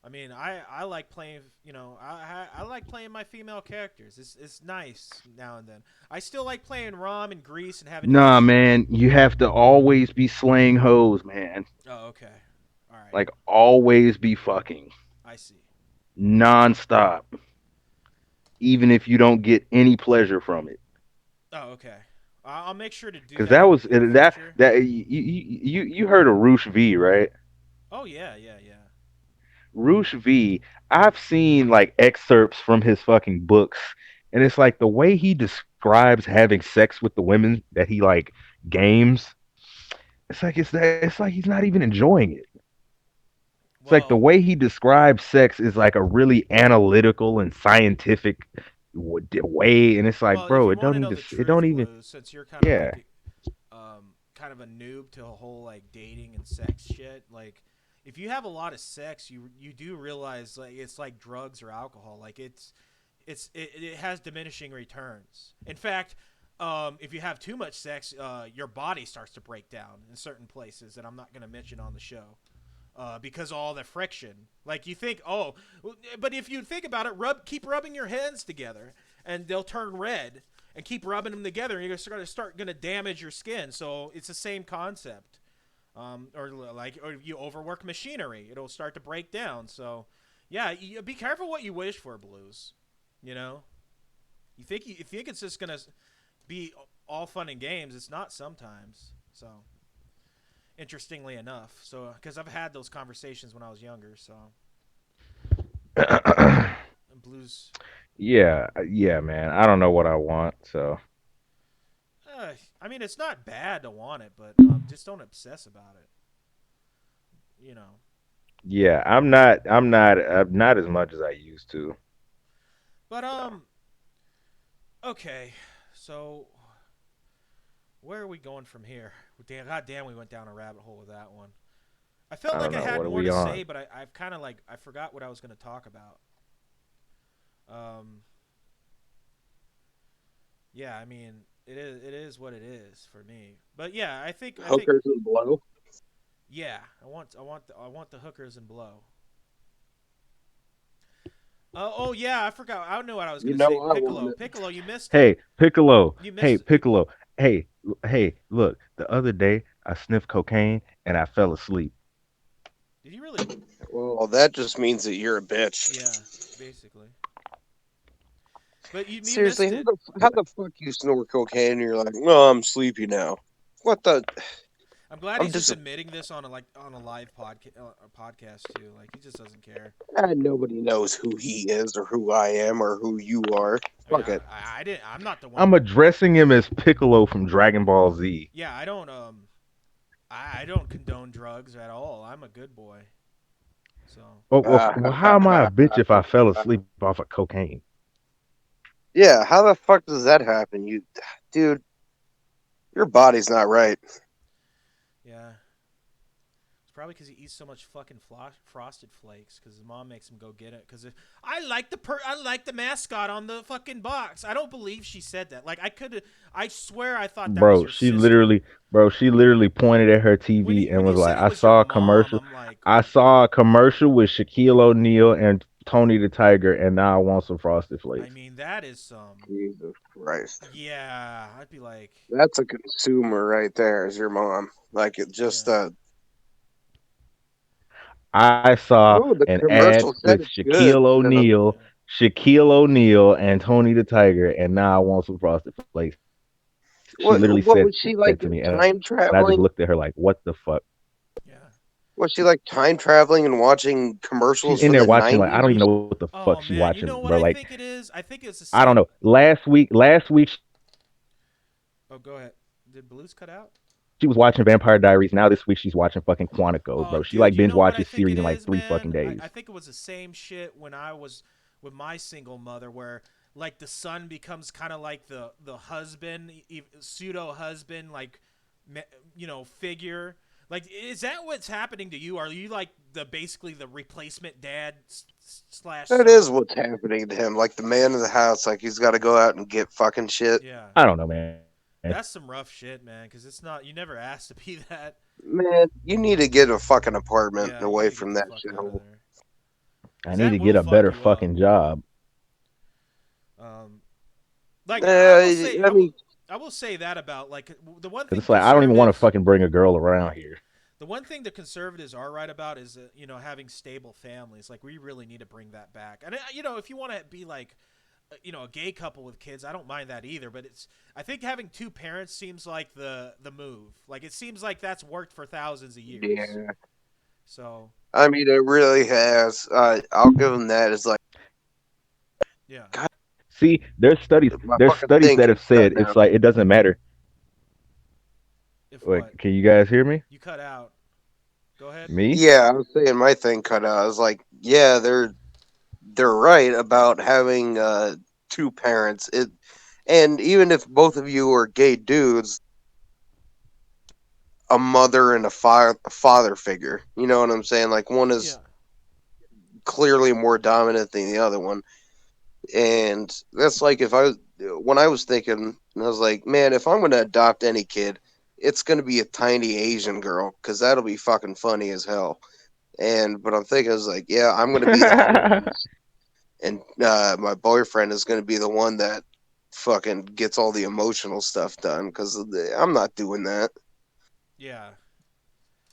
I mean, I like playing. You know, I like playing my female characters. It's nice now and then. I still like playing Rom and Grease and having Nah, his. man, you have to always be slaying hoes, man. Oh, okay. All right. Like always be fucking I see. nonstop, even if you don't get any pleasure from it. Oh, okay. I'll make sure to do Because that that was in the that future. that you heard of Roosh V, right? Oh yeah, yeah, yeah. Roosh V, I've seen like excerpts from his fucking books, and it's like the way he describes having sex with the women that he like games. It's like he's not even enjoying it. It's like the Well, way he describes sex is like a really analytical and scientific way, and it's like, if bro, you want to know the it don't truth, even, Blue, since you're kind of yeah. like kind of a noob to a whole like dating and sex shit, like if you have a lot of sex, you do realize like it's like drugs or alcohol. Like it has diminishing returns. In fact, if you have too much sex, your body starts to break down in certain places that I'm not going to mention on the show. Because all the friction, like you think, oh, but if you think about it, keep rubbing your hands together, and they'll turn red, and keep rubbing them together, and you're going to damage your skin. So it's the same concept. Or you overwork machinery, it'll start to break down. So, yeah, be careful what you wish for, Blues. You know, you think it's just gonna be all fun and games. It's not sometimes. So, interestingly enough, so because I've had those conversations when I was younger. So, Blues. Yeah, man. I don't know what I want, so I mean, it's not bad to want it, but just don't obsess about it. You know. yeah, I'm not as much as I used to. But okay. So where are we going from here? God damn, we went down a rabbit hole with that one. I felt I like don't I know. had What are more we to on? say, but I've kind of like I forgot what I was going to talk about. Um, yeah, I mean it is what it is for me. But yeah, I think Hookers and blow. yeah, I want the hookers and blow. Oh yeah, I forgot. I don't know what I was You going to know say. I want it. Piccolo, you missed it. Hey, Piccolo. You Hey, missed it. Piccolo. Look. The other day I sniffed cocaine and I fell asleep. Did you really? Well, that just means that you're a bitch. Yeah, basically. But you Seriously, missed it. how the fuck you snort cocaine and you're like, no, I'm sleepy now. What the? I'm glad I'm he's just just admitting this on a live podcast too. Like he just doesn't care. nobody knows who he is or who I am or who you are. I mean, Fuck it. I didn't. I'm not the one. I'm addressing him as Piccolo from Dragon Ball Z. Yeah, I don't. I don't condone drugs at all. I'm a good boy. So. Well, how am I a bitch if I fell asleep off of cocaine? Yeah, how the fuck does that happen? Dude, your body's not right. Yeah. It's probably because he eats so much fucking frosted flakes. Because his mom makes him go get it. Because I like the mascot on the fucking box. I don't believe she said that. Like I swear I thought that was her sister. She literally pointed at her TV and When you was said like, it "I was your saw a mom, commercial. I'm like, I saw a commercial with Shaquille O'Neal and Tony the Tiger, and now I want some Frosted I Flakes." mean that is some. Jesus Christ. Yeah, I'd be like, That's a consumer right there, is your mom. Like, it just, yeah. I saw oh, the an ad commercial said with it's good. Yeah. Shaquille O'Neal, and Tony the Tiger, and now I want some Frosted Flakes. She literally What said was she that like to me, time and I just traveling? looked at her like, "What the fuck?" Yeah. Was she like time traveling and watching She's commercials in from there the watching like I 90s? don't even know what the Oh fuck she man, you know watching, what bro. I Like think it is? I think it's the I don't same. know. Last week Oh, go ahead. Did Blues cut out? she was watching Vampire Diaries. Now this week she's watching fucking Quantico, Oh, bro. She dude, like you binge know what I watches think series it in like is, 3 fucking man? days. I think it was the same shit when I was with my single mother, where like the son becomes kind of like the husband, pseudo husband, like figure. Like, is that what's happening to you? Are you like basically the replacement dad slash That son? is what's happening to him. Like the man of the house, like he's got to go out and get fucking shit. Yeah, I don't know, man. that's some rough shit, man. Because it's not. You never asked to be that. Man, you need to get a fucking apartment Yeah, you away need to get from the that fuck out of shithole. there. I Because need that to get will a fuck better you up. fucking job. Um, like I mean, I will say that about like the one Cause thing it's like I don't even want to conservatives. fucking bring a girl around here. The one thing the conservatives are right about is having stable families. Like we really need to bring that back. And if you want to be like a gay couple with kids, I don't mind that either. But I think having two parents seems like the move. Like it seems like that's worked for thousands of years. yeah. So I mean, it really has. I'll give him that. It's like, yeah. God, See, my there's fucking studies thing that have keeps said cutting it's out. like it doesn't matter. If Wait, what? can you guys hear me? You cut out. Go ahead. Me? Yeah, I was saying my thing cut out. I was like, yeah, they're right about having two parents. And even if both of you are gay dudes, a mother and a father figure. You know what I'm saying? Like one is Yeah. clearly more dominant than the other one. And that's like when I was thinking, and I was like, man, if I'm going to adopt any kid, it's going to be a tiny Asian girl because that'll be fucking funny as hell. But I'm thinking, I was like, yeah, I'm going to be the therapist, and my boyfriend is going to be the one that fucking gets all the emotional stuff done because I'm not doing that. Yeah.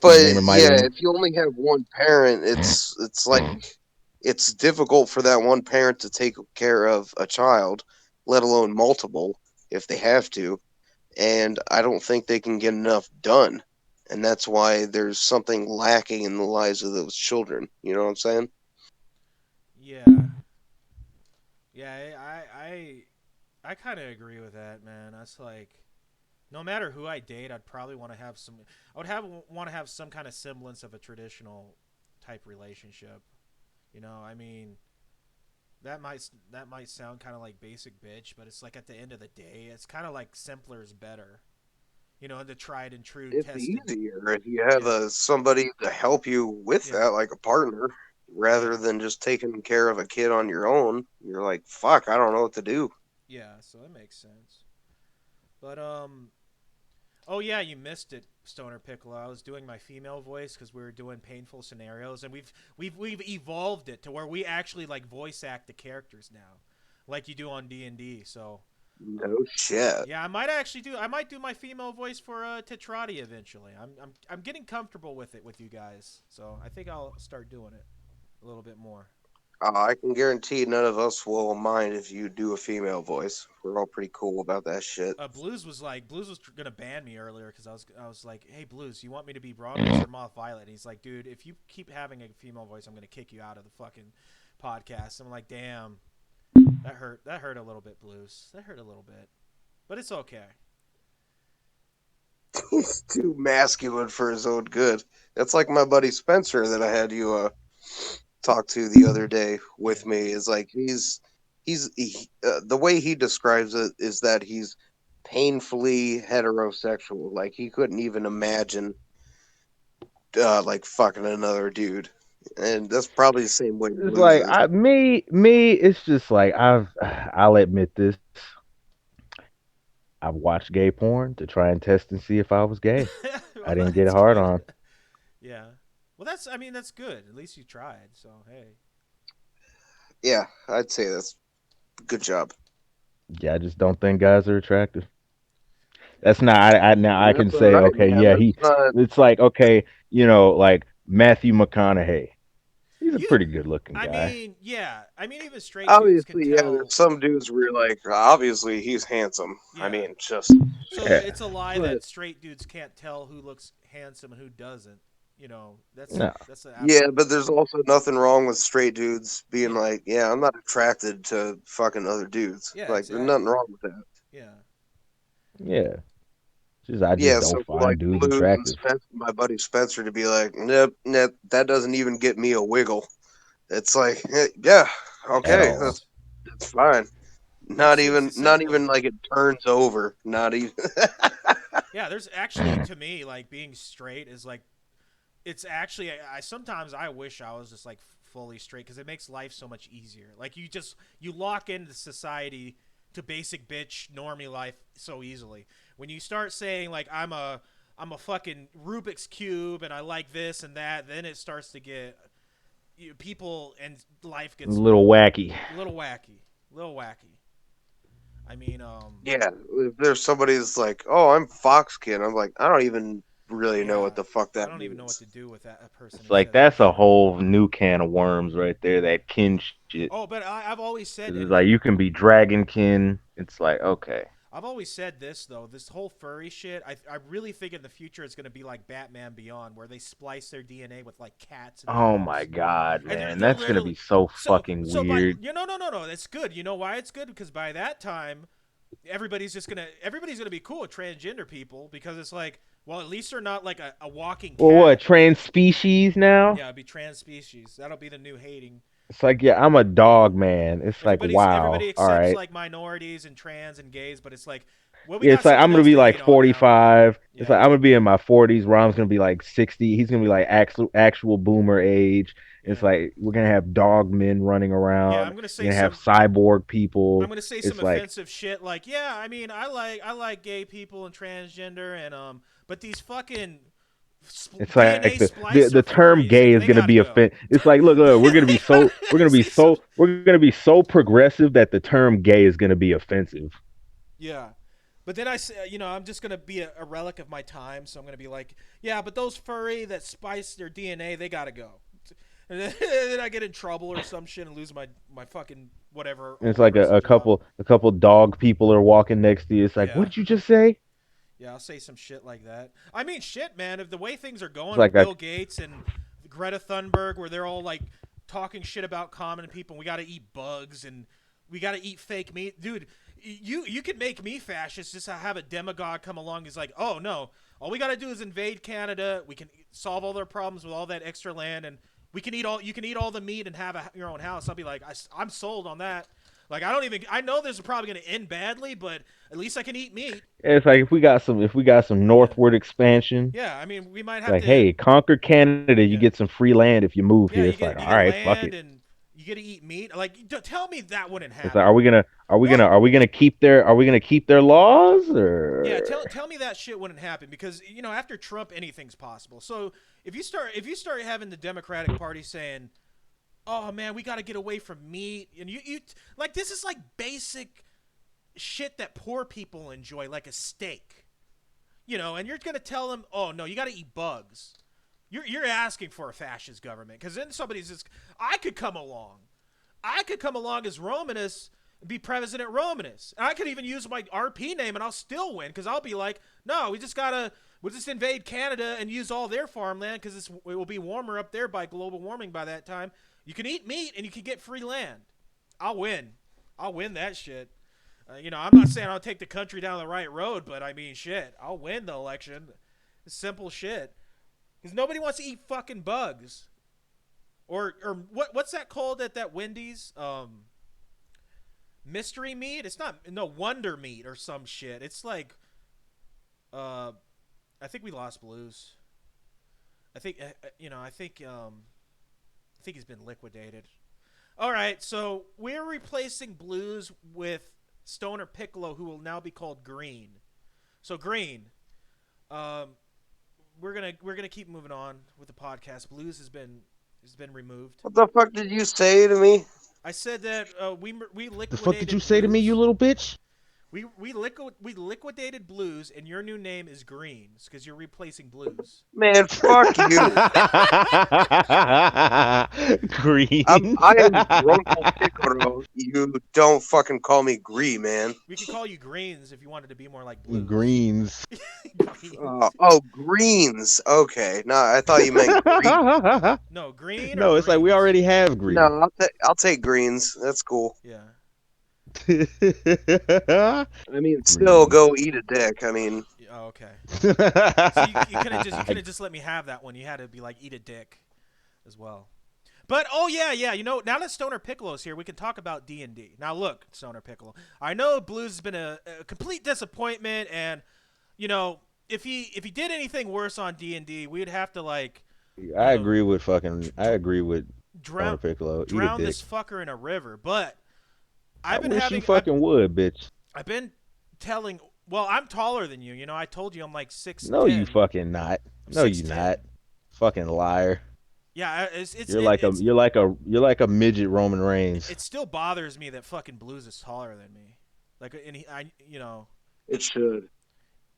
But Name of my yeah, name. if you only have one parent, it's like it's difficult for that one parent to take care of a child, let alone multiple if they have to. And I don't think they can get enough done. And that's why there's something lacking in the lives of those children. You know what I'm saying? Yeah. Yeah. I kind of agree with that, man. That's like, no matter who I date, I'd probably want to have some. I would want to have some kind of semblance of a traditional type relationship. I mean, that might sound kind of like basic bitch, but it's like at the end of the day, it's kind of like simpler is better. The tried and true It's tested. easier if you have Yeah, somebody to help you with yeah, that, like a partner, yeah, rather than just taking care of a kid on your own. You're like, fuck, I don't know what to do. yeah. So that makes sense. But oh yeah, you missed it, Stoner Piccolo. I was doing my female voice because we were doing painful scenarios, and we've evolved it to where we actually like voice act the characters now, like you do on D&D. So No shit. yeah, I might do my female voice for Tetrati eventually. I'm getting comfortable with it with you guys, so I think I'll start doing it a little bit more. I can guarantee none of us will mind if you do a female voice. We're all pretty cool about that shit. Blues was gonna ban me earlier because I was like, hey Blues, you want me to be Broncos or Moth Violet? And he's like, dude, if you keep having a female voice, I'm gonna kick you out of the fucking podcast. I'm like, damn, that hurt. That hurt a little bit, Blues. That hurt a little bit, but it's okay. He's too masculine for his own good. That's like my buddy Spencer that I had you talk to the other day with Yeah. me. Is like the way he describes it is that he's painfully heterosexual. Like he couldn't even imagine like fucking another dude, and that's probably the same way It's Blues like is. me. It's just like I'll admit this. I've watched gay porn to try and test and see if I was gay. I Well, didn't get that's hard good. on. Yeah. Well, that's I mean that's good. At least you tried. So hey. Yeah, I'd say that's good job. Yeah, I just don't think guys are attractive. That's not. I now I can That's all say right, okay, man. yeah, That's he. not. It's like okay, like Matthew McConaughey. He's a You. pretty good looking I guy. mean, yeah. I mean, even straight dudes can Obviously, yeah. There's tell. some dudes where you're like, obviously he's handsome. I Yeah. mean, just. So Yeah. it's a lie But that straight dudes can't tell who looks handsome and who doesn't. You know, No. that's an yeah, absolute. but there's also nothing wrong with straight dudes being Yeah. like, yeah, I'm not attracted to fucking other dudes. Yeah. Like, there's nothing Exactly. wrong with that. Yeah. Yeah. Just I just Yeah, don't so for like find dudes Blues and attractive Spencer, my buddy Spencer, to be like, nope, nope, that doesn't even get me a wiggle. It's like, yeah, at okay, all. that's fine. It's as Not simple as even that. like it turns over. Not even. Yeah. There's actually to me like being straight is like it's actually I sometimes I wish I was just like fully straight because it makes life so much easier. Like you lock into society to basic bitch normie life so easily. When you start saying like I'm a fucking Rubik's cube and I like this and that, then it starts to get people and life A gets little wacky. a little wacky, a little wacky. I mean, Yeah, if there's somebody that's like, "Oh, I'm Foxkin," I'm like, I don't even really know yeah, what the fuck I that don't even know what means. to do with that a person It's who like says that that's a shit. whole new can of worms right there. That kin shit. Oh, but I've always said, 'Cause it's and like you can be dragonkin. It's like okay. I've always said this though. This whole furry shit, I really think in the future it's gonna be like Batman Beyond, where they splice their DNA with like cats and Oh my dogs, god, and man, they're that's gonna literally be so so fucking so by weird. no, that's good. You know why it's good? Because by that time, everybody's gonna be cool with transgender people because it's like, well, at least they're not like a walking Well, what cat. trans species now? Yeah, it'd be trans species. That'll be the new hating. It's like yeah, I'm a Yeah. dog man. It's like Everybody wow, all accepts right. like minorities and trans and gays, but it's like, well, we Yeah, got it's like I'm something gonna else be to like hate on now. 45. It's like Yeah. I'm gonna be in my 40s. Rom's gonna be like 60. He's gonna be like actual boomer age. It's Yeah. like we're gonna have dog men running Yeah, around. I'm gonna We're say gonna have some. cyborg I'm people. gonna say some It's like offensive shit like, yeah, I mean, I like gay people and transgender and but these fucking it's like DNA the splicer term furries, gay is they gonna gotta be go. offend. It's like look, we're gonna be so Say some. we're gonna be so progressive that the term gay is gonna be offensive. Yeah. But then I say, I'm just gonna be a relic of my time, so I'm gonna be like, yeah, but those furry that spice their DNA, they gotta go. And then I get in trouble or some shit and lose my fucking whatever And it's old like person job. a couple dog people are walking next to you. It's like, what Yeah. did you just say? Yeah, I'll say some shit like that. I mean, shit, man. If the way things are It's going with like a Bill Gates and Greta Thunberg, where they're all like talking shit about common people, and we got to eat bugs and we got to eat fake meat, dude. You can make me fascist just to have a demagogue come along. Is like, oh no, all we got to do is invade Canada. We can solve all their problems with all that extra land, and we can eat all. You can eat all the meat and have your own house. I'll be like, I'm sold on that. Like I know this is probably gonna end badly, but at least I can eat meat. it's like if we got some Yeah. northward expansion. Yeah, I mean, we might It's have like, to. hey, conquer Canada, you Yeah, get some free land if you move yeah. here. It's like, You all get right, fuck land it. and you get to eat meat. Like, tell me that wouldn't It's like, happen. What? are we gonna keep their laws Yeah, or tell me that shit wouldn't happen because after Trump anything's possible. So if you start having the Democratic Party saying, "Oh man, we got to get away from meat," and you like this is like basic shit that poor people enjoy, like a steak, and you're gonna tell them, "Oh no, you got to eat bugs." You're asking for a fascist government because then somebody's just I could come along. I could come along as Romanus and be President Romanus. And I could even use my RP name and I'll still win because I'll be like, no, we'll just invade Canada and use all their farmland because it will be warmer up there by global warming by that time. You can eat meat and you can get free land. I'll win. I'll win that shit. I'm not saying I'll take the country down the right road, but I mean, shit, I'll win the election. It's simple shit. Because nobody wants to eat fucking bugs. Or what's that called at that Wendy's? Mystery meat? It's not, no, Wonder Meat or some shit. It's like, I think we lost Blues. I think he's been liquidated. All right, so we're replacing Blues with Stoner Piccolo, who will now be called Green. So Green, we're gonna keep moving on with the podcast. Blues has been removed. What the fuck did you say to me? I said that we liquidated. The fuck did you say to me, Blues. you little bitch? We liquidated Blues, and your new name is Greens because you're replacing Blues. Man, fuck you. Green. I am Grunkle Piccolo. You don't fucking call me Gree, man. We could call you Greens if you wanted to be more like Blues. Greens. Greens. Greens. Okay. No, I thought you meant green. No, green. No, it's like we already have green. No, I'll take greens. That's cool. Yeah. I mean, still go eat a dick. I mean. Oh, okay. So you couldn't just let me have that one. You had to be like eat a dick, as well. But yeah. Now that Stoner Piccolo's here, we can talk about D&D. Now look, Stoner Piccolo. I know Blues has been a complete disappointment, and if he did anything worse on D&D, we'd have to like. I agree with Stoner Piccolo. Drown this fucker in a river, but. I wish you fucking would, bitch. I've been telling. Well, I'm taller than you. I told you I'm like 6'10". No, you fucking not. No, you not. Fucking liar. Yeah, you're like a midget Roman Reigns. It still bothers me that fucking Blues is taller than me. Like, and It should.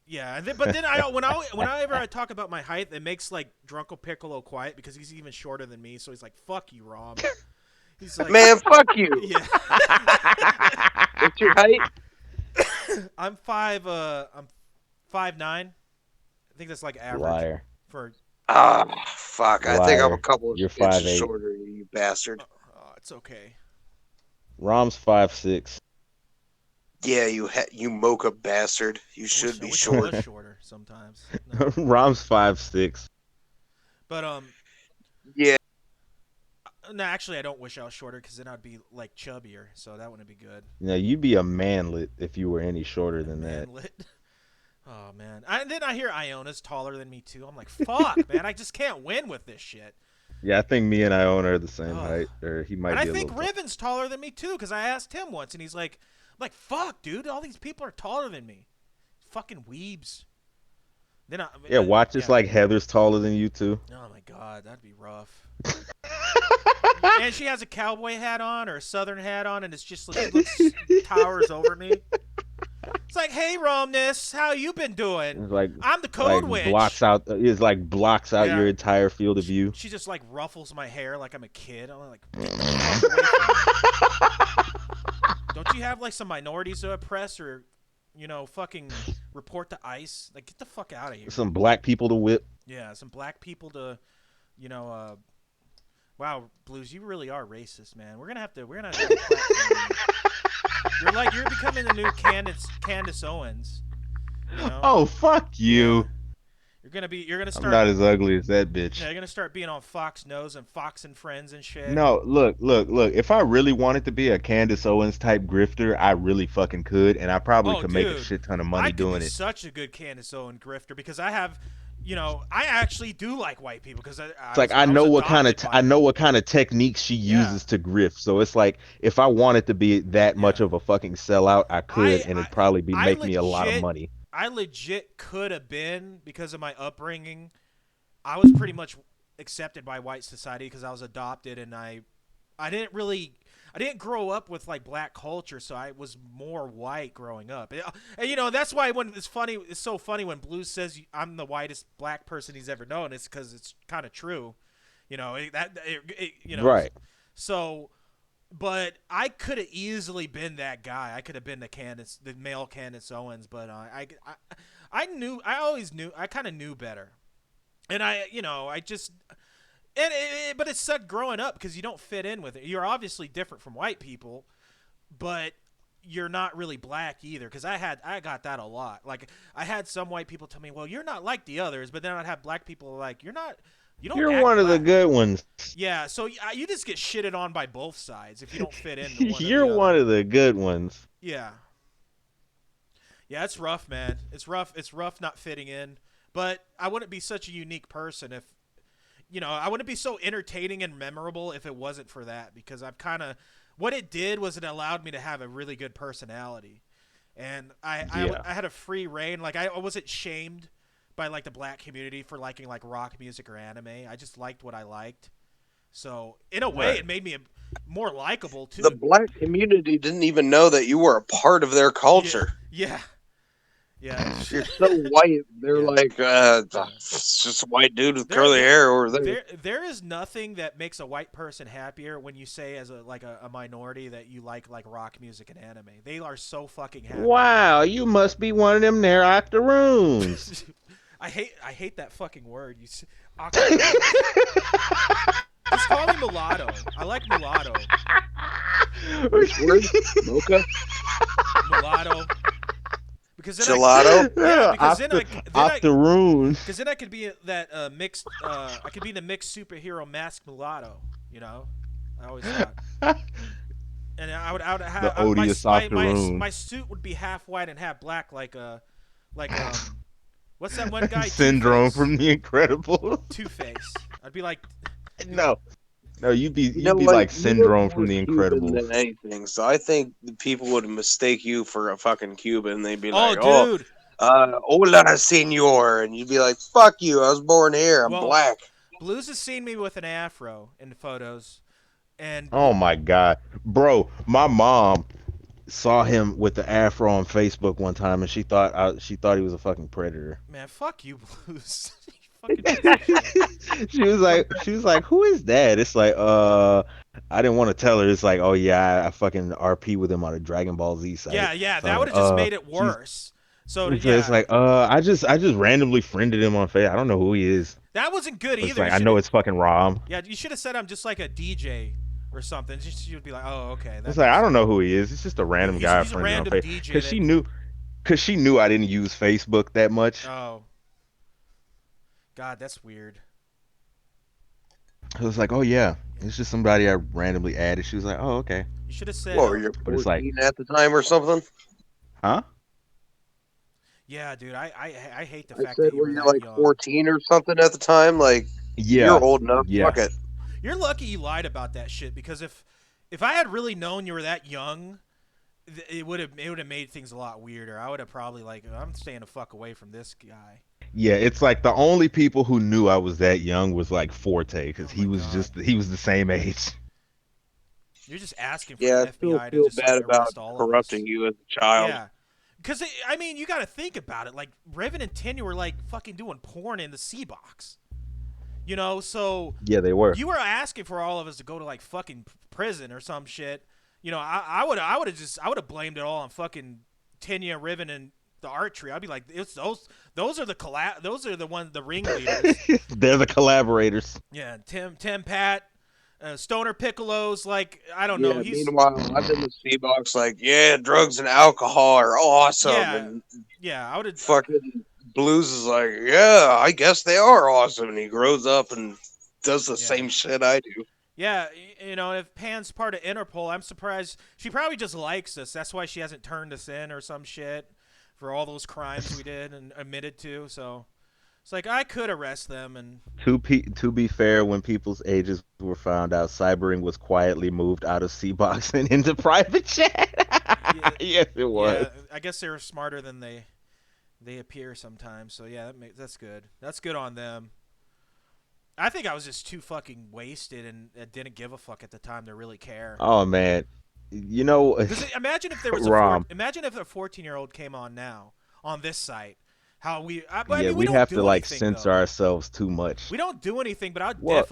Yeah, but then whenever I talk about my height, it makes like Drunkle Piccolo quiet because he's even shorter than me. So he's like, "Fuck you, Rom." He's like, man, fuck you. Yeah. What's your height? I'm 5'9". I think that's like average. Liar. For. Fuck. Liar. I think I'm a couple of You're inches 5'8". shorter, you bastard. It's okay. Rom's 5'6". Yeah, you mocha bastard. You should be short. I was shorter sometimes. No. Rom's 5'6". But Yeah. No, actually, I don't wish I was shorter because then I'd be like chubbier, so that wouldn't be good. No, you'd be a manlet if you were any shorter than that. Oh man! And then I hear Iona's taller than me too. I'm like, fuck, man! I just can't win with this shit. Yeah, I think me and Iona are the same height, or he might. And be I think Riven's taller than me too because I asked him once, and he's like, fuck, dude! All these people are taller than me. Fucking weebs. Then watch this. Like Heather's taller than you too. Oh my god, that'd be rough. And she has a cowboy hat on or a southern hat on, and she looks towers over me. It's like, hey, Romness, how you been doing? It's like, I'm the code witch. Blocks out your entire field of view. She just like ruffles my hair like I'm a kid. I'm like, don't you have like some minorities to oppress or, fucking report to ICE? Like, get the fuck out of here. Some black people to whip. Yeah, some black people to, wow, Blues, you really are racist, man. We're gonna have to You're becoming the new Candace Owens. Oh, fuck you. Yeah. You're gonna start. I'm not as ugly as that bitch. Yeah, you're gonna start being on Fox News and Fox and Friends and shit. No, look. If I really wanted to be a Candace Owens type grifter, I really fucking could, and I probably could make a shit ton of money doing it. Such a good Candace Owens grifter because I have. I actually do like white people because I know what kind of techniques she uses to grift. So it's like if I wanted to be that much of a fucking sellout, I could, and it'd probably make me a lot of money. I legit could have been because of my upbringing. I was pretty much accepted by white society because I was adopted, and I didn't grow up with like black culture, so I was more white growing up. And that's why when it's so funny when Blues says I'm the whitest black person he's ever known. It's because it's kind of true, Right. So But I could have easily been that guy. I could have been the male Candace Owens. But I knew. I always knew. I kind of knew better. And I just. But it sucked growing up because you don't fit in with it. You're obviously different from white people, but you're not really black either. Because I got that a lot. Like I had some white people tell me, "Well, you're not like the others," but then I'd have black people like, "You're not. You don't You're act one of the black." good ones. Yeah, so you just get shitted on by both sides if you don't fit into one or You're the one other. of the good ones. Yeah. Yeah, it's rough, man. It's rough. It's rough not fitting in. But I wouldn't be such a unique person if, I wouldn't be so entertaining and memorable if it wasn't for that. Because I've kind of, what it did was it allowed me to have a really good personality, and Yeah. I had a free reign. Like I wasn't shamed by like the black community for liking like rock music or anime. I just liked what I liked. So in a way, Right. it made me more likable too. The black community didn't even know that you were a part of their Yeah, culture. yeah, yeah. You're so white. They're Yeah. like, Yeah. it's just a white dude with There, curly there, hair over there. there is nothing that makes a white person happier when you say as a minority that you like rock music and anime. They are so fucking happy. Wow, you must be one of them there octoroons. I hate that fucking word. Octoroon. Just call me mulatto. I like mulatto. Which word? Mocha? Mulatto. Because then Gelato? yeah, because then Octoroon. because then I could be that mixed. I could be the mixed superhero masked mulatto. I always thought. And I would have The odious octoroon. my suit would be half white and half black, like what's that one guy? Syndrome Two-Face. from The Incredibles. Two-Face. I'd be like, No, you'd be You know be what? like You look Syndrome more from The Cuban Incredibles. than anything, so I think the people would mistake you for a fucking Cuban. They'd be oh, like, dude. hola, senor. And you'd be like, fuck you, I was born here, I'm Well, black. Blues has seen me with an afro in the photos, and Oh my god, bro! My mom saw him with the afro on Facebook one time, and she thought he was a fucking predator. man, fuck you, Blues. You fucking piece of shit. She was like, who is that? It's like, I didn't want to tell her. It's like, oh yeah, I fucking RP with him on a Dragon Ball Z site. Yeah, So that I'm would like, have just made it worse. So it's yeah, like, I just randomly friended him on Facebook. I don't know who he is. that wasn't good But it's either. like, I know it's fucking Rom. Yeah, you should have said I'm just like a DJ or something. She would be like, oh, okay. It's like, I don't know who he is. It's just a random guy I He's a friended on random Facebook. DJ. Because she knew I didn't use Facebook that much. Oh. God, that's weird. I was like, oh yeah, it's just somebody I randomly added. She was like, oh okay. You should have said. What, were you But it's like, 14 at the time or something? huh? Yeah, dude, I hate the I fact said, that you were were you that like young. 14 or something at the time? Like, Yeah. you're old enough, Yeah. fuck it. You're lucky you lied about that shit because if I had really known you were that young, it would have made things a lot weirder. I would have probably like, I'm staying the fuck away from this guy. Yeah, it's like the only people who knew I was that young was like Forte, because Oh he my was God. he was the same age. You're just asking for Yeah, I the still FBI to feel just bad like about arrest all of us. corrupting you as a child. Yeah. Because, I mean, you got to think about it. Like, Raven and Tin were, like, fucking doing porn in the C-Box. So Yeah, they were. you were asking for all of us to go to, like, fucking prison or some shit. I would have blamed it all on fucking Tinya, Riven, and the archery. I'd be like, it's those are the ringleaders. They're the collaborators. Yeah, Tim Pat, Stoner Piccolo's, like, I don't Yeah, know. He's meanwhile, I'm in the C-Box like, yeah, drugs and alcohol are awesome. Yeah. And I would have. fucking Blues is like, yeah, I guess they are awesome. And he grows up and does the same shit I do. Yeah, if Pan's part of Interpol, I'm surprised. She probably just likes us. That's why she hasn't turned us in or some shit for all those crimes we did and admitted to. So it's like I could arrest them and. To be fair, when people's ages were found out, Cybering was quietly moved out of C-Box and into private chat. Yeah, Yes, it was. Yeah, I guess they were smarter than they appear sometimes. So yeah, that's good. That's good on them. I think I was just too fucking wasted and didn't give a fuck at the time to really care. Oh man, you know. Imagine if there was Rom. imagine if a 14-year-old came on now on this site. I Yeah, mean, we we'd don't have to do like anything censor though. ourselves too much. We don't do anything, but Well,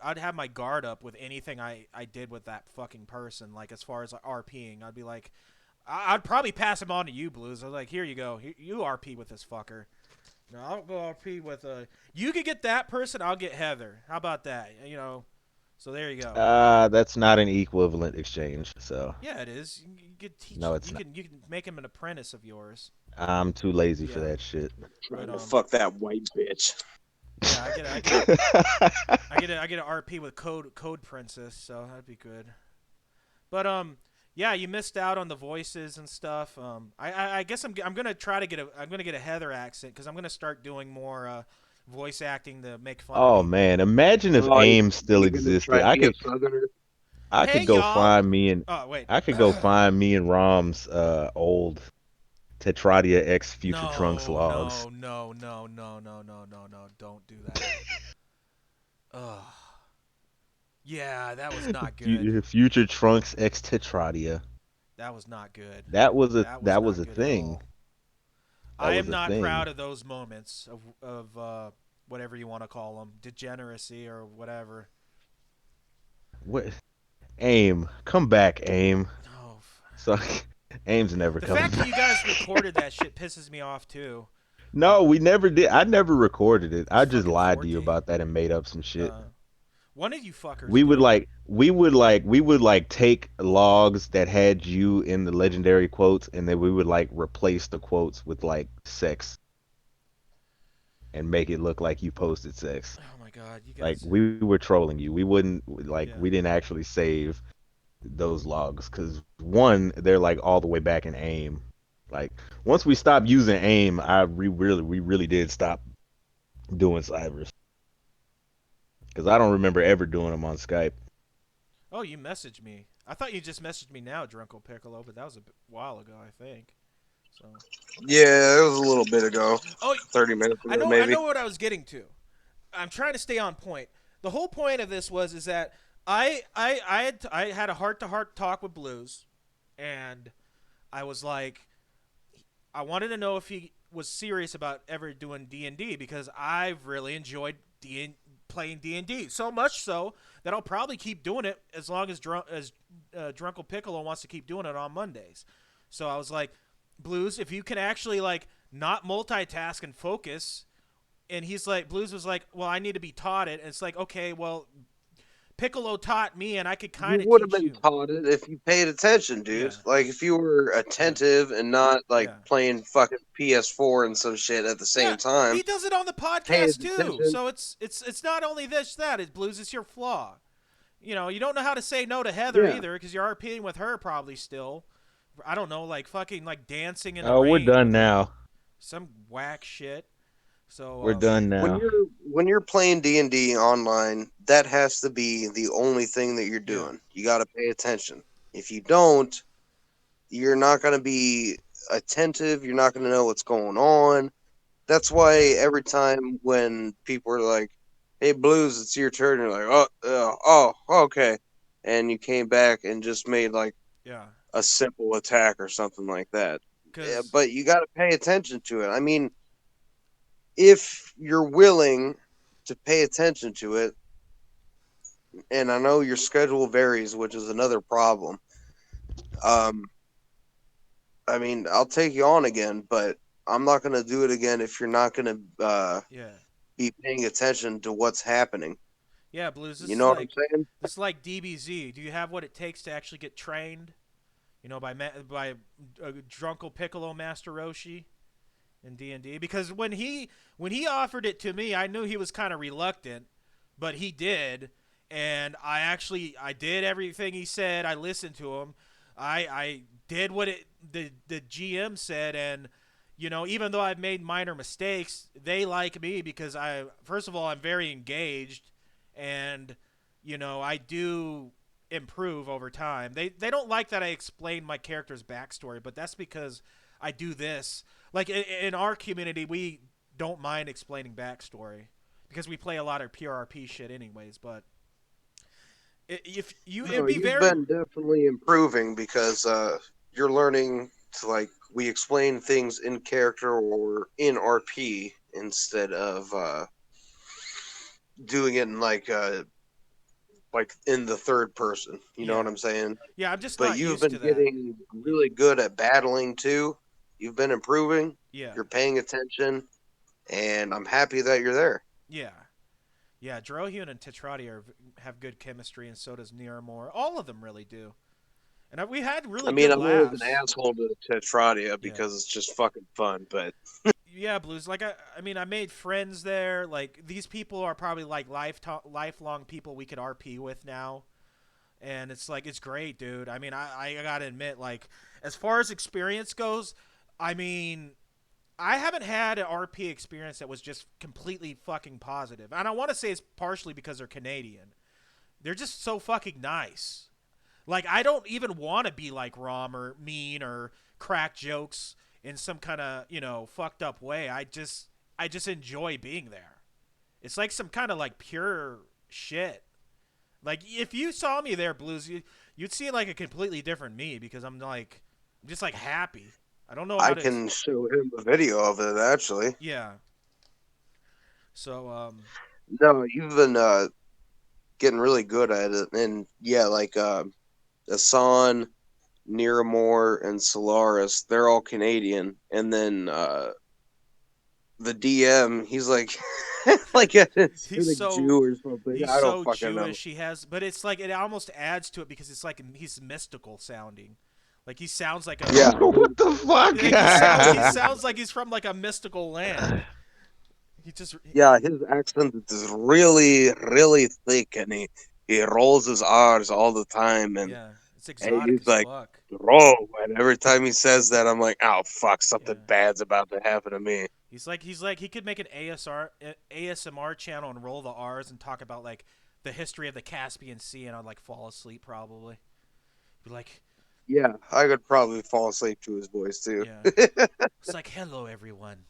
I'd have my guard up with anything I did with that fucking person. Like as far as RPing, I'd be like, I'd probably pass him on to you, Blues. I was like, here you go, you RP with this fucker. No, I'll go RP with you could get that person, I'll get Heather. How about that? You know, so there you go. that's not an equivalent exchange. So Yeah, it is. You could teach. no, it's not. You can make him an apprentice of yours. I'm too lazy for Yeah, that shit. but Trying to fuck that white bitch. yeah, I get a RP with Code Princess, so that'd be good. But yeah, you missed out on the voices and stuff. I guess I'm gonna try to get a Heather accent because I'm gonna start doing more voice acting to make fun of Oh people. man, imagine if Oh, AIM still you gonna try existed. to be a southerner? I Hey could go y'all. find me and Oh wait. I could go find me and Rom's old Tetradia X Future Trunks No, logs. no, no, no, no, no, no, no, no! Don't do that. Ugh. Yeah, that was not good. Future Trunks X Tetradia. That was not good. That was That was not a good at thing. all. That I was am a not thing. proud of those moments of whatever you want to call them, degeneracy or whatever. What AIM? Come back, AIM. No. So AIM's never The coming fact that you back. guys recorded that shit pisses me off too. No, we never did. I never recorded it. It's I just fucking lied to you 4K. about that and made up some shit. One of you fuckers We would did. like we would take logs that had you in the legendary quotes and then we would like replace the quotes with like sex and make it look like you posted sex. Oh my god, you Like guys. we were trolling you. We wouldn't like Yeah. we didn't actually save those logs because one, they're like all the way back in AIM. Like once we stopped using AIM, we really did stop doing cybers because I don't remember ever doing them on Skype. Oh, you messaged me. I thought you just messaged me now, Drunkle Piccolo, but that was a while ago, I think. So. Yeah, it was a little bit ago. Oh, 30 minutes I ago, know. I maybe. know what I was getting to. I'm trying to stay on point. The whole point of this is that I had a heart to heart talk with Blues, and I was like, I wanted to know if he was serious about ever doing D&D because I've really enjoyed playing D&D so much so that I'll probably keep doing it as long as Drunkle Piccolo wants to keep doing it on Mondays. So I was like, Blues, if you can actually like not multitask and focus. And he's like, Blues was like, well, I need to be taught it. And it's like, okay, well, Piccolo taught me, and I could You kind of would have teach been you. taught it if you paid attention, Yeah, dude. Like if you were yeah, attentive and not like yeah, playing fucking PS4 and some shit at the yeah. same time. He does it on the Paying podcast too. attention. So it's not only this that it's Blues. It's your flaw. You know, you don't know how to say no to Heather Yeah. either because you're RPing with her probably still. I don't know, like fucking like dancing in the Oh, we're rain done with now. some whack shit. So We're done When now. you're playing D&D online, that has to be the only thing that you're yeah, doing. You got to pay attention. If you don't, you're not going to be attentive. You're not going to know what's going on. That's why yeah, every time when people are like, "Hey, Blues, it's your turn," you're like, "Oh, okay," and you came back and just made like yeah. a simple attack or something like that. Yeah, Because but you got to pay attention to it. I mean, if you're willing to pay attention to it, and I know your schedule varies, which is another problem. Um, I mean, I'll take you on again, but I'm not going to do it again if you're not going to yeah, be paying attention to what's happening. yeah, Blues. You know what I'm saying? This is like DBZ. Do you have what it takes to actually get trained? You know, by Drunkle Piccolo Master Roshi in D&D. Because when he offered it to me, I knew he was kind of reluctant, but he did, and I did everything he said. I listened to him. I did what the GM said, and you know, even though I've made minor mistakes, they like me because first of all, I'm very engaged, and you know, I do improve over time. They don't like that I explain my character's backstory, but that's because I do this. Like in our community, we don't mind explaining backstory because we play a lot of PRP shit anyways. But if you, No, it'd be you've very been definitely improving because you're learning like we explain things in character or in RP instead of doing it in like in the third person. You know Yeah. what I'm saying? Yeah, I'm just But not you've used been to that. getting really good at battling too. You've been improving. Yeah. You're paying attention, and I'm happy that you're there. Yeah. Yeah, Drohyun and Tetrati have good chemistry, and so does Niramore. All of them really do. And we had I really mean, good I'm always an laughs. asshole to Tetradia Yeah. because it's just fucking fun, but Yeah, Blues. Like I mean, I made friends there. Like these people are probably like lifelong people we could RP with now, and it's like it's great, dude. I mean, I gotta admit, like as far as experience goes, I mean, I haven't had an RP experience that was just completely fucking positive. And I want to say it's partially because they're Canadian. They're just so fucking nice. Like I don't even want to be like Rom or mean or crack jokes in some kind of, fucked up way. I just enjoy being there. It's like some kind of like pure shit. Like if you saw me there, Blues, you'd see like a completely different me because I'm just like happy. I don't know I how to can show him a video of it actually. yeah. So No, you've been getting really good at it, and yeah, like Asan, Niramore, and Solaris, they're all Canadian, and then the DM, he's like like a he's Hispanic so Jew or something. he's I don't so fucking know. Jewish. He has, but it's like it almost adds to it because it's like he's mystical sounding. Like he sounds like a Yeah, What the fuck? like he sounds like he's from like a mystical land. He just yeah, his accent is really, really thick, and he rolls his R's all the time, yeah, it's and exotic he's as like, fuck. "Bro," and every time he says that, I'm like, "Oh fuck, Yeah. something bad's about to happen to me." He's like he could make an ASMR channel and roll the R's and talk about like the history of the Caspian Sea and I'd like fall asleep probably. Be like, Yeah, I could probably fall asleep to his voice too. yeah. It's like, "Hello everyone.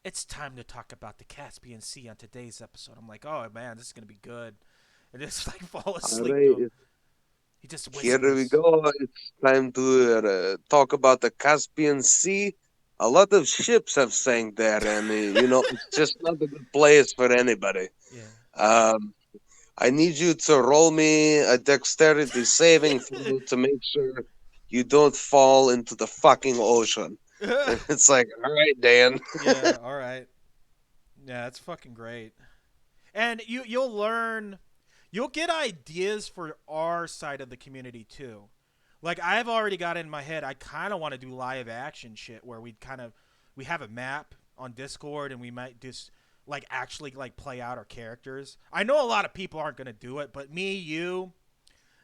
It's time to talk about the Caspian Sea on today's episode." I'm like, "Oh man, this is going to be good." And just like fall All asleep to right, him. He just here we whispers. go. It's time to talk about the Caspian Sea. A lot of ships have sank there, and it's just not a good place for anybody. Yeah. Um, I need you to roll me a dexterity saving throw to make sure you don't fall into the fucking ocean. And it's like, all right, Dan. Yeah, all right. Yeah, it's fucking great. And you'll get ideas for our side of the community too. Like I've already got in my head I kind of want to do live action shit where we have a map on Discord and we might just like actually like play out our characters. I know a lot of people aren't going to do it, but me, you,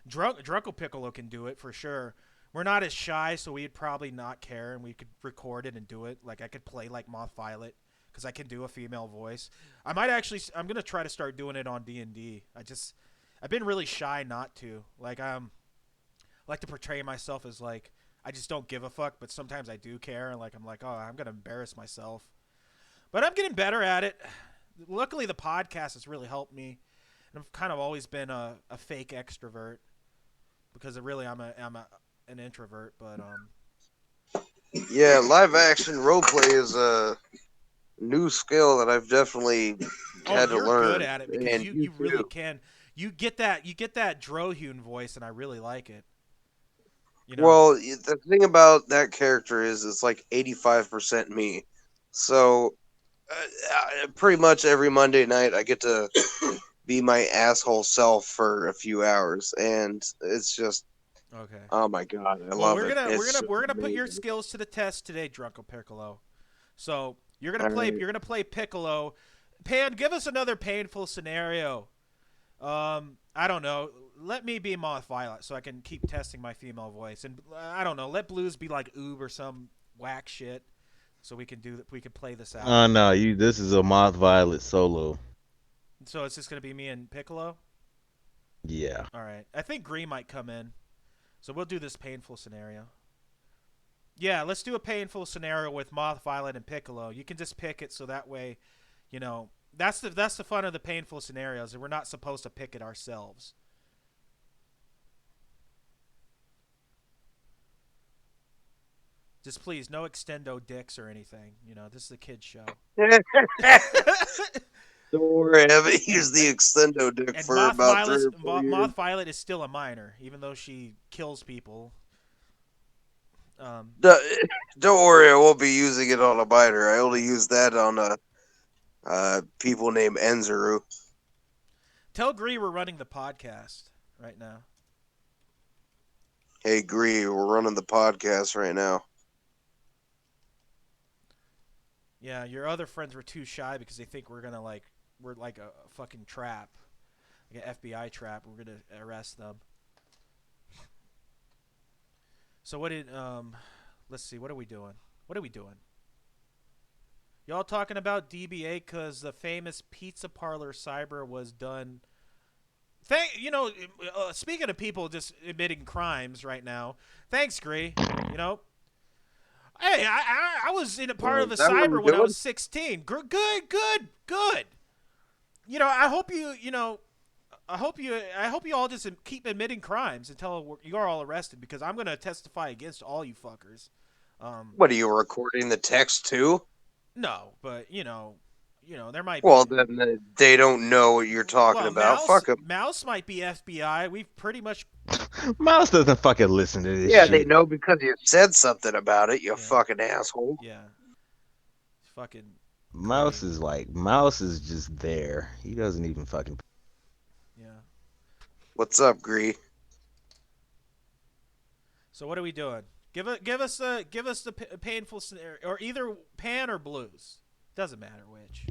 Drunkle Piccolo can do it for sure. We're not as shy, so we'd probably not care, and we could record it and do it. Like I could play like Moth Violet because I can do a female voice. I'm gonna try to start doing it on D&D. I've been really shy not to. Like I like to portray myself as like I just don't give a fuck, but sometimes I do care, and like I'm like, oh, I'm gonna embarrass myself. But I'm getting better at it. Luckily, the podcast has really helped me. And I've kind of always been a fake extrovert because really an introvert. But Yeah, live action roleplay is a new skill that I've definitely oh, had to you're good learn, at it because and you you really too. can. You get that Drohune voice, and I really like it. You know. Well, the thing about that character is it's like 85% me. So, pretty much every Monday night, I get to be my asshole self for a few hours, and it's just, Okay. oh my god, I Well, love we're it. gonna we're It's gonna just we're gonna put your amazing. skills to the test today, Drunko Piccolo. So All right. you're gonna play Piccolo. Pan, give us another painful scenario. I don't know. Let me be Moth Violet so I can keep testing my female voice, and I don't know. Let Blues be like Oob or some whack shit, so we can play this out. Oh no, this is a Moth Violet solo. So it's just gonna be me and Piccolo. Yeah. All right. I think Green might come in, so we'll do this painful scenario. Yeah, let's do a painful scenario with Moth Violet and Piccolo. You can just pick it so that way, that's the fun of the painful scenarios, and we're not supposed to pick it ourselves. Just please, no extendo dicks or anything. You know, this is a kid's show. Don't worry, I haven't used the extendo dick And for about 3 or 4 years. Moth Violet is still a minor, even though she kills people. Don't worry, I won't be using it on a biter. I only use that on people named Enzuru. Tell Gree we're running the podcast right now. Hey, Gree, we're running the podcast right now. Yeah, your other friends were too shy because they think we're like a fucking trap, like an FBI trap. We're gonna arrest them. So let's see, what are we doing? Y'all talking about DBA because the famous pizza parlor cyber was done. Speaking of people just admitting crimes right now, thanks, Gree. You know, hey, I was in a part of a cyber when I was 16. Good. You know, I hope you all just keep admitting crimes until you're all arrested, because I'm gonna testify against all you fuckers. What, are you recording the text too? No, but you know, there might be. Well, then they don't know what you're talking about. Fuck them. Mouse might be FBI. We've pretty much. Mouse doesn't fucking listen to this Yeah, shit. they know because you said something about it, you fucking asshole. Yeah. Fucking. Mouse is just there. He doesn't even fucking. Yeah. What's up, Gree? So what are we doing? Give us the painful scenario, or either Pan or Blues. Doesn't matter which.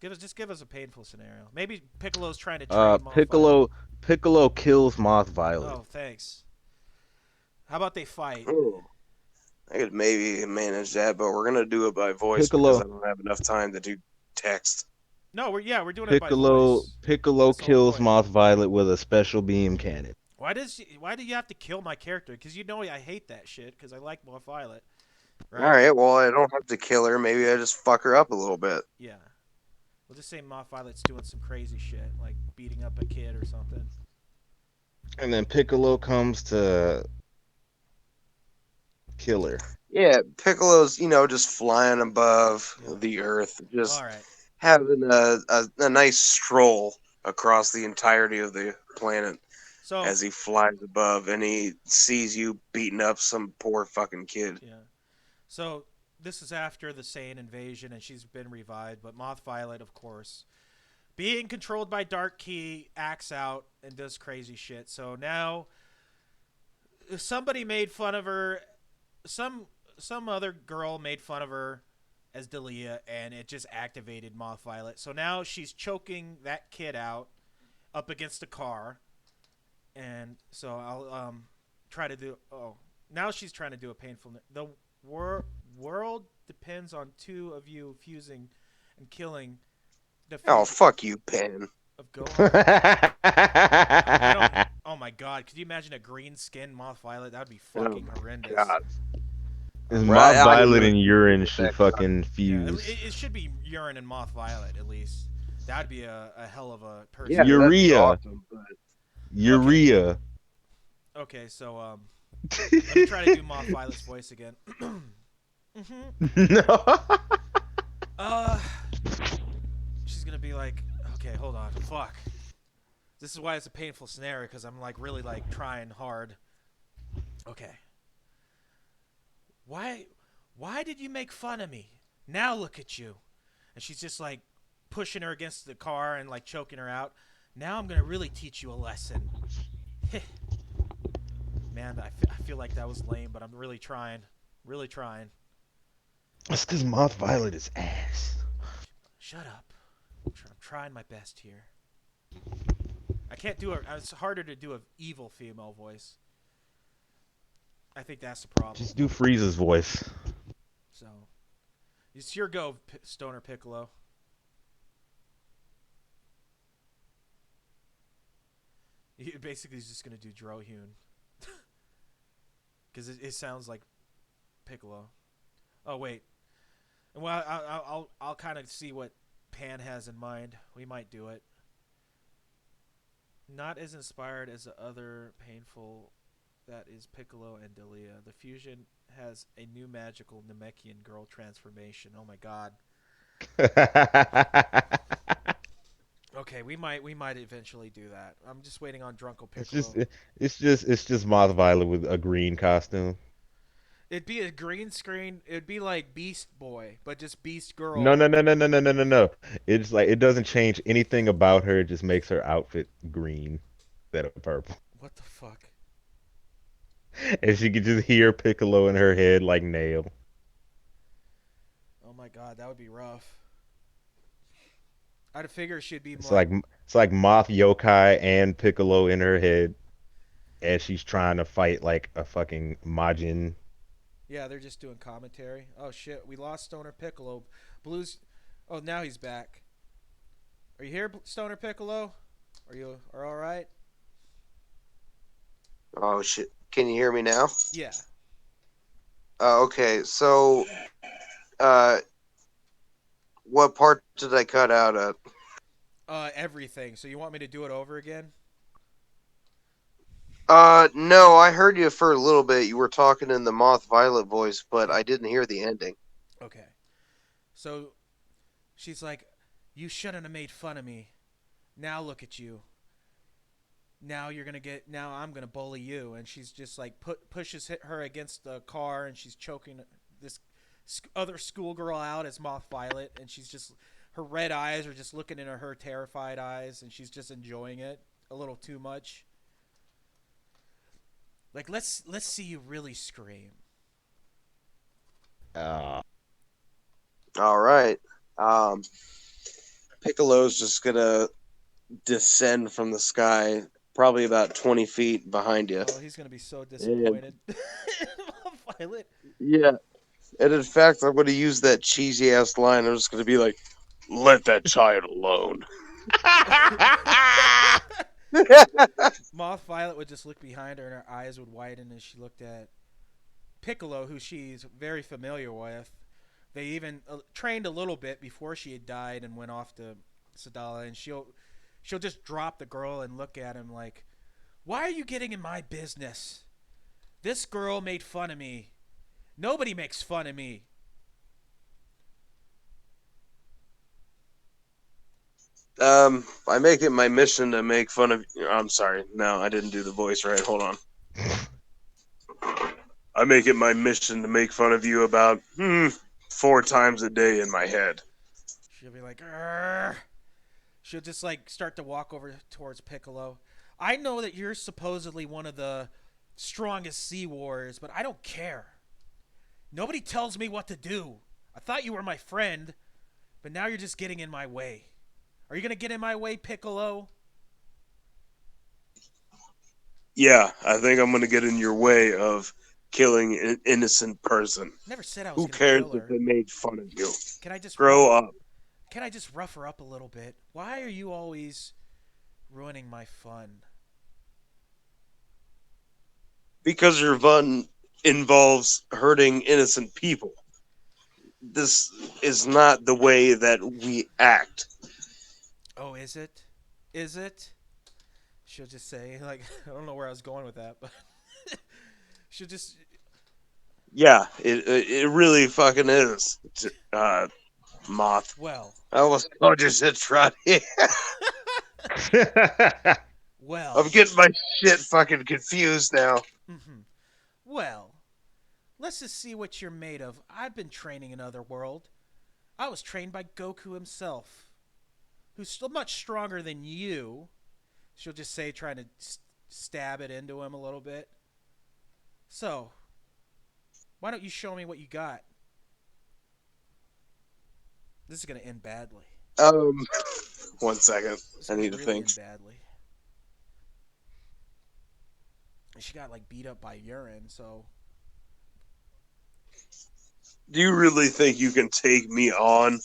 Give us a painful scenario. Maybe Piccolo's trying to train Piccolo kills Moth Violet. Oh, thanks. How about they fight? Ooh. I could maybe manage that, but we're gonna do it by voice because I don't have enough time to do text. No, we're doing it by voice. Piccolo kills Moth Violet with a special beam cannon. Why do you have to kill my character? Because you know I hate that shit. Because I like Moth Violet. Right? All right. Well, I don't have to kill her. Maybe I just fuck her up a little bit. Yeah. We'll just say Moth Violet's doing some crazy shit, like beating up a kid or something. And then Piccolo comes to kill her. Yeah, Piccolo's, just flying above the earth, just having a nice stroll across the entirety of the planet as he flies above, and he sees you beating up some poor fucking kid. Yeah. So this is after the Saiyan invasion, and she's been revived, but Moth Violet, of course, being controlled by Dark Key, acts out and does crazy shit. So now somebody made fun of her. Some other girl made fun of her as Dalia, and it just activated Moth Violet. So now she's choking that kid out up against a car. And so I'll try to do... Oh, now she's trying to do a painful... The world depends on two of you fusing and killing... Oh, fuck you, Pen. Of Gohan. Oh my god, could you imagine a green skin Moth Violet? That would be fucking horrendous. God. Moth Violet and urine should fucking fuse. Yeah, it should be urine and Moth Violet, at least. That'd be a hell of a person. Yeah, urea. Awesome, but... Urea. Okay, so let me try to do Moth Violet's voice again. No. She's gonna be like, okay, hold on, fuck. This is why it's a painful scenario, because I'm like really like trying hard. Okay. Why did you make fun of me? Now look at you. And she's just like pushing her against the car and like choking her out. Now I'm gonna really teach you a lesson. Man, I feel like that was lame, but I'm really trying. Really trying. It's because Moth Violet is ass. Shut up. I'm trying my best here. I can't do it. It's harder to do an evil female voice. I think that's the problem. Just do Frieza's voice. So, it's your go, Stoner Piccolo. He basically is just gonna do Drohune, because it sounds like Piccolo. Oh wait, well I'll kind of see what Pan has in mind. We might do it. Not as inspired as the other painful that is Piccolo and Delia. The fusion has a new magical Namekian girl transformation. Oh my god. Okay, we might eventually do that. I'm just waiting on Drunkle It's just Piccolo. it's just Moth Violet with a green costume. It'd be a green screen. It'd be like Beast Boy, but just Beast No, Girl. no, no, no, no, no, no, no, no. It's like it doesn't change anything about her. It just makes her outfit green instead of purple. What the fuck? And she could just hear Piccolo in her head like Nail. Oh my god, that would be rough. I'd figure she'd be It's like, like it's like Moth Yokai and Piccolo in her head as she's trying to fight like a fucking Majin. yeah, they're just doing commentary. Oh shit, we lost Stoner Piccolo. Blues. Oh, now he's back. Are you here, Stoner Piccolo? Are all right? Oh shit! Can you hear me now? Yeah. Okay, so uh, what part did I cut out at? Everything. So you want me to do it over again? No, I heard you for a little bit. You were talking in the Moth Violet voice, but I didn't hear the ending. Okay. So she's like, "You shouldn't have made fun of me. Now look at you. Now you're gonna get. Now I'm gonna bully you." And she's just like pushes her against the car, and she's choking this other schoolgirl out as Moth Violet, and she's just her red eyes are just looking into her terrified eyes, and she's just enjoying it a little too much. Like let's see you really scream. Uh, All right. Um, Piccolo's just gonna descend from the sky, probably about 20 feet behind you. Oh, he's gonna be so And disappointed. Violet. yeah, and in fact, I'm gonna use that cheesy ass line. I'm just gonna be like, "Let that child alone." Moth Violet would just look behind her, and her eyes would widen as she looked at Piccolo, who she's very familiar with. They even trained a little bit before she had died and went off to Sadala, and she'll just drop the girl and look at him like, "Why are you getting in my business? This girl made fun of me. Nobody makes fun of me." I make it my mission to make fun of. I'm sorry, no, I didn't do the voice right. Hold on. I make it my mission to make fun of you about 4 times a day in my head. She'll be like, "Grr." She'll just like start to walk over towards Piccolo. "I know that you're supposedly one of the strongest sea warriors, but I don't care. Nobody tells me what to do. I thought you were my friend, but now you're just getting in my way. Are you gonna get in my way, Piccolo?" Yeah, I think I'm gonna get in your way of killing an innocent person. Never said I was Who gonna cares kill if her. they made fun of you? Can I just Grow up. Can I just rough her up a little bit? Why are you always ruining my fun? Because your fun involves hurting innocent people. This is not the way that we act. Oh, is it? Is it? She'll just say, like, I don't know where I was going with that, but she'll just, Yeah, it really fucking is. Moth. well, I almost called you Citrati. I'm well, getting my shit fucking confused now. mm-hmm. Well, let's just see what you're made of. I've been training another world. I was trained by Goku himself, who's still much stronger than you. She'll just say, trying to stab it into him a little bit. So, why don't you show me what you got? This is gonna end badly. Um, 1 second. This is I gonna need to really think. end badly. And she got like beat up by urine, so Do you really think you can take me on?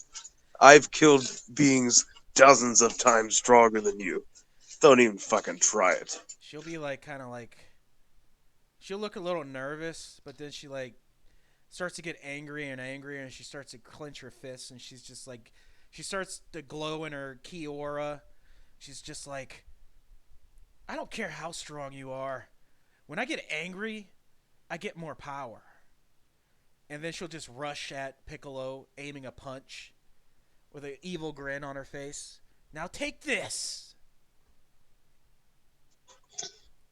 I've killed beings dozens of times stronger than you. Don't even fucking try it. she'll be like kind of like she'll look a little nervous, but then she like starts to get angry and angrier, and she starts to clench her fists, and she's just like she starts to glow in her ki aura. She's just like, "I don't care how strong you are. When I get angry, I get more power. And then she'll just rush at Piccolo, aiming a punch with an evil grin on her face. Now take this.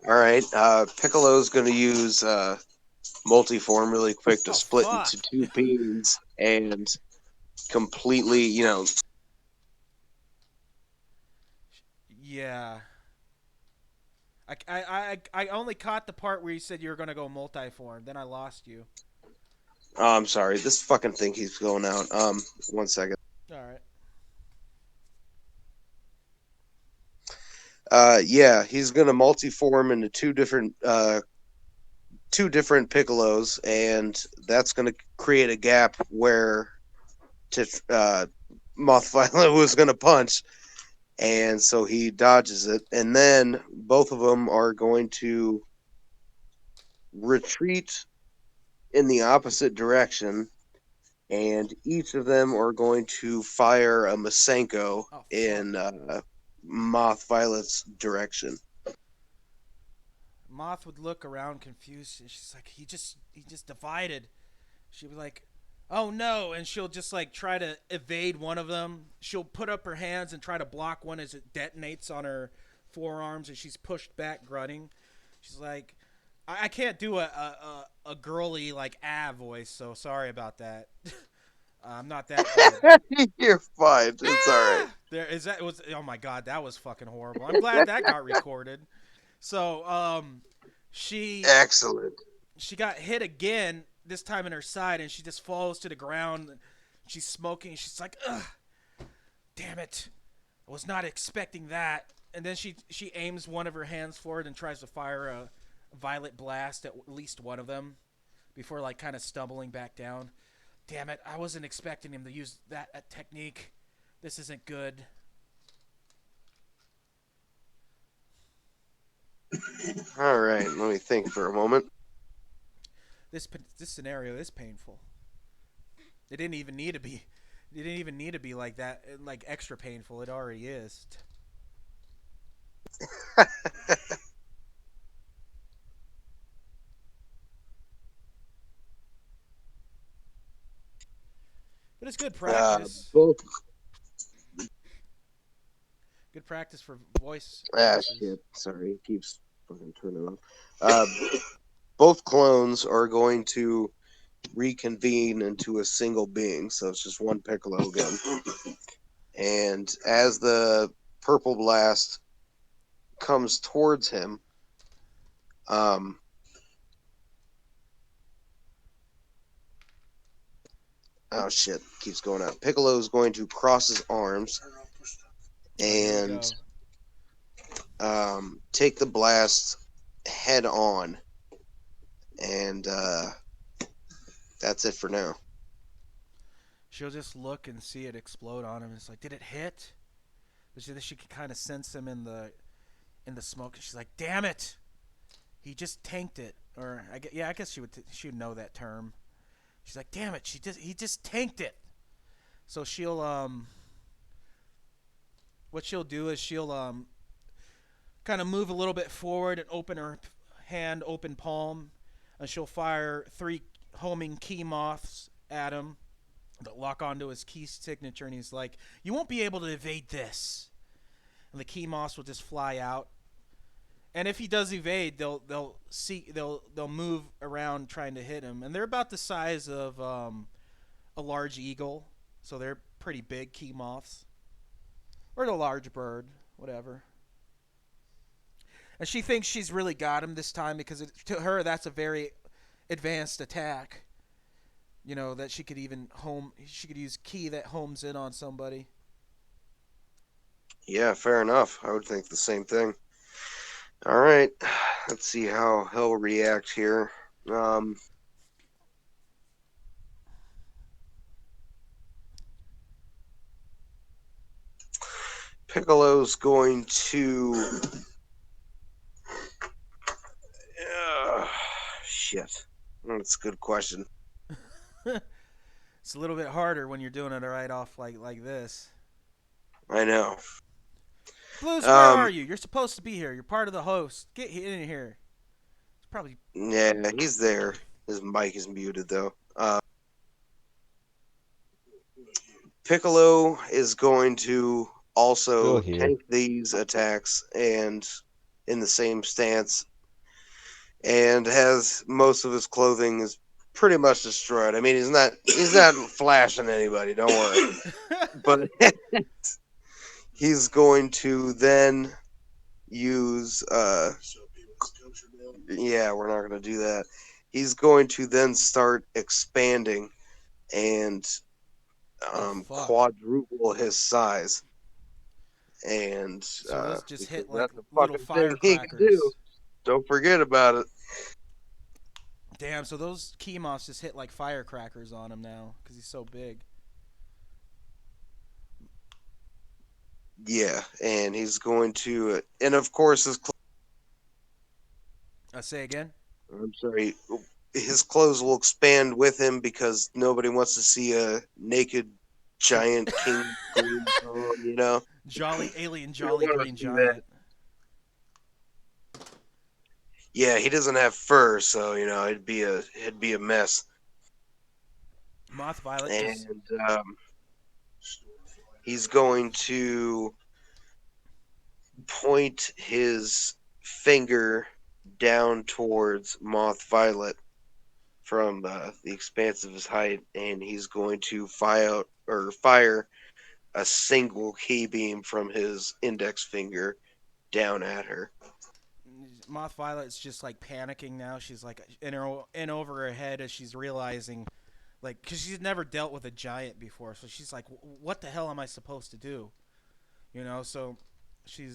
All right. Piccolo's going to use multiform really quick to Oh, split fuck. into two beams and completely, Yeah. I only caught the part where you said you were going to go multiform. Then I lost you. Oh, I'm sorry. This fucking thing keeps going out. 1 second. All right. Yeah, he's gonna multiform into two different Piccolos, and that's gonna create a gap where Moth Violet was gonna punch, and so he dodges it, and then both of them are going to retreat in the opposite direction, and each of them are going to fire a Masenko Oh, fuck. in Moth Violet's direction. Moth would look around confused, and she's like, he just divided. She'd be like, oh no, and she'll just like try to evade one of them. She'll put up her hands and try to block one as it detonates on her forearms, and she's pushed back, grunting. She's like, I can't do a girly like voice, so sorry about that. I'm not that good. You're fine. It's all right. There is that was oh my god, that was fucking horrible. I'm glad that got recorded. So she Excellent. she got hit again, this time in her side, and she just falls to the ground. She's smoking. She's like, ugh, damn it. I was not expecting that. And then she aims one of her hands forward and tries to fire a violet blast at least one of them before like kind of stumbling back down. Damn it, I wasn't expecting him to use that technique. This isn't good. All right, let me think for a moment. This scenario is painful. It didn't even need to be. It didn't even need to be like that, like extra painful. It already is. But it's good practice. Both. Good practice for voice. Ah, voices. shit. Sorry, it keeps fucking turning off. Both clones are going to reconvene into a single being, so it's just one Piccolo again. And as the purple blast comes towards him, oh shit, keeps going out. Piccolo is going to cross his arms and take the blast head on, and that's it for now. She'll just look and see it explode on him. It's like, did it hit? But she can kind of sense him in the smoke. And she's like, damn it, he just tanked it. Or I guess she would know that term. She's like, damn it, he just tanked it. So she'll what she'll do is she'll kind of move a little bit forward and open her hand, open palm, and she'll fire 3 homing key moths at him that lock onto his key signature, and he's like, you won't be able to evade this. And the key moths will just fly out. And if he does evade, they'll move around trying to hit him, and they're about the size of a large eagle, so they're pretty big key moths, or a large bird, whatever. And she thinks she's really got him this time because to her that's a very advanced attack. You know, that she could use key that homes in on somebody. Yeah, fair enough. I would think the same thing. All right, let's see how he'll react here. Piccolo's going to... shit. That's a good question. It's a little bit harder when you're doing it right off like this. I know. Blues, where are you? You're supposed to be here. You're part of the host. Get in here. Probably. Yeah, he's there. His mic is muted though. Piccolo is going to Still also here. tank these attacks and in the same stance, and has most of his clothing is pretty much destroyed. I mean, he's not flashing anybody. Don't worry. But he's going to then use yeah, we're not going to do that. He's going to then start expanding and Oh fuck. quadruple his size. And So those just because hit like that's a little fucking thing he can do. firecrackers. Don't forget about it. Damn. So those Chemoths just hit like firecrackers on him now because he's so big. Yeah, and he's going to, and of course I say again. I'm sorry, his clothes will expand with him because nobody wants to see a naked Jo- giant king green phone, you know? Jolly alien, You don't jolly want green to see that. giant. Yeah, he doesn't have fur, so it'd be a mess. Moth Violet just. And he's going to point his finger down towards Moth Violet from the expanse of his height, and he's going to fire a single key beam from his index finger down at her. Moth Violet's just like panicking now. She's like in over her head as she's realizing, like, because she's never dealt with a giant before, so she's like, "What the hell am I supposed to do?" You know. So she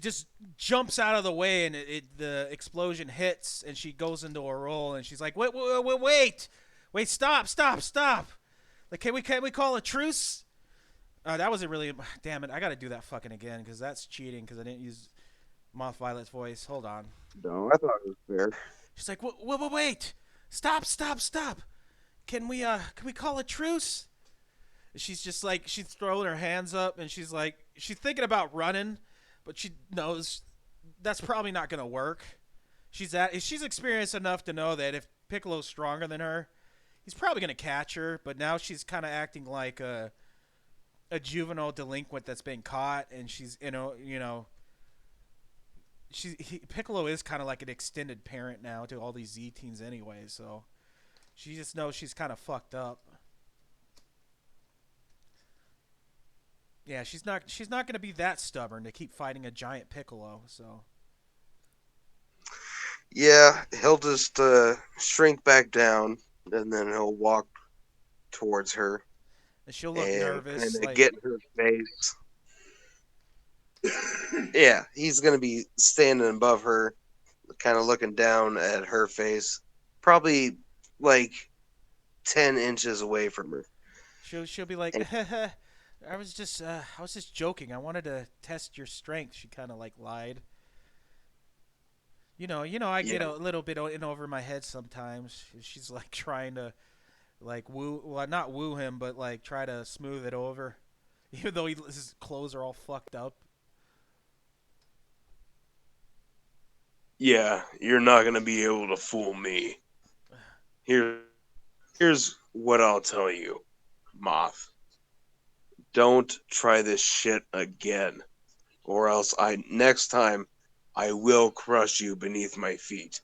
just jumps out of the way, and the explosion hits, and she goes into a roll, and she's like, "Wait, stop! Like, can we call a truce?" That wasn't really. Damn it! I got to do that fucking again because that's cheating because I didn't use Moth Violet's voice. Hold on. No, I thought it was fair. She's like, wait! Stop! Can we call a truce?" She's just like she's throwing her hands up and she's like she's thinking about running, but she knows that's probably not gonna work. She's experienced enough to know that if Piccolo's stronger than her, he's probably gonna catch her. But now she's kind of acting like a juvenile delinquent that's been caught, and she's Piccolo is kind of like an extended parent now to all these Z teens anyway, so she just knows she's kind of fucked up. Yeah, she's not going to be that stubborn to keep fighting a giant Piccolo, so Yeah, he'll just shrink back down, and then he'll walk towards her and she'll look and kind nervous of like get in her face. Yeah, he's gonna be standing above her, kind of looking down at her face, probably like 10 inches away from her. she'll be like And I was just joking. I wanted to test your strength. She kind of like lied. I yeah, get a little bit in over my head sometimes. She's like trying to like woo, well, not woo him, but like try to smooth it over, even though his clothes are all fucked up. yeah, you're not gonna be able to fool me. Here, here's what I'll tell you, Moth. Don't try this shit again, or else next time I will crush you beneath my feet.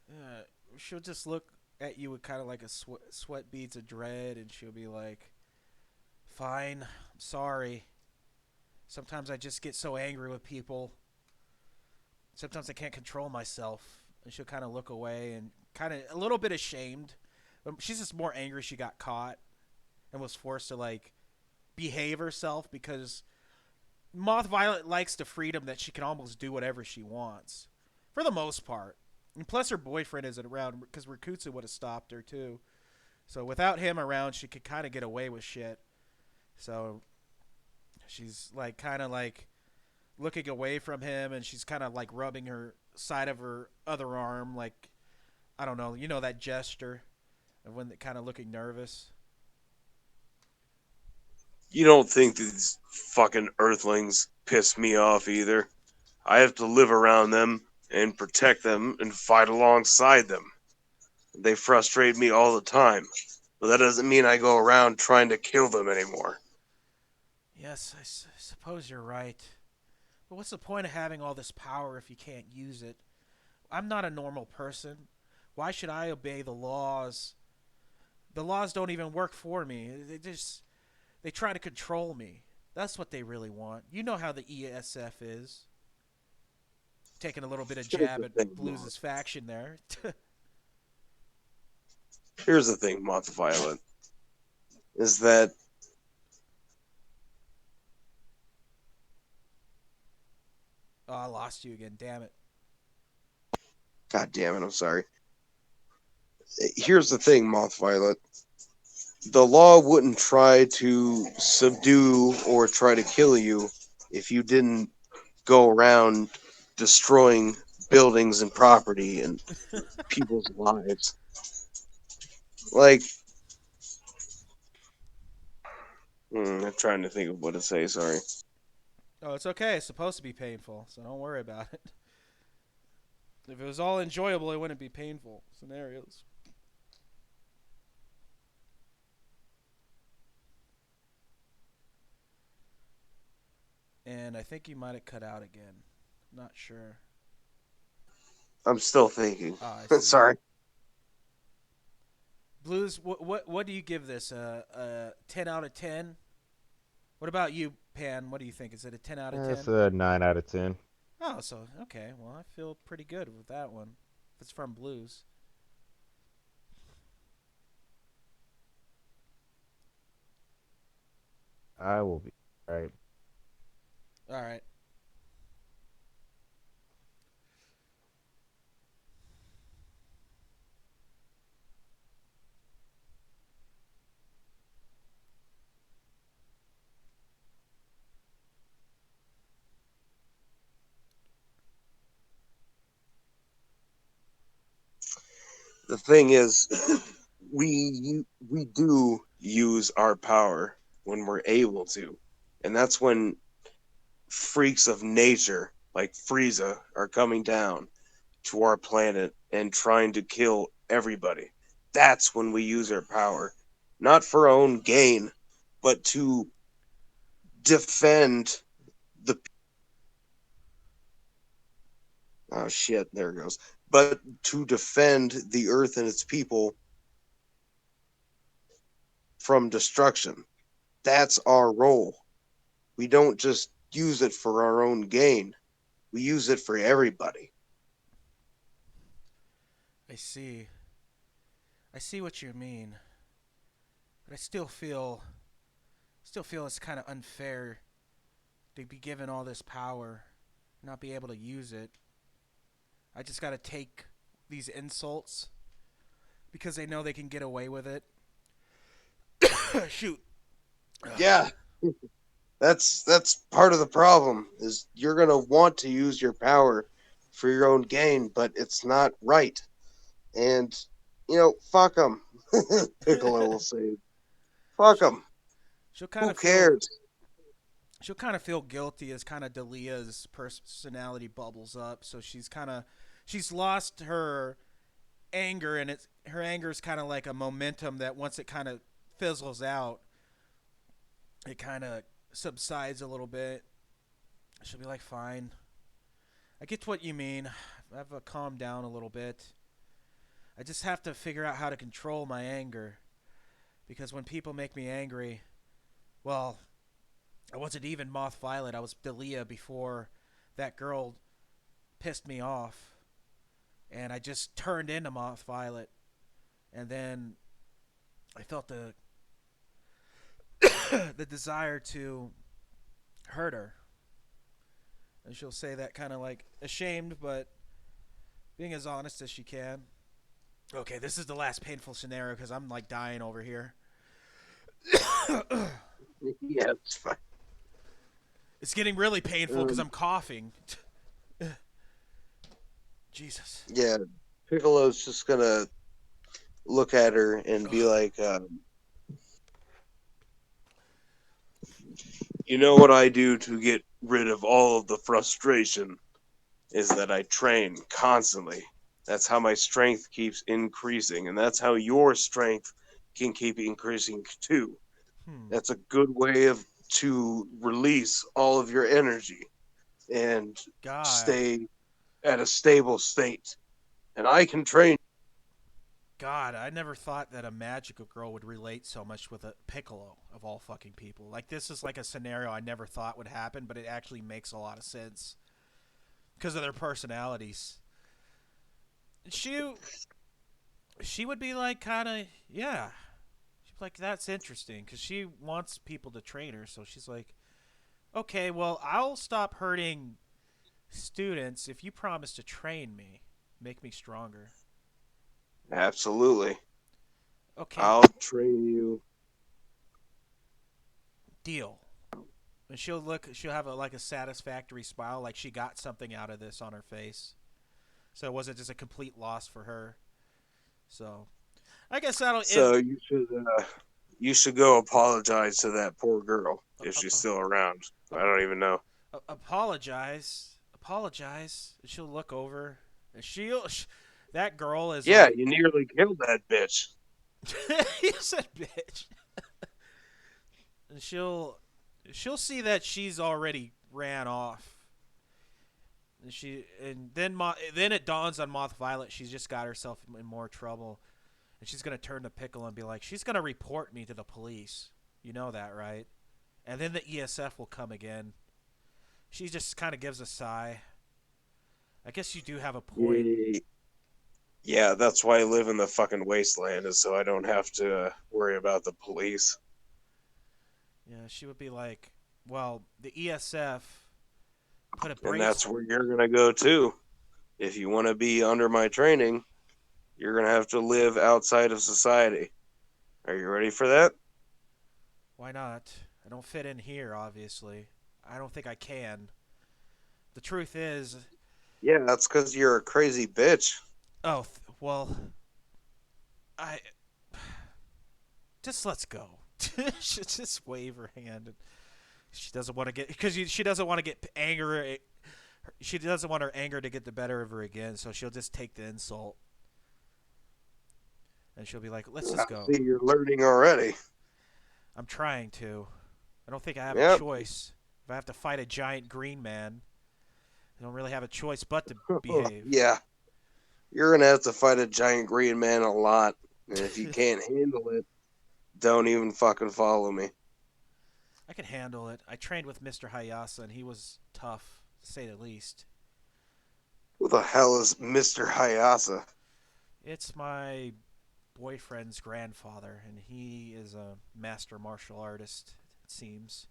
Uh, she'll just look at you with kind of like a sweat beads of dread, and she'll be like, "Fine, I'm sorry. Sometimes I just get so angry with people. Sometimes I can't control myself." And she'll kind of look away and kind of a little bit ashamed. She's just more angry she got caught and was forced to like behave herself because Moth Violet likes the freedom that she can almost do whatever she wants, for the most part. And plus, her boyfriend isn't around because Rakutsu would have stopped her too. So without him around, she could kind of get away with shit. So she's like kind of like looking away from him, and she's kind of like rubbing her side of her other arm, like I don't know, that gesture of when kind of looking nervous. You don't think these fucking earthlings piss me off either? I have to live around them and protect them and fight alongside them. They frustrate me all the time, but that doesn't mean I go around trying to kill them anymore. Yes, suppose you're right. But what's the point of having all this power if you can't use it? I'm not a normal person. Why should I obey the laws? The laws don't even work for me. They try to control me. That's what they really want. You know how the ESF is. Taking a little bit of Here's jab the at thing, Blues' faction there. Here's the thing, Moth Violet, is that Oh, I lost you again. Damn it. God damn it, I'm sorry. Here's the thing, Moth Violet. The law wouldn't try to subdue or try to kill you if you didn't go around destroying buildings and property and people's lives. Like, I'm trying to think of what to say, sorry. Oh, it's okay. It's supposed to be painful, so don't worry about it. If it was all enjoyable, it wouldn't be painful scenarios. And I think you might have cut out again. Not sure. I'm still thinking. Ah, I see. Sorry. Blues, what do you give this? A 10 out of 10? What about you, Pan? What do you think? Is it a 10 out of That's 10? a 9 out of 10. Oh, so okay. Well, I feel pretty good with that one. If it's from Blues. I will be right. All right. The thing is, we do use our power when we're able to, and that's when freaks of nature like Frieza are coming down to our planet and trying to kill everybody. That's when we use our power, not for our own gain, but to defend the. Oh shit! There it goes. But to defend the Earth and its people from destruction. That's our role. We don't just use it for our own gain. We use it for everybody. I see. I see what you mean. But I still feel it's kind of unfair to be given all this power, not be able to use it. I just got to take these insults because they know they can get away with it. Shoot. Yeah, that's part of the problem is you're going to want to use your power for your own gain, but it's not right. And fuck them. Piccolo will say, "Fuck them. She'll kind Who of feel cares?" she'll kind of feel guilty as kind of Delia's personality bubbles up. So she's lost her anger, and her anger is kind of like a momentum that once it kind of fizzles out, it kind of subsides a little bit. She'll be like, "Fine, I get what you mean. I've calmed down a little bit. I just have to figure out how to control my anger, because when people make me angry, well, I wasn't even Moth Violet. I was Delia before that girl pissed me off, and I just turned into Moth Violet, and then I felt the the desire to hurt her." And she'll say that kind of like ashamed, but being as honest as she can. Okay, this is the last painful scenario because I'm like dying over here. Yeah, it's fine. It's getting really painful because I'm coughing. Jesus. Yeah, Piccolo's just gonna look at her and be like, "You know what I do to get rid of all of the frustration is that I train constantly. That's how my strength keeps increasing, and that's how your strength can keep increasing too. Hmm. That's a good way to release all of your energy and God. stay at a stable state. And I can train. God, I never thought that a magical girl would relate so much with a Piccolo of all fucking people. Like, this is like a scenario I never thought would happen, but it actually makes a lot of sense because of their personalities. She would be like, kind of, yeah. She'd be like, that's interesting because she wants people to train her. So she's like, okay, well, I'll stop hurting students if you promise to train me, make me stronger. Absolutely. Okay, I'll train you. deal. And she'll have like a satisfactory smile, like she got something out of this on her face. So it wasn't just a complete loss for her. So I guess that'll it. So you should go apologize to that poor girl if Uh, she's uh, still around. uh, I don't even know. apologize. And she'll look over, and that girl is Yeah, like, you nearly killed that bitch. you said bitch, and she'll see that she's already ran off. And then it dawns on Moth Violet she's just got herself in more trouble, and she's gonna turn to Piccolo and be like, she's gonna report me to the police. You know that, right? And then the ESF will come again. She just kind of gives a sigh. I guess you do have a point. Yeah, that's why I live in the fucking wasteland, is so I don't have to worry about the police. Yeah, she would be like, well, the ESF put a And brace. that's where you're gonna go too. If you want to be under my training, you're gonna have to live outside of society. Are you ready for that? Why not? I don't fit in here, obviously. I don't think I can. The truth is, Yeah, that's because you're a crazy bitch. oh, well, I just let's go. She just wave her hand. And she doesn't want to get because she doesn't want to get anger. She doesn't want her anger to get the better of her again, so she'll just take the insult and she'll be like, "Let's I just go." see you're learning already. I'm trying to. I don't think I have a Yep. choice. If I have to fight a giant green man, I don't really have a choice but to behave. Yeah, you're gonna have to fight a giant green man a lot. And if you can't handle it, don't even fucking follow me. I can handle it. I trained with Mr. Hayasa, and he was tough, to say the least. Who the hell is Mr. Hayasa? It's my boyfriend's grandfather, and he is a master martial artist, it seems.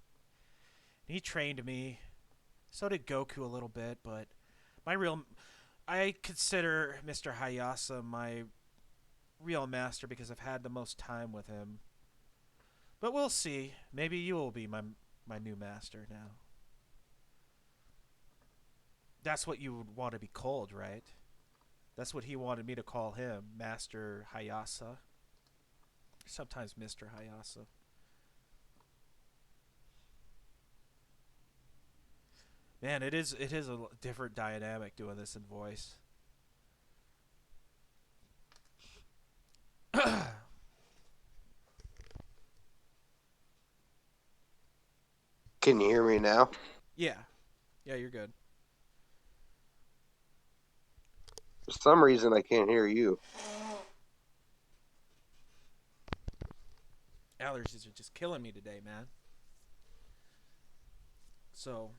He trained me. So did Goku a little bit, but my real I consider Mr. Hayasa my real master because I've had the most time with him. But we'll see. Maybe you will be my new master now. That's what you would want to be called, right? That's what he wanted me to call him, Master Hayasa. Sometimes Mr. Hayasa. Man, it is a different dynamic doing this in voice. Can you hear me now? Yeah. Yeah, you're good. For some reason, I can't hear you. Allergies are just killing me today, man. So,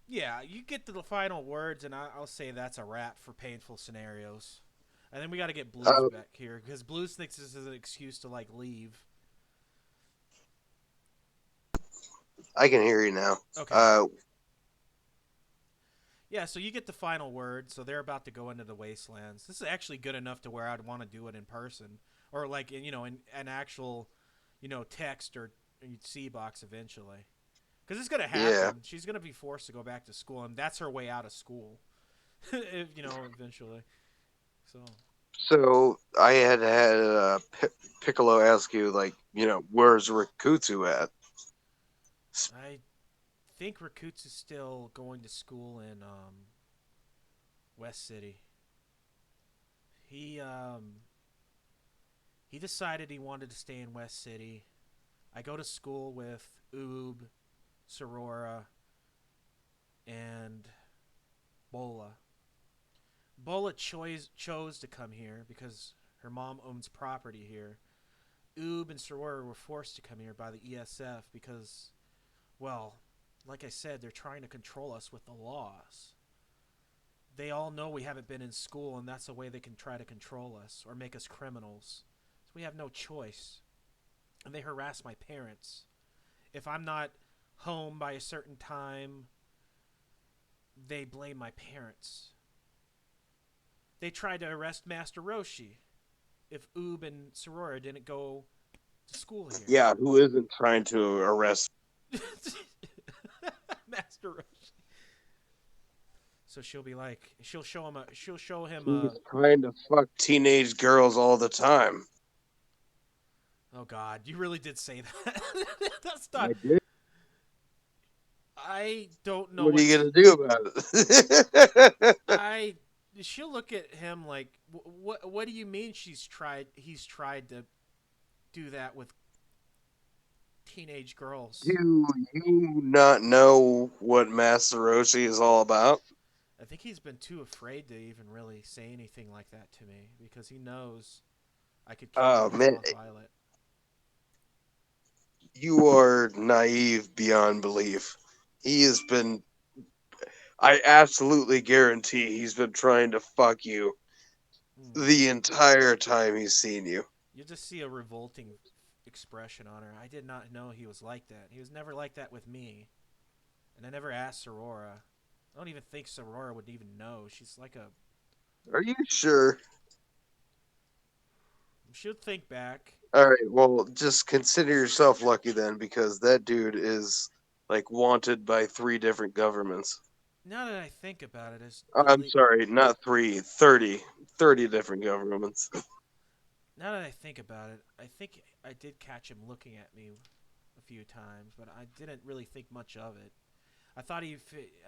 yeah, you get to the final words, and I'll say that's a wrap for painful scenarios. And then we got to get Blues Uh, back here because Blues thinks this is an excuse to like leave. I can hear you now. Okay. Yeah, so you get the final word. So they're about to go into the wastelands. This is actually good enough to where I'd want to do it in person, or like in in an actual, text or C box eventually. Because it's gonna happen. Yeah. She's gonna be forced to go back to school, and that's her way out of school. If, eventually. So So I had Piccolo ask you, like, where's Rikutu at? I think Rakut's is still going to school in West City. He he decided he wanted to stay in West City. I go to school with Oob, Sorora, and Bola. Bola chose to come here because her mom owns property here. Oob and Sorora were forced to come here by the ESF because, well, like I said, they're trying to control us with the laws. They all know we haven't been in school, and that's the way they can try to control us or make us criminals. So we have no choice. And they harass my parents. If I'm not home by a certain time, they blame my parents. They tried to arrest Master Roshi if Oob and Sorora didn't go to school here. Yeah, who isn't trying to arrest? Master Roshi. So she'll be like, she'll show him He's trying to fuck teenage girls all the time. Oh God, you really did say that. That's not. I did. I don't know What are you gonna do about it? She'll look at him like, what do you mean he's tried to do that with teenage girls? Do you not know what Master Roshi is all about? I think he's been too afraid to even really say anything like that to me because he knows I could kill him with Violet. You are naive beyond belief. He has been. I absolutely guarantee he's been trying to fuck you the entire time he's seen you. You just see a revolting expression on her. I did not know he was like that. He was never like that with me. And I never asked Sorora. I don't even think Sorora would even know. She's like a... Are you sure? She'll think back. Alright, well, just consider yourself lucky then, because that dude is, like, wanted by 3 different governments. Now that I think about it, I'm sorry, not 3, 30. 30 different governments. Now that I think about it, I think I did catch him looking at me a few times, but I didn't really think much of it. I thought I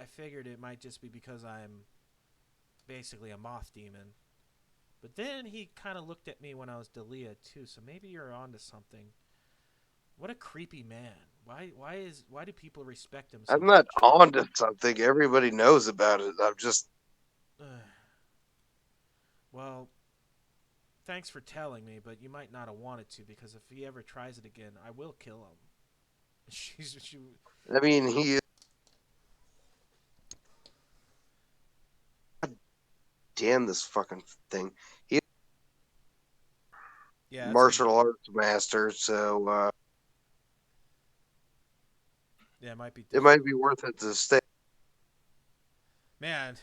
figured it might just be because I'm basically a moth demon. But then he kind of looked at me when I was Dalia too, so maybe you're onto something. What a creepy man. Why do people respect him so I'm not much? onto something. Everybody knows about it. I'm just... Well, thanks for telling me, but you might not have wanted to, because if he ever tries it again, I will kill him. I mean, he... God damn this fucking thing. Yeah, martial arts master, so yeah, it might be. It might be worth it to stay. Man,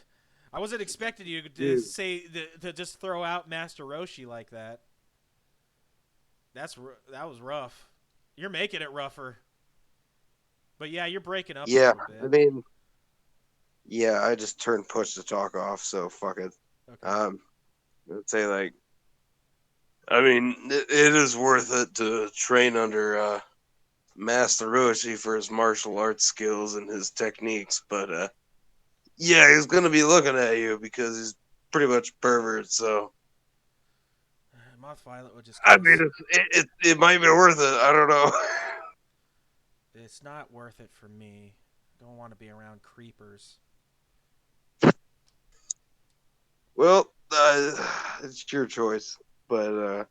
I wasn't expecting you to say to just throw out Master Roshi like that. That was rough. You're making it rougher. But yeah, you're breaking up. Yeah, a little bit. I mean, yeah, I just turned push to talk off, so fuck it. Okay. I'd say like, I mean, it is worth it to train under Master Roshi for his martial arts skills and his techniques, but yeah, he's gonna be looking at you because he's pretty much pervert. So, Moth Violet would just. I mean, it might be worth it. I don't know. It's not worth it for me. Don't want to be around creepers. Well, it's your choice, but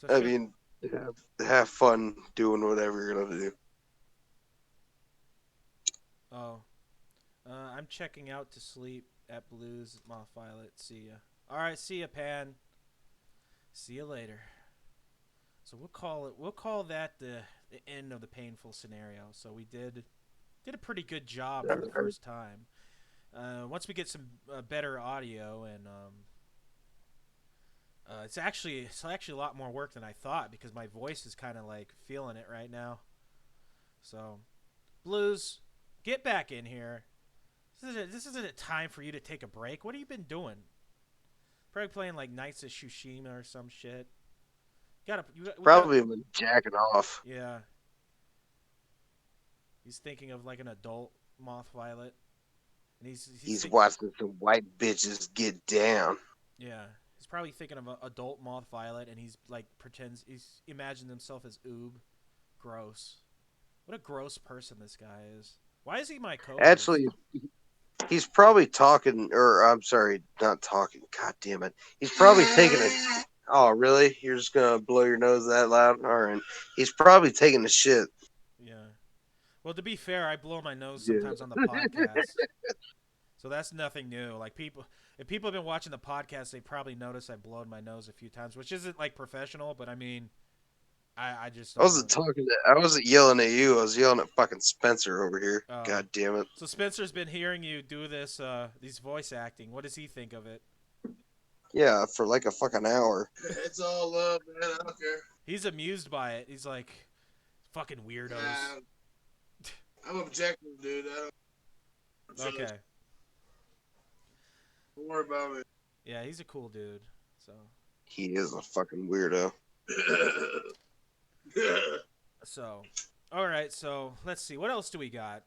I mean, have fun doing whatever you're gonna do. Oh, I'm checking out to sleep at Blues Moth Violet. See ya. All right, see ya, Pan. See you later. So we'll call that the end of the painful scenario. So we did a pretty good job for the first time. Once we get some better audio, and it's actually a lot more work than I thought, because my voice is kind of like feeling it right now. So, Blues, get back in here. This isn't a time for you to take a break. What have you been doing? Probably playing like Knights of Tsushima or some shit. Probably been jacking off. Yeah. He's thinking of like an adult Moth Violet, and He's watching some white bitches get down. yeah. He's probably thinking of an adult Moth Violet, and he's like he's imagined himself as Oob. Gross. What a gross person this guy is. Why is he my co-host? Actually, he's probably talking, or I'm sorry, not talking. God damn it. He's probably taking a. Oh, really? You're just gonna blow your nose that loud? All right. He's probably taking a shit. Yeah. Well, to be fair, I blow my nose sometimes on the podcast. So that's nothing new. Like if people have been watching the podcast, they probably noticed I've blown my nose a few times, which isn't like professional, but I mean, I just I wasn't talking. I wasn't yelling at you. I was yelling at fucking Spencer over here. God damn it. So Spencer's been hearing you do this, these voice acting. What does he think of it? Yeah, for like a fucking hour. It's all love, man. I don't care. He's amused by it. He's like, fucking weirdos. I'm objective, dude. Okay. Don't worry about me. Yeah, he's a cool dude. So. He is a fucking weirdo. So, all right. So let's see. What else do we got?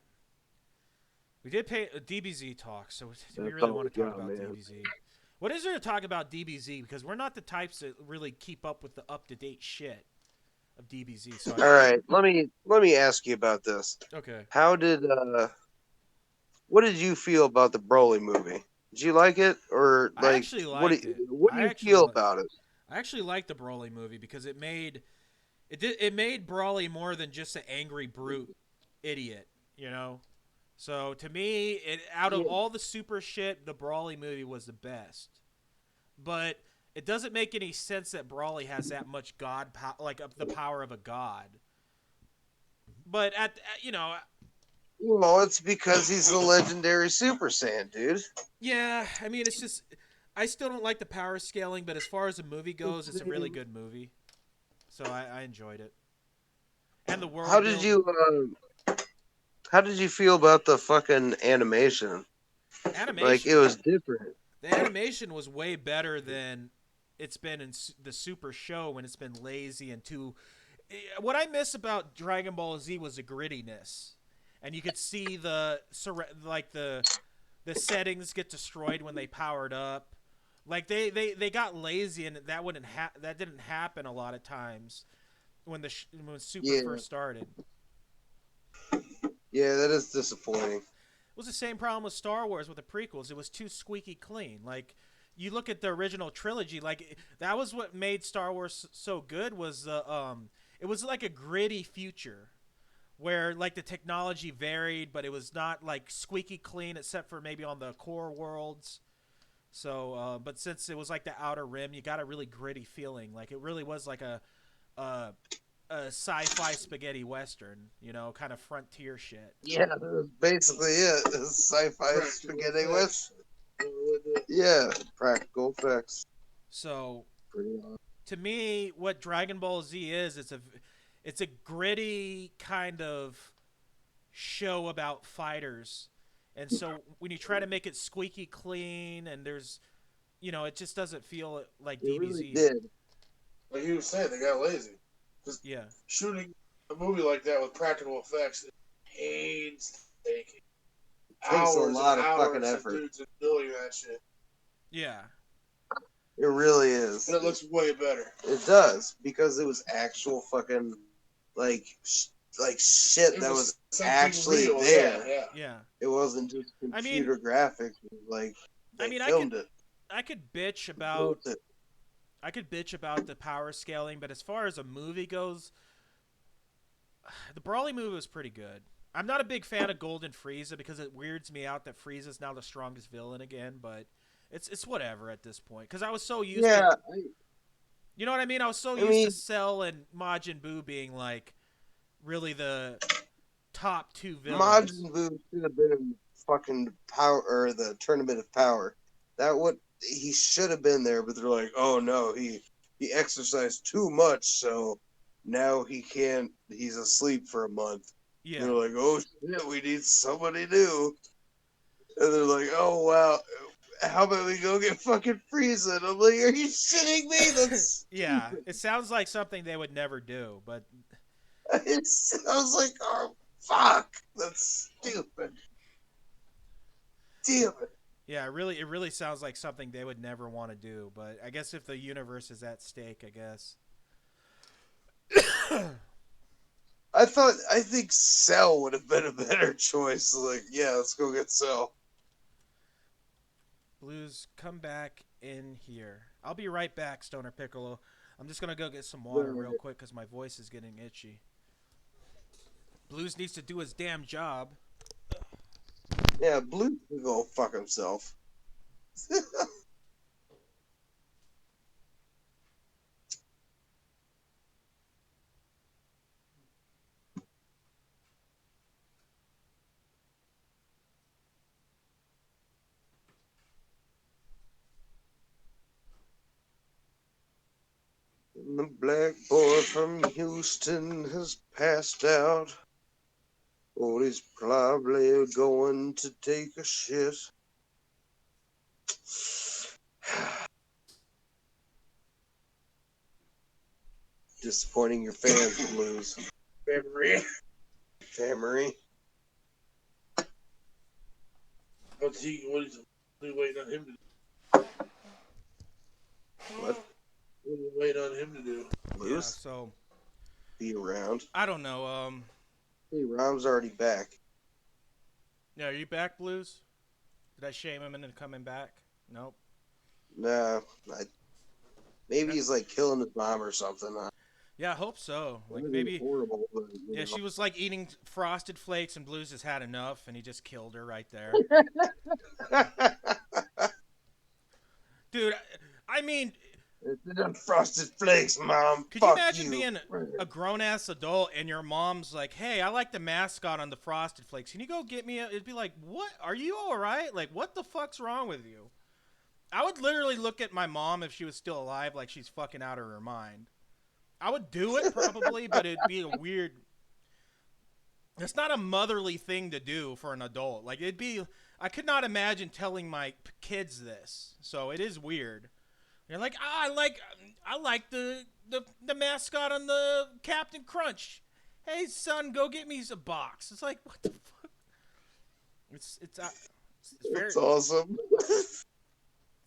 We did pay a DBZ talk. So do we really want to talk about DBZ? What is there to talk about DBZ? Because we're not the types that really keep up with the up-to-date shit of DBZ. So all right, let me ask you about this. Okay. How did what did you feel about the Broly movie? Did you like it, or like I actually liked it. What do you feel about it? I actually liked the Broly movie because it made Broly more than just an angry brute idiot, you know. So to me, out of all the super shit, the Broly movie was the best. But it doesn't make any sense that Broly has that much god like the power of a god. But well, it's because he's the legendary Super Saiyan, dude. Yeah, I mean, it's just I still don't like the power scaling, but as far as the movie goes, it's a really good movie. So I enjoyed it. And the world. How did you feel about the fucking animation? Like, it was different. The animation was way better than it's been in the Super Show when it's been lazy and too. What I miss about Dragon Ball Z was the grittiness, and you could see the settings get destroyed when they powered up. Like they got lazy, and that didn't happen a lot of times when Super first started. Yeah, that is disappointing. It was the same problem with Star Wars with the prequels. It was too squeaky clean. Like, you look at the original trilogy, like that was what made Star Wars so good was it was like a gritty future where like the technology varied, but it was not like squeaky clean except for maybe on the core worlds. So, but since it was like the Outer Rim, you got a really gritty feeling. Like it really was like a sci-fi spaghetti western, you know, kind of frontier shit. Yeah, that was basically it. It was sci-fi spaghetti western. Yeah, practical effects. So, to me, what Dragon Ball Z is, it's a gritty kind of show about fighters. And so when you try to make it squeaky clean and there's, you know, it just doesn't feel like DBZ. Really did. Like he was saying, they got lazy. Yeah. Shooting a movie like that with practical effects is painstaking. Takes a lot of fucking effort. Dudes are doing that shit. Yeah. It really is. And it looks way better. It does, because it was actual fucking like shit that was actually real, there. Yeah. It wasn't just computer graphics. Like they filmed it. I could bitch about the power scaling, but as far as a movie goes, the Broly movie was pretty good. I'm not a big fan of Golden Frieza because it weirds me out that Frieza's now the strongest villain again, but it's whatever at this point. Because I was so used to... You know what I mean? I was so used to Cell and Majin Buu being, like, really the top two villains. Majin Buu should have been in fucking power, or the Tournament of Power. He should have been there, but they're like, oh no, he exercised too much, so now he can't. He's asleep for a month. Yeah. And they're like, oh shit, we need somebody new. And they're like, oh wow, how about we go get fucking Frieza? And I'm like, are you shitting me? That's yeah. It sounds like something they would never do, but I was like, oh Fuck! That's stupid. Damn it. Yeah, it really sounds like something they would never want to do. But I guess if the universe is at stake, I guess. I think Cell would have been a better choice. Like, yeah, let's go get Cell. Blues, come back in here. I'll be right back, Stoner Piccolo. I'm just gonna go get some water real quick because my voice is getting itchy. Blues needs to do his damn job. Yeah, Blue can go fuck himself. The black boy from Houston has passed out. Oh, he's probably going to take a shit. Disappointing your fans, Blues. Famery. What's he waiting on him to do? What? What are you waiting on him to do? Yeah, Blues? so Be around. I don't know. Hey, Rom's already back. Yeah, are you back, Blues? Did I shame him into coming back? Nope. Nah, maybe he's like killing his mom or something. Yeah, I hope so. Like That'd be maybe. horrible. But, Yeah, know. she was like eating Frosted Flakes, and Blues has had enough, and he just killed her right there. Dude, I mean, It's Frosted Flakes, Mom. could Fuck you imagine you. being a grown-ass adult and your mom's like, hey, I like the mascot on the Frosted Flakes. Can you go get me It'd be like, what? Are you all right? Like, what the fuck's wrong with you? I would literally look at my mom if she was still alive like she's fucking out of her mind. I would do it probably, but it'd be a weird... It's not a motherly thing to do for an adult. Like, it'd be... I could not imagine telling my kids this. So it is weird. You're like, I like the mascot on the Captain Crunch. Hey, son, go get me a box. It's like, what the fuck? It's very... That's awesome.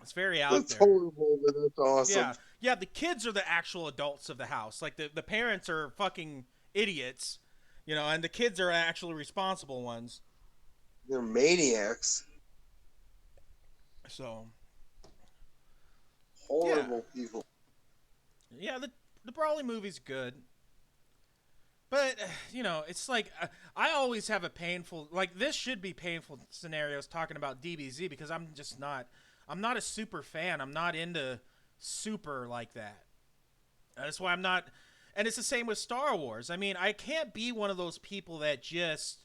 It's very out That's there. horrible, but that's awesome. Yeah, the kids are the actual adults of the house. Like, the parents are fucking idiots, you know, and the kids are actually responsible ones. They're maniacs. So, Horrible people. yeah, the Brawley movie's good. But, you know, it's like, I always have a painful, like, this should be painful scenarios talking about DBZ because I'm not a super fan. I'm not into super like that. That's why I'm not, and it's the same with Star Wars. I mean, I can't be one of those people that just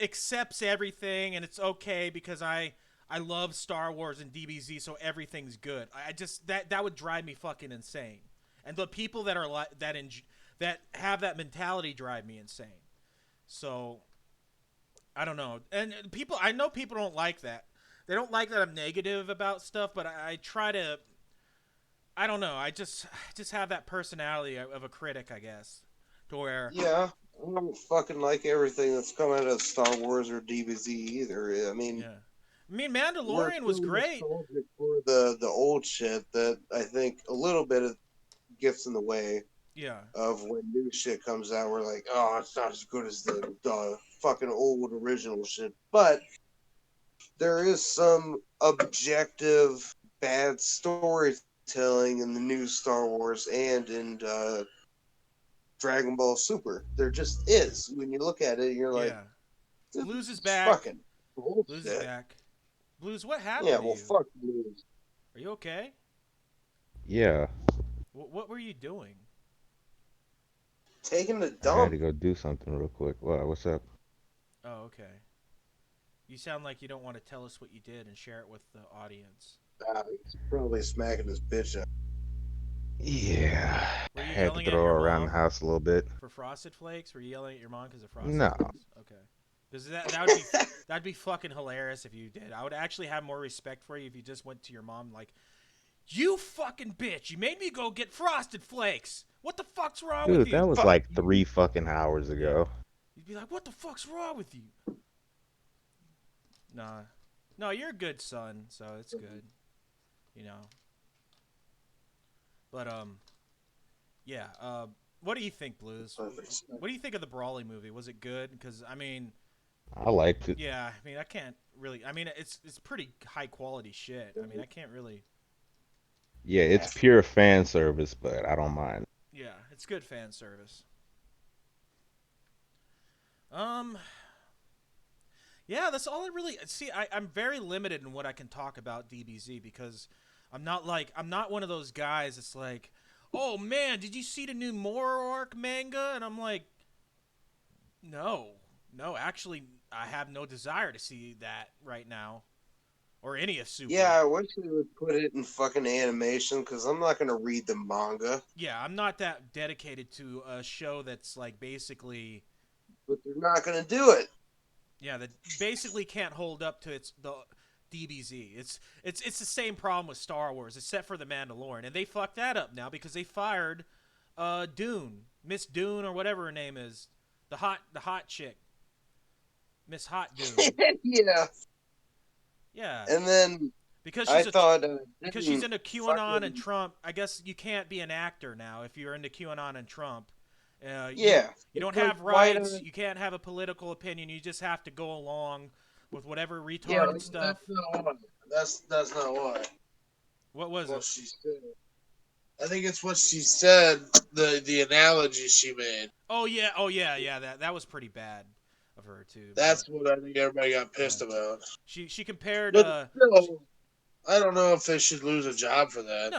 accepts everything and it's okay because I love Star Wars and DBZ, so everything's good. I just, that would drive me fucking insane. And the people that are like that have that mentality drive me insane. So, I don't know. And I know people don't like that. They don't like that I'm negative about stuff, but I try to, I don't know. I just have that personality of a critic, I guess, to where... Yeah, I don't fucking like everything that's come out of Star Wars or DBZ either. I mean, Yeah. I mean, Mandalorian was great. For the old shit that I think a little bit of gets in the way Yeah. of when new shit comes out. We're like, oh, it's not as good as the fucking old original shit. But there is some objective bad storytelling in the new Star Wars and in Dragon Ball Super. There just is. When you look at it, you're like, yeah. Blues is it's back. fucking bullshit. Blues is back. Blues, what happened Yeah, to well, you? fuck Blues. Are you okay? Yeah, What were you doing? Taking a I had dump. to go do something real quick. What's up? Oh, okay. You sound like you don't want to tell us what you did and share it with the audience. He's probably smacking his bitch up. Yeah, Were you had to yelling at throw her your around mom the house a little bit. for Frosted Flakes? Were you yelling at your mom because of Frosted No. Flakes? Okay. Because that would be that'd be fucking hilarious if you did. I would actually have more respect for you if you just went to your mom like, "You fucking bitch! You made me go get Frosted Flakes. What the fuck's wrong with Dude, you?" that was Fuck like you. 3 fucking hours ago. you'd be like, what the fuck's wrong with you? Nah. No, you're a good son, so it's good. You know. But, yeah, what do you think, Blues? What do you think of the Brawley movie? Was it good? Because, I mean... I liked it. Yeah, I mean, I can't really... I mean, it's pretty high-quality shit. I mean, I can't really... Yeah, it's pure fan service, but I don't mind. Yeah, it's good fan service. Yeah, that's all I really... See, I'm very limited in what I can talk about DBZ because I'm not one of those guys that's like, oh, man, did you see the new Moro arc manga? And I'm like, no, actually, I have no desire to see that right now. Or any of Super. Yeah, I wish they would put it in fucking animation because I'm not going to read the manga. Yeah, I'm not that dedicated to a show that's like basically... But they're not going to do it. Yeah, that basically can't hold up to the DBZ. It's the same problem with Star Wars, except for the Mandalorian, and they fucked that up now because they fired Dune, Miss Dune or whatever her name is, the hot chick, Miss Hot Dune. Yeah. Yeah. And then because she's into QAnon and Trump, I guess you can't be an actor now if you're into QAnon and Trump. Yeah. You don't have rights. You can't have a political opinion. You just have to go along with whatever retarded stuff. That's not why. What was it? She said. I think it's what she said. The analogy she made. Oh yeah. That was pretty bad of her too. That's what I think everybody got pissed about. She compared. But still, I don't know if they should lose a job for that.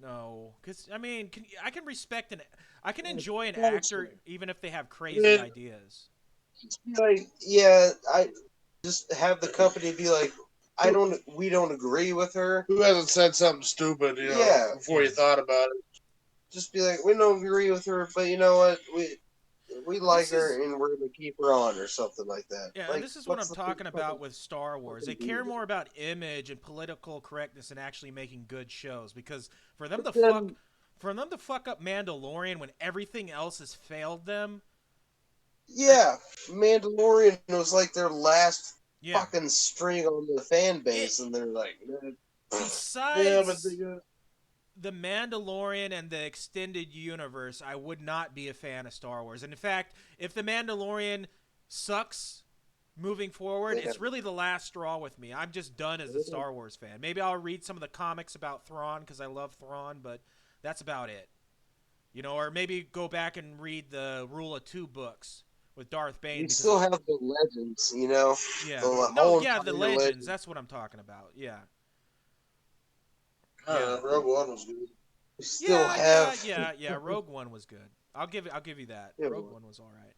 No, because I mean, I can respect I can enjoy an actor even if they have crazy ideas. Just be like, yeah, I just have the company be like, we don't agree with her. Who hasn't said something stupid, before you thought about it? Just be like, we don't agree with her, but you know what, we like her and we're gonna keep her on or something like that. Yeah, like, and this is what I'm talking about with Star Wars. They care more about image and political correctness than actually making good shows. Because for them to fuck up Mandalorian when everything else has failed them. Yeah, Mandalorian was like their last fucking string on the fan base, and they're like, besides the Mandalorian and the extended universe, I would not be a fan of Star Wars. And in fact, if the Mandalorian sucks moving forward, it's really the last straw with me. I'm just done as a Star Wars fan. Maybe I'll read some of the comics about Thrawn because I love Thrawn, but that's about it. Or maybe go back and read the Rule of Two books with Darth Bane. You still have the legends, Yeah. The the legends. That's what I'm talking about. Yeah. Rogue One was good. You still have. Yeah. Rogue One was good. I'll give you that. Rogue One was all right.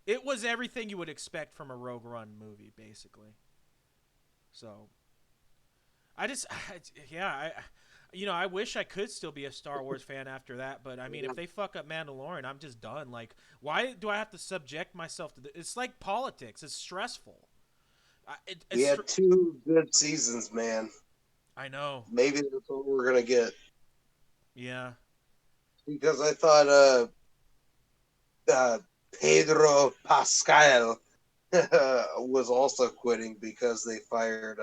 It was everything you would expect from a Rogue One movie, basically. So, I wish I could still be a Star Wars fan after that, but I mean, if they fuck up Mandalorian, I'm just done. Like, why do I have to subject myself to this? It's like politics. It's stressful. We had 2 good seasons, man. I know. Maybe that's what we're gonna get. Yeah. Because I thought Pedro Pascal was also quitting because they fired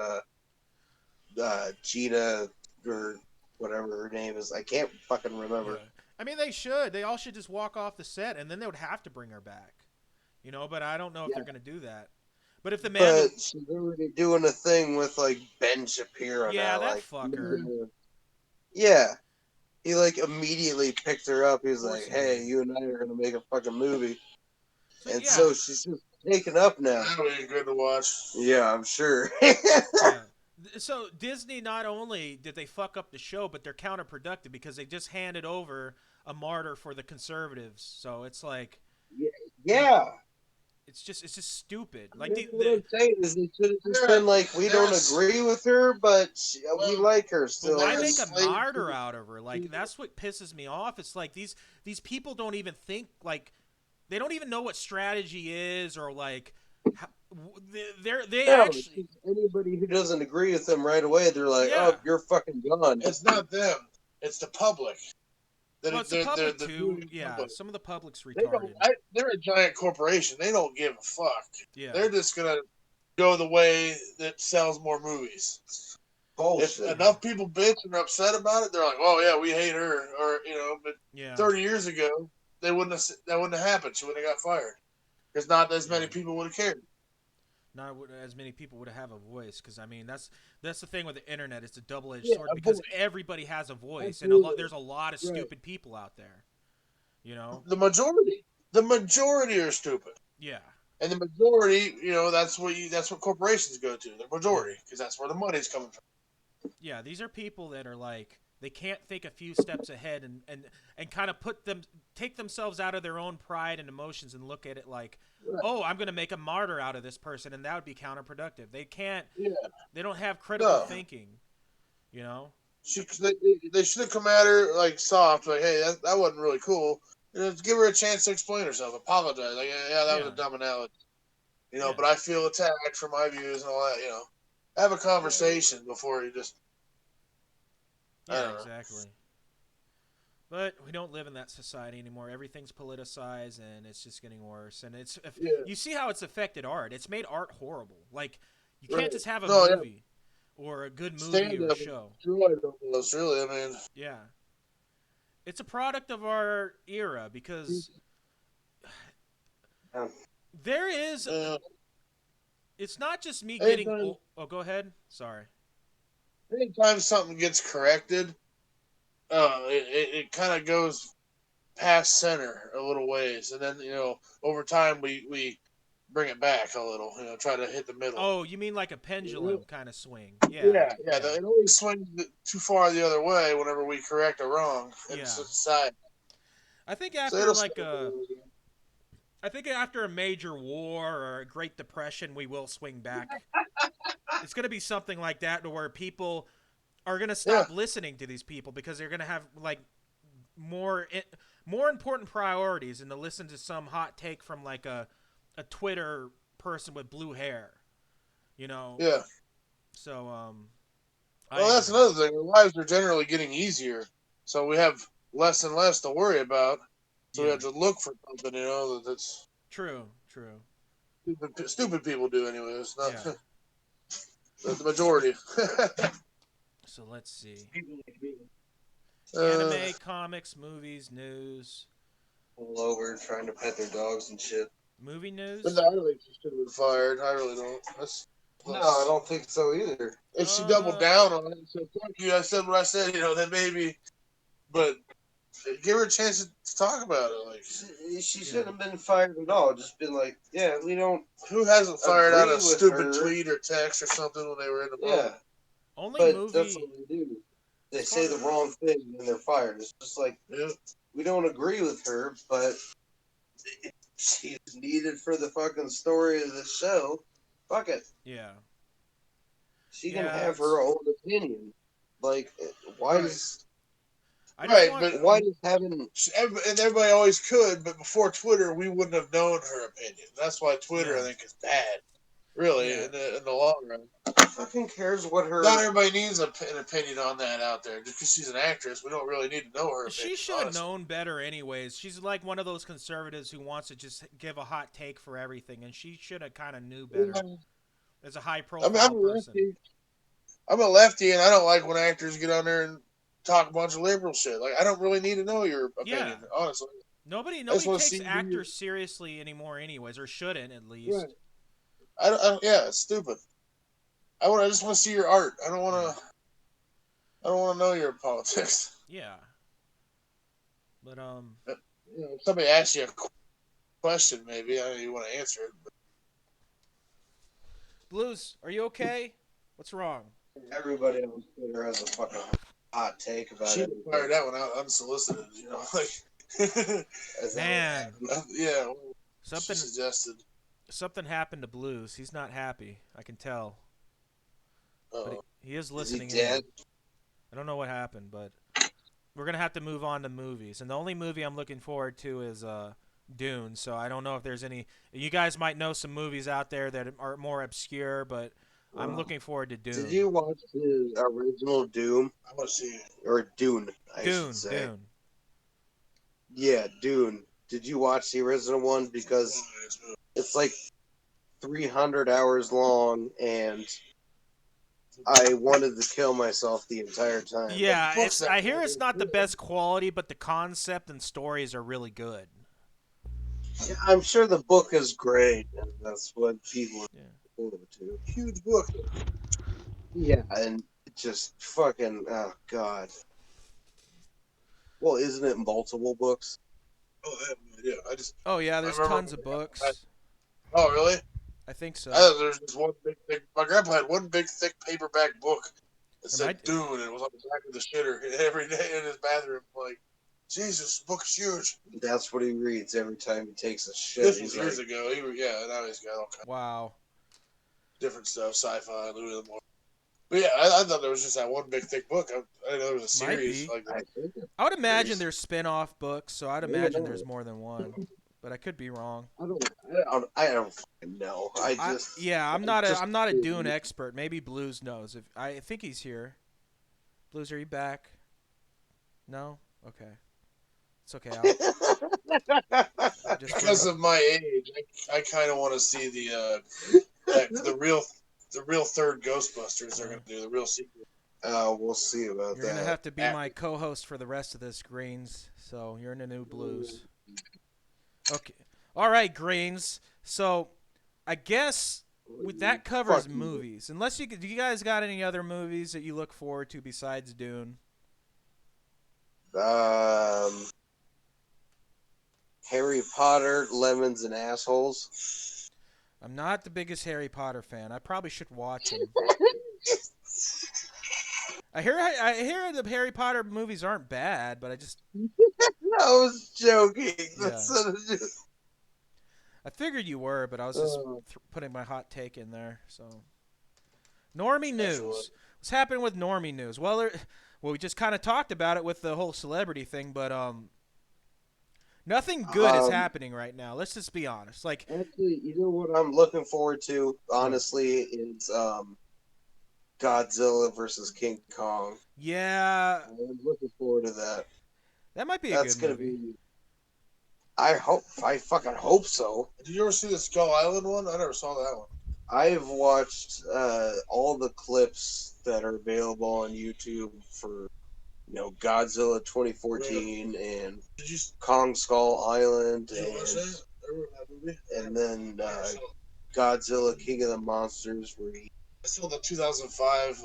Gina or whatever her name is. I can't fucking remember. Yeah. I mean, they should. They all should just walk off the set, and then they would have to bring her back. But I don't know if they're gonna do that. But if But she's already doing a thing with like Ben Shapiro. Yeah, now, that fucker. Yeah. He immediately picked her up. He was like, "Hey, you and I are gonna make a fucking movie." So she's just taken up now. That'll be good to watch. Yeah, I'm sure. Yeah. So Disney, not only did they fuck up the show, but they're counterproductive because they just handed over a martyr for the conservatives. So it's like, yeah. It's just stupid. Like what I'm saying is they should have just been like, we don't agree with her, but we like her still. Why make a martyr out of her? Like, that's what pisses me off. It's like these people don't even think, like, they don't even know what strategy is, or like they actually, anybody who doesn't agree with them right away, they're like, oh, you're fucking gone. It's not them. It's the public. Well, it's the public the too. movie Yeah, company. some of the public's They don't. retarded. They're a giant corporation. They don't give a fuck. Yeah. They're just gonna go the way that sells more movies. Bullshit. If enough people bitch and are upset about it, they're like, "Oh yeah, we hate her," or But Yeah. 30 years ago, that wouldn't have happened. She wouldn't have got fired because not as many Yeah. people would have cared. Not as many people would have a voice, because I mean that's the thing with the internet. It's a double-edged Yeah, sword a because voice. everybody has a voice, Absolutely. and there's a lot of Right. stupid people out there. You know. The majority are stupid, Yeah. and the majority, that's what corporations go to. The majority, because that's where the money's coming from. Yeah, these are people that are like they can't think a few steps ahead and kind of take themselves out of their own pride and emotions and look at it like, Right. oh, I'm going to make a martyr out of this person, and that would be counterproductive. They can't. Yeah. They don't have critical No. thinking. You know. They should have come at her like soft, like, "Hey, that wasn't really cool." Give her a chance to explain herself, apologize, like, "Yeah, that was a dumb analogy," Yeah. But I feel attacked for my views and all that, Have a conversation before you just. I Yeah, don't know. exactly. But we don't live in that society anymore. Everything's politicized, and it's just getting worse. And you see how it's affected art. It's made art horrible. Like, you can't Right. just have a No, yeah. movie or a good movie Stand or up show. destroyed almost, really. I mean, Yeah. It's a product of our era because there is. It's not just me getting. Anytime- Oh, go ahead. Sorry. anytime something gets corrected, it kind of goes past center a little ways, and then over time we bring it back a little, try to hit the middle. Oh, you mean like a pendulum kind of swing? Yeah. It always swings too far the other way whenever we correct a wrong in Yeah. society. I think So after it'll like swing a. a little. I think after a major war or a Great Depression, we will swing back. It's going to be something like that, to where people are going to stop listening to these people because they're going to have like more important priorities than to listen to some hot take from like a Twitter person with blue hair, Yeah. So Well, that's another thing. Our lives are generally getting easier, so we have less and less to worry about. So we have to look for something, that's True. stupid people do anyway. It's not Yeah. the majority. So let's see. Uh, Anime, comics, movies, news. All over trying to pet their dogs and shit. Movie news? But no, I don't think she should have been fired. I really don't. No, I don't think so either. If she doubled down on it and said, "Fuck you," I said what I said, then maybe. But give her a chance to talk about it. Like, She shouldn't have been fired at all. Just been like, yeah, we don't. who hasn't fired out Agree a with stupid her. tweet or text or something when they were in the Yeah, moment? Only but movie. that's what they do. They say the wrong thing and they're fired. It's just like, we don't agree with her, but she's needed for the fucking story of the show. Fuck it. Yeah. She can Yeah, have her own opinion. Like, why does why does having and everybody always could, but before Twitter, we wouldn't have known her opinion. That's why Twitter, I think, is bad. Really, in the long run. fucking cares what her? Not everybody needs an opinion on that out there. Just because she's an actress, we don't really need to know her opinion. She should have known better anyways. She's like one of those conservatives who wants to just give a hot take for everything, and she should have kind of knew better. As a high-profile person. I'm a lefty, and I don't like when actors get on there and talk a bunch of liberal shit. Like, I don't really need to know your opinion, honestly. Nobody takes actors seriously anymore anyways, or shouldn't at least. Right. It's stupid. I just want to see your art. I don't want to know your politics. Yeah. But if somebody asks you a question, maybe you want to answer it. But... Blues, are you okay? What's wrong? Everybody on Twitter has a fucking hot take about she it. She fired that one out unsolicited, like. Man. Yeah. Something suggested. Something happened to Blues. He's not happy. I can tell. But he is listening. Is he dead? I don't know what happened, but we're gonna have to move on to movies. And the only movie I'm looking forward to is Dune. So I don't know if there's any. You guys might know some movies out there that are more obscure, but I'm looking forward to Dune. Did you watch the original Doom? I want to see it. Or Dune, I Dune, should say. Dune. Yeah, Dune. Did you watch the original one? Because it's like 300 hours long, and I wanted to kill myself the entire time. Yeah, I hear it's not the best quality, but the concept and stories are really good. I'm sure the book is great, and that's what people are Yeah. forward to. Huge book. Yeah, and it just fucking oh god. Well, isn't it multiple books? Oh, I have no idea. Oh yeah, I there's remember. tons of books. Oh, really? I think so. I thought there was just one big thick. My grandpa had one big thick paperback book that Or said Dune, and it was on the back of the shitter every day in his bathroom. Like, Jesus, this book is huge. That's what he reads every time he takes a shit. This He's was years like, ago. Yeah, now he's got all kinds Wow. of different stuff, sci-fi, Louis L'Amour. But yeah, I thought there was just that one big thick book. I didn't know there was a Might series be. like that. I would imagine there's spin-off books, so I'd imagine Yeah. there's more than one. But I could be wrong. I don't fucking know. I'm not a Dune expert. Maybe Blues knows. If I think he's here. Blues, are you back? No? Okay. It's okay. I'll just Because of my age, I kind of want to see the real third Ghostbusters. They're gonna do the real sequel. We'll see about You're that. gonna have to be my co-host for the rest of this, Greens. So you're in the new Blues. Okay. All right, Greens. So I guess that covers movies. Unless do you guys got any other movies that you look forward to besides Dune? Harry Potter, Lemons and Assholes. I'm not the biggest Harry Potter fan. I probably should watch him. I hear the Harry Potter movies aren't bad, but I just I was joking. Yeah. I figured you were, but I was just putting my hot take in there. So, Normie news. What's happening with Normie news? Well, we just kind of talked about it with the whole celebrity thing, but nothing good is happening right now. Let's just be honest. Like, actually, you know what I'm looking forward to? Honestly, is Godzilla versus King Kong. Yeah, I'm looking forward to that. That might be a good movie. I fucking hope so. Did you ever see the Skull Island one? I never saw that one. I've watched all the clips that are available on YouTube for, Godzilla 2014 and Kong Skull Island and then Godzilla King of the Monsters where I saw the 2005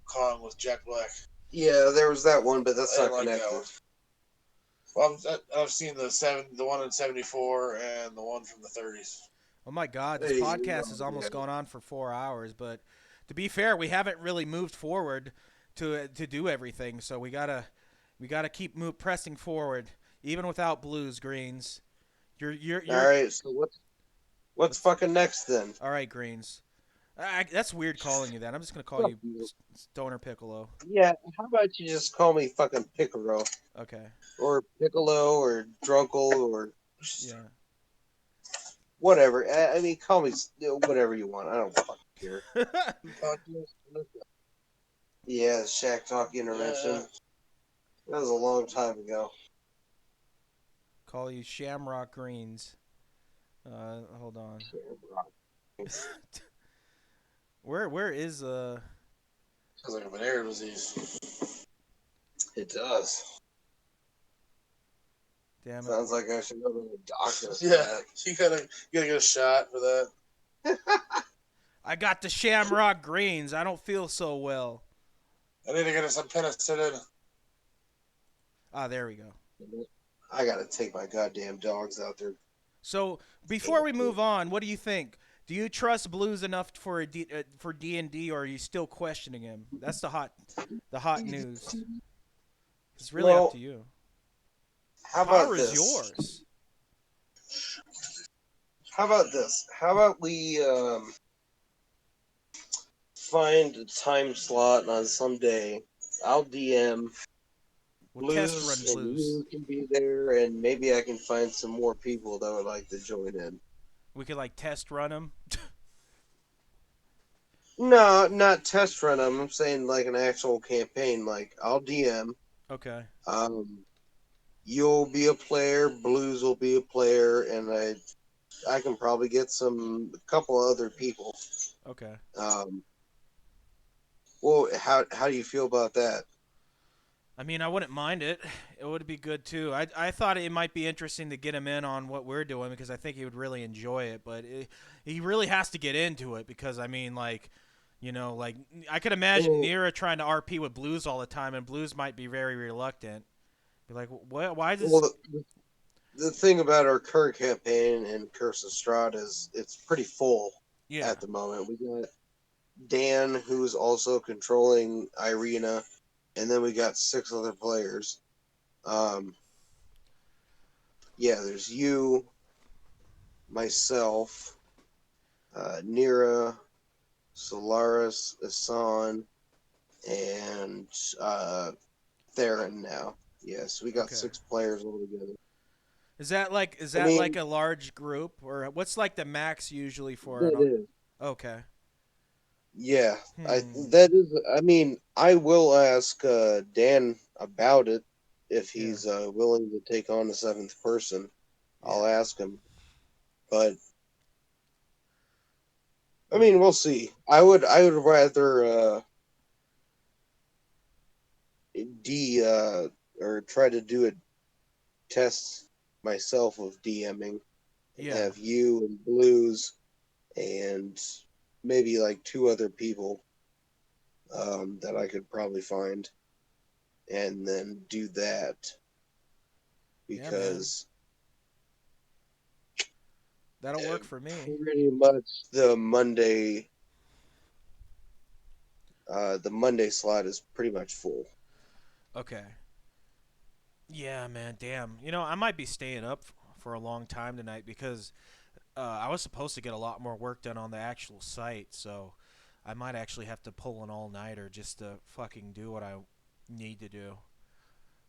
Kong with Jack Black. Yeah, there was that one, but that's not connected. That one. Well, I've seen the one in '74 and the one from the '30s. Oh my God, this podcast has almost gone on for 4 hours. But to be fair, we haven't really moved forward to do everything. So we gotta keep pressing forward, even without Blues, Greens. You're all right. So what's fucking next then? All right, Greens. That's weird calling you that. I'm just gonna call you Stoner Piccolo. Yeah, how about you just call me fucking Piccolo? Okay. Or Piccolo, or Drunkle, or whatever. I mean, call me whatever you want. I don't fucking care. Yeah, Shack Talk intervention. That was a long time ago. Call you Shamrock Greens. Hold on. Where is Sounds like a venereal disease. It does. Damn it. Sounds like I should go to the doctor. Yeah, you gotta get a shot for that. I got the Shamrock Greens. I don't feel so well. I need to get some penicillin. Ah, there we go. I gotta take my goddamn dogs out there. So before we move on, what do you think? Do you trust Blues enough for D&D, or are you still questioning him? That's the hot news. It's really up to you. How about Power this? is yours. How about this? How about we find a time slot on some day? I'll DM We'll test run Blues, and Blues. you can be there, and maybe I can find some more people that would like to join in. We could test run him. No, not test run them. I'm saying like an actual campaign. Like I'll DM. Okay. you'll be a player, Blues will be a player, and I can probably get a couple other people. Okay. Well, how do you feel about that? I mean, I wouldn't mind it. It would be good too. I thought it might be interesting to get him in on what we're doing because I think he would really enjoy it. But he really has to get into it because I mean, like, you know, like I could imagine Well, Nira trying to RP with Blues all the time, and Blues might be very reluctant. Be like, what? Why does? well, the thing about our current campaign in Curse of Strahd is it's pretty full Yeah. at the moment. We got Dan, who's also controlling Irina, and then we got 6 other players. Yeah, there's you, myself, Nira, Solaris, Asan, and Theron now. Yes, we got Okay. 6 players altogether. Is that like I mean, a large group or what's like the max usually for that an? is. Okay. Yeah, Hmm. that is. I mean, I will ask Dan about it if Yeah. he's willing to take on the 7th person. I'll Yeah. ask him, but I Okay. mean, we'll see. I would rather or try to do a test myself of DMing and Yeah. have you and Blues and maybe like 2 other people that I could probably find, and then do that Yeah, man. because That'll work for me. pretty much the Monday slot is pretty much full. Okay. Yeah, man. Damn. You know, I might be staying up for a long time tonight because I was supposed to get a lot more work done on the actual site, so I might actually have to pull an all-nighter just to fucking do what I need to do.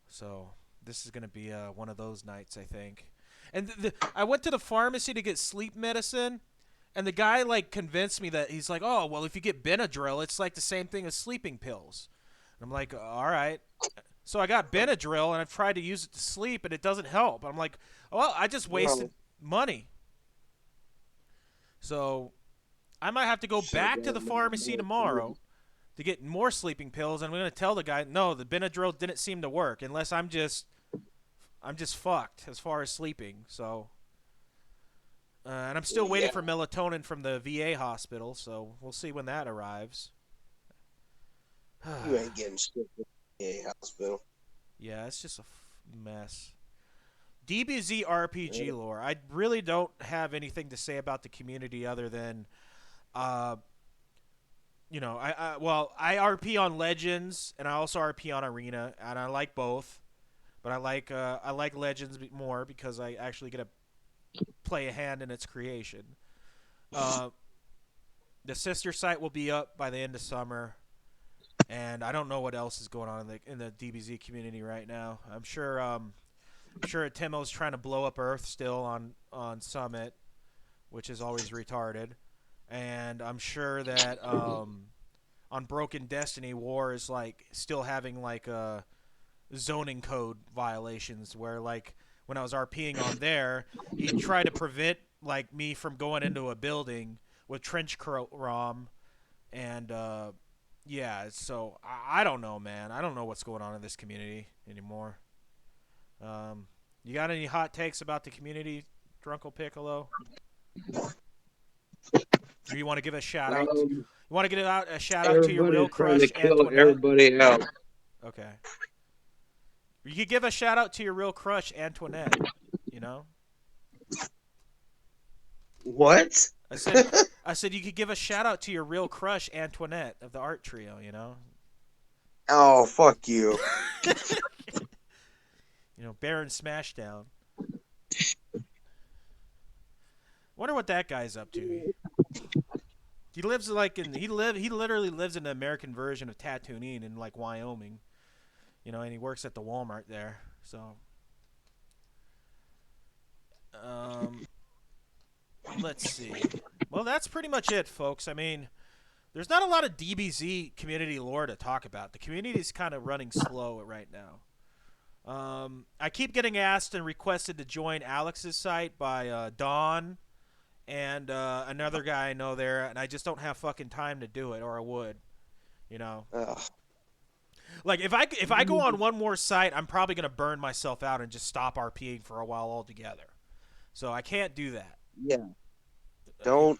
So this is gonna be one of those nights, I think. And I went to the pharmacy to get sleep medicine, and the guy like convinced me that he's like, oh well, if you get Benadryl, it's like the same thing as sleeping pills. And I'm like, all right. So I got Benadryl, and I've tried to use it to sleep, and it doesn't help. I'm like, well, I just wasted Well, money. So I might have to go shit, back to the pharmacy tomorrow to get more sleeping pills. And I'm going to tell the guy, no, the Benadryl didn't seem to work unless I'm just fucked as far as sleeping. So, and I'm still waiting yeah, for melatonin from the VA hospital. So we'll see when that arrives. you ain't getting shit from the hospital. Yeah, it's just a mess. DBZ RPG lore. I really don't have anything to say about the community other than, uh, you know, I RP on Legends and I also RP on Arena, and I like both, but I like Legends more because I actually get to play a hand in its creation. Uh, the sister site will be up by the end of summer, and I don't know what else is going on in the DBZ community right now. I'm sure Timo's trying to blow up Earth still on Summit, which is always retarded, and I'm sure that on Broken Destiny, War is like still having like zoning code violations where like when I was RPing on there, he tried to prevent like me from going into a building with trench coat ROM and yeah, so I don't know, man. I don't know what's going on in this community anymore. You got any hot takes about the community, Drunkle Piccolo? Or you want to give a shout out? You want to give out a shout out to your real Everybody's trying to crush, kill Antoinette? everybody out. Okay. You could give a shout out to your real crush, Antoinette. You know. What? I said you could give a shout out to your real crush, Antoinette of the art trio. You know. Oh, fuck you. You know, Baron Smashdown. Wonder what that guy's up to. He lives like in he literally lives in the American version of Tatooine in like Wyoming. You know, and he works at the Walmart there. So, let's see. Well, that's pretty much it, folks. I mean, there's not a lot of DBZ community lore to talk about. The community is kind of running slow right now. I keep getting asked and requested to join Alex's site by Don and another guy I know there, and I just don't have fucking time to do it, or I would, you know. Ugh. Like if I go on one more site, I'm probably gonna burn myself out and just stop RPing for a while altogether. So I can't do that. Yeah. Don't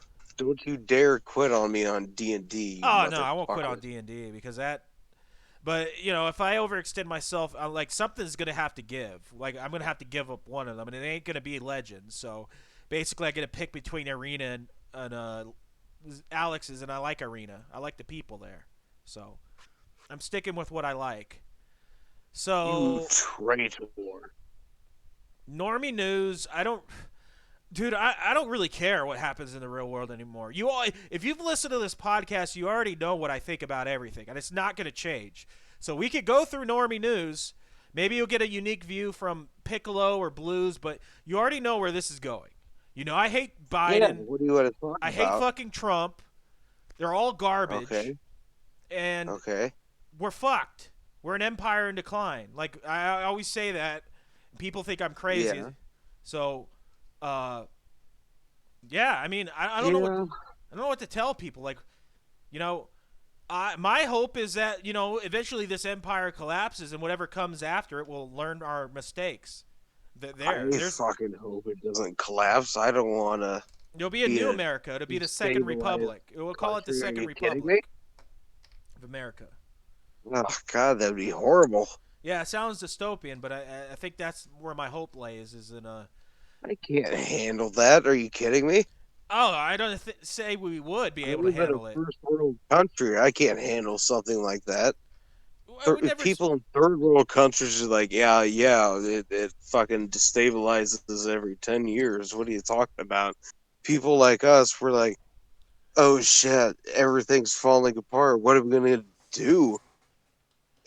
you dare quit on me on D&D, Oh no, I won't quit motherfucker. on D&D because that. But you know, if I overextend myself, like something's gonna have to give. Like I'm gonna have to give up one of them, and it ain't gonna be Legends. So basically, I get to pick between Arena and Alex's, and I like Arena. I like the people there, so I'm sticking with what I like. You So traitor. normie news, I don't. Dude, I don't really care what happens in the real world anymore. You all, if you've listened to this podcast, you already know what I think about everything, and it's not going to change. So we could go through normie news. Maybe you'll get a unique view from Piccolo or Blues, but you already know where this is going. You know, I hate Biden. Yeah, what do you want to talk I about? hate fucking Trump. They're all garbage. Okay. And Okay. we're fucked. We're an empire in decline. Like I always say that. People think I'm crazy. Yeah. So, yeah. I mean, I don't know. I don't know what to tell people. Like, you know, my hope is that eventually this empire collapses and whatever comes after it will learn our mistakes. There's fucking hope it doesn't collapse. I don't want to. There'll be a new America. It'll be the Second destabilized Republic. We'll call it the country. Are Second you kidding me? Republic of America. Oh God, that'd be horrible. Yeah, it sounds dystopian, but I think that's where my hope lays. Is in a. I can't handle that. Are you kidding me? Oh, I don't say we would be able to handle it. First world country. I can't handle something like that. People in third world countries are like, yeah, it fucking destabilizes every 10 years. What are you talking about? People like us, we're like, oh shit, everything's falling apart. What are we going to do?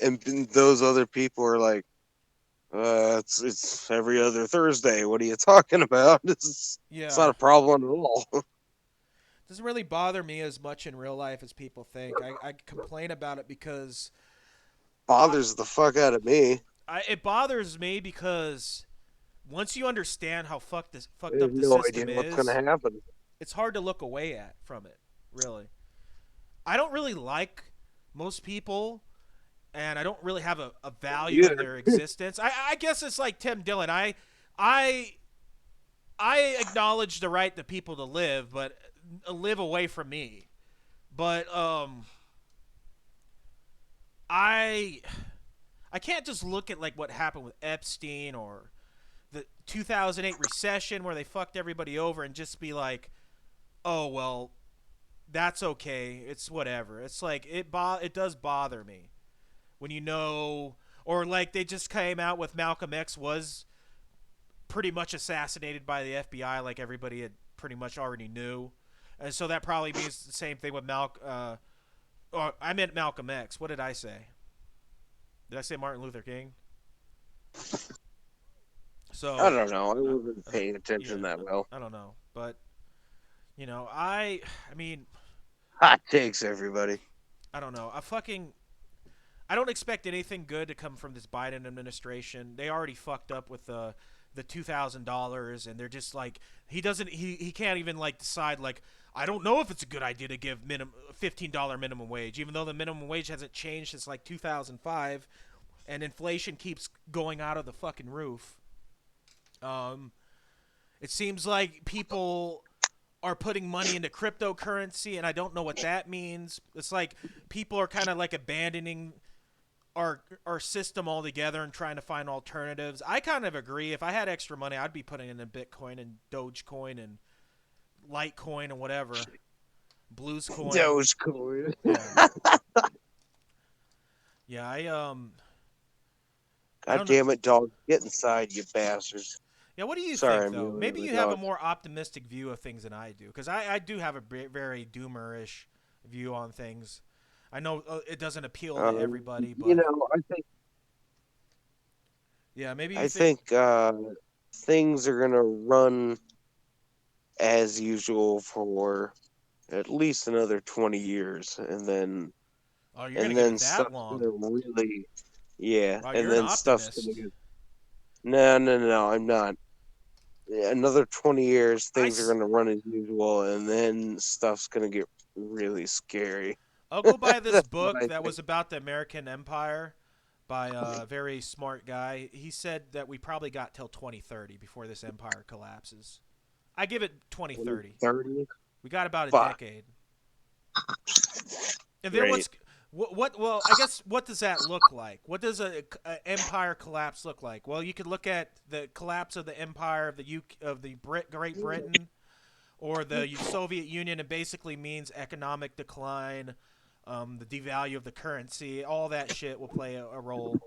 And those other people are like, it's every other Thursday. What are you talking about? It's not a problem at all. Doesn't really bother me as much in real life as people think. I complain about it because bothers the fuck out of me. It bothers me because once you understand how fucked up the system is, what's gonna happen. It's hard to look away from it. Really, I don't really like most people, and I don't really have a value in their existence. I guess it's like Tim Dillon. I acknowledge the right to people to live, but live away from me. But I can't just look at like what happened with Epstein or the 2008 recession where they fucked everybody over and just be like, oh well, that's okay. It's whatever. It's like it does bother me when or like they just came out with Malcolm X was pretty much assassinated by the FBI, like everybody had pretty much already knew, and so that probably means the same thing with I meant Malcolm X. What did I say? Did I say Martin Luther King? So I don't know. I wasn't paying attention that well. I don't know, but I mean, hot takes, everybody. I don't know. I don't expect anything good to come from this Biden administration. They already fucked up with the $2,000, and they're just like he can't even like decide like I don't know if it's a good idea to give $15 minimum wage, even though the minimum wage hasn't changed since like 2005, and inflation keeps going out of the fucking roof. It seems like people are putting money into cryptocurrency, and I don't know what that means. It's like people are kind of like abandoning our system altogether and trying to find alternatives. I kind of agree. If I had extra money, I'd be putting it in Bitcoin and Dogecoin and Litecoin and whatever. Blues coin. Dogecoin. Yeah, God damn it, dog. Get inside, you bastards. Yeah, what do you think, though? Maybe you have a more optimistic view of things than I do, because I do have a very doomer-ish view on things. I know it doesn't appeal to everybody, but I think. Yeah, maybe. I think things are gonna run as usual for at least another 20 years, and then. Oh, you're gonna give it that long? Really, yeah, wow, and then stuff's gonna get. No, I'm not. Another 20 years, I things are s- going to run as usual, and then stuff's going to get really scary. I'll go buy this That's what book I that think. was about the American Empire by a very smart guy. He said that we probably got till 2030 before this empire collapses. I give it 2030. 30? We got about a Fuck. decade. And then Great. well, I guess what does that look like? What does a empire collapse look like? Well, you could look at the collapse of the empire of the Great Britain or the Soviet Union. It basically means economic decline, the devalue of the currency, all that shit will play a role,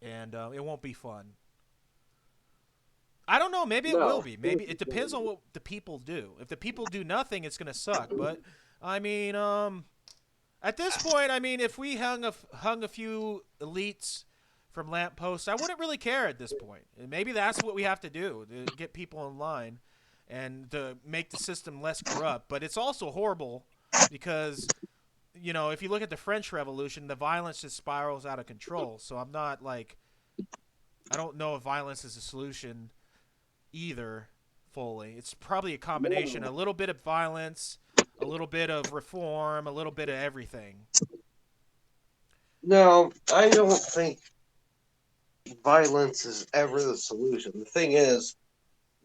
and it won't be fun. I don't know. Maybe it will No. be. Maybe it depends on what the people do. If the people do nothing, it's gonna suck. But I mean, at this point, I mean, if we hung a few elites from lampposts, I wouldn't really care at this point. And maybe that's what we have to do to get people in line and to make the system less corrupt. But it's also horrible because, if you look at the French Revolution, the violence just spirals out of control. So I don't know if violence is a solution either fully. It's probably a combination, a little bit of violence, a little bit of reform, a little bit of everything. No, I don't think violence is ever the solution. The thing is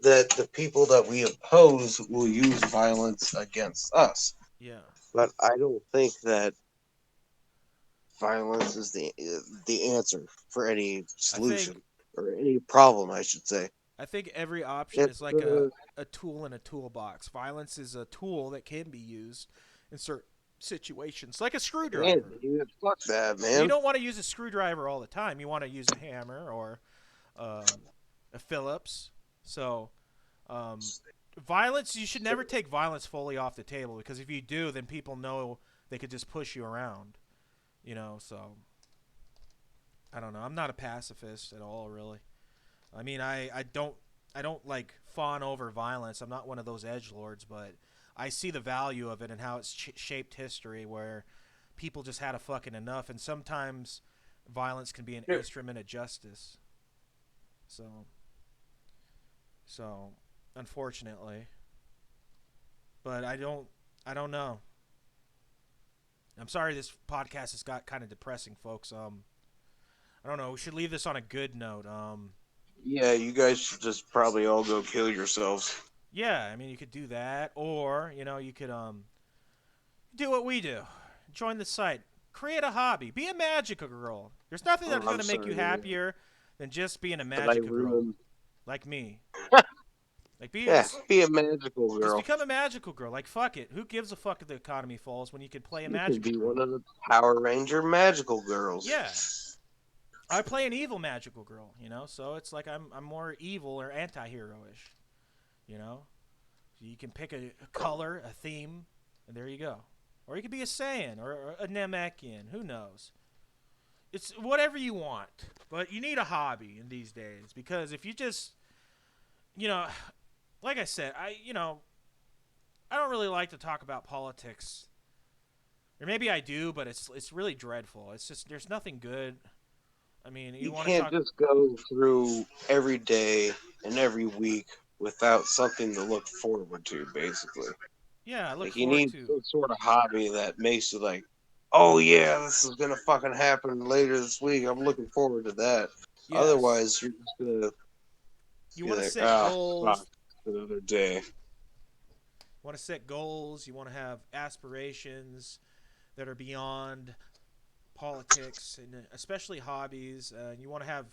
that the people that we oppose will use violence against us. Yeah. But I don't think that violence is the answer for any I think solution or any problem, I should say. I think every option is It's like a tool in a toolbox. Violence is a tool that can be used in certain situations, like a man, screwdriver. dude, fuck that, But you man. don't want to use a screwdriver all the time. You want to use a hammer or um, a Phillips. So, um, violence, you should never take violence fully off the table because if you do, then people know they could just push you around. So I don't know. I'm not a pacifist at all, really. I mean, I don't like fawn over violence. I'm not one of those edge lords, but I see the value of it and how it's shaped history where people just had a fucking enough, and sometimes violence can be an instrument of justice. So, so unfortunately, but I don't know. I'm sorry this podcast has got kind of depressing, folks. I don't know. We should leave this on a good note. Yeah, you guys should just probably all go kill yourselves. Yeah, I mean, you could do that, or you could do what we do. Join the site. Create a hobby. Be a magical girl. There's nothing that's I'm going to make you sorry happier than just being a that I magical girl. ruined. Like me. Like, Yeah, be a magical just girl. become a magical girl. Like, fuck it. Who gives a fuck if the economy falls when you can play a You can magical be girl? one of the Power Ranger magical girls. Yeah. I play an evil magical girl, so it's like I'm more evil or anti-hero-ish, So you can pick a color, a theme, and there you go. Or you could be a Saiyan or a Namekian. Who knows? It's whatever you want. But you need a hobby in these days because if you just, like I said, I don't really like to talk about politics. Or maybe I do, but it's really dreadful. It's just there's nothing good. I mean, You want to can't talk. just go through every day and every week without something to look forward to, basically. Yeah, I look Like, you forward need to. some sort of hobby that makes you like, oh yeah, this is gonna fucking happen later this week. I'm looking forward to that. Yes. Otherwise, you're just gonna You be want to like, set ah, goals. fuck, another day. Want to set goals. You want to have aspirations that are beyond politics and especially hobbies. You want to have.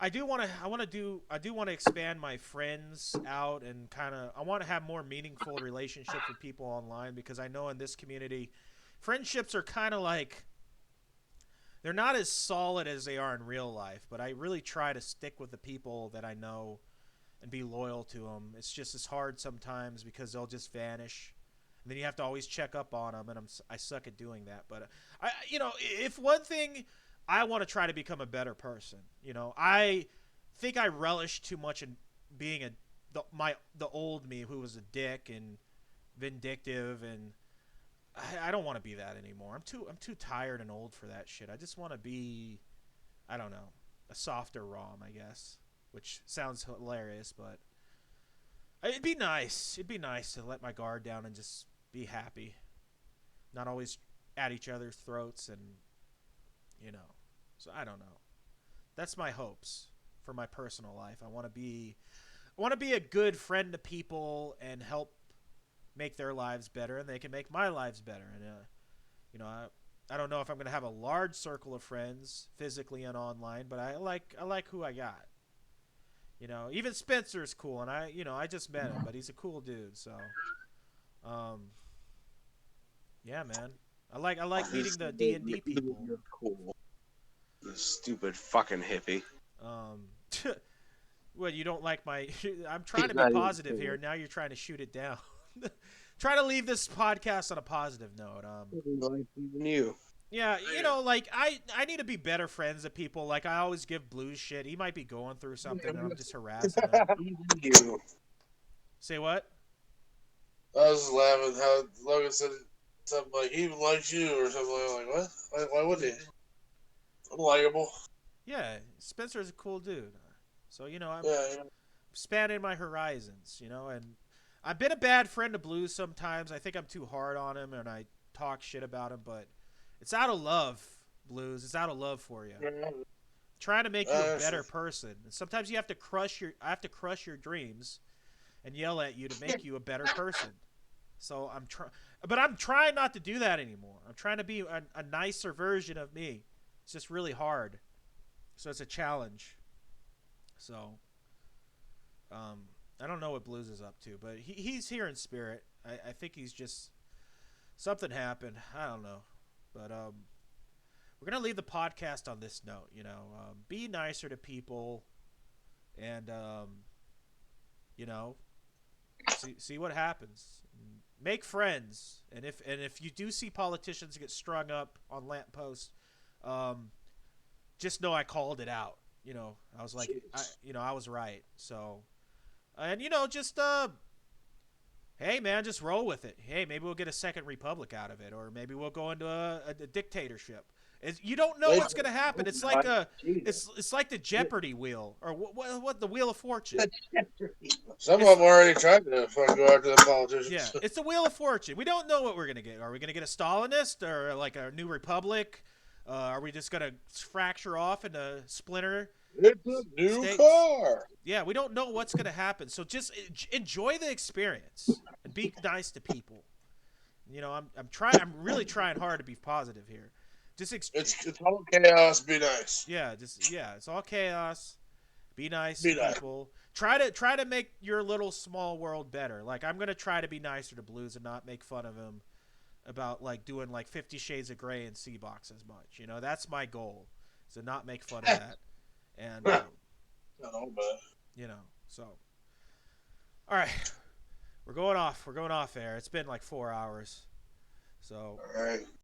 I do want to. I do want to expand my friends out and kind of. I want to have more meaningful relationships with people online because I know in this community, friendships are kind of like. They're not as solid as they are in real life, but I really try to stick with the people that I know and be loyal to them. It's hard sometimes because they'll just vanish. And then you have to always check up on them, and I suck at doing that. But if one thing, I want to try to become a better person. I think I relish too much in being the old me who was a dick and vindictive, and I don't want to be that anymore. I'm too tired and old for that shit. I just want to be, I don't know. a softer ROM, I guess, which sounds hilarious, but it'd be nice. It'd be nice to let my guard down and just be happy, not always at each other's throats, and you know. So I don't know. That's my hopes for my personal life. I want to be a good friend to people and help make their lives better, and they can make my lives better. And you know, I don't know if I'm gonna have a large circle of friends physically and online, but I like who I got. You know, even Spencer's cool, and I just met him, but he's a cool dude. So, yeah, man, I like meeting the D&D people. You're cool. You stupid fucking hippie. Well, you don't like my... I'm trying to be positive here. Now you're trying to shoot it down. Try to leave this podcast on a positive note. Like even you. Yeah, you know, like, I need to be better friends with people. Like, I always give Blues shit. He might be going through something, and I'm just harassing him. You. Say what? I was just laughing how Logan said something like he even likes you or something. Like what? Why would he? I'm likable. Yeah, Spencer's a cool dude. So, you know, I'm Yeah. spanning my horizons, you know, and I've been a bad friend to Blues sometimes. I think I'm too hard on him, and I talk shit about him, but it's out of love, Blues. It's out of love for you. Trying to make you a better person. And sometimes I have to crush your dreams and yell at you to make you a better person. So I'm trying not to do that anymore. I'm trying to be a nicer version of me. It's just really hard. So it's a challenge. So I don't know what Blues is up to, but he's here in spirit. I think he's just something happened. I don't know. But we're going to leave the podcast on this note, you know. Be nicer to people and you know, see what happens. Make friends. And if you do see politicians get strung up on lampposts, just know I called it out. You know, I was like, I was right. So, and you know, just hey man, just roll with it. Hey, maybe we'll get a second republic out of it, or maybe we'll go into a dictatatorship. You don't know what's gonna happen. It's like it's like the Jeopardy wheel, or what the Wheel of Fortune. Some of them already tried to fucking go after the politicians. Yeah, it's the Wheel of Fortune. We don't know what we're gonna get. Are we gonna get a Stalinist or like a new republic? Are we just gonna fracture off into splinter? It's a new states? car. Yeah, we don't know what's gonna happen. So just enjoy the experience and be nice to people. You know, I'm really trying hard to be positive here. Just It's all chaos. Be nice. Yeah, it's all chaos. Be nice to people. Try to make your little small world better. Like, I'm gonna try to be nicer to Blues and not make fun of him about like doing like 50 Shades of Grey and C-Box as much. You know, that's my goal, is to not make fun of that. And you know, so all right, we're going off air. It's been like 4 hours, so All right.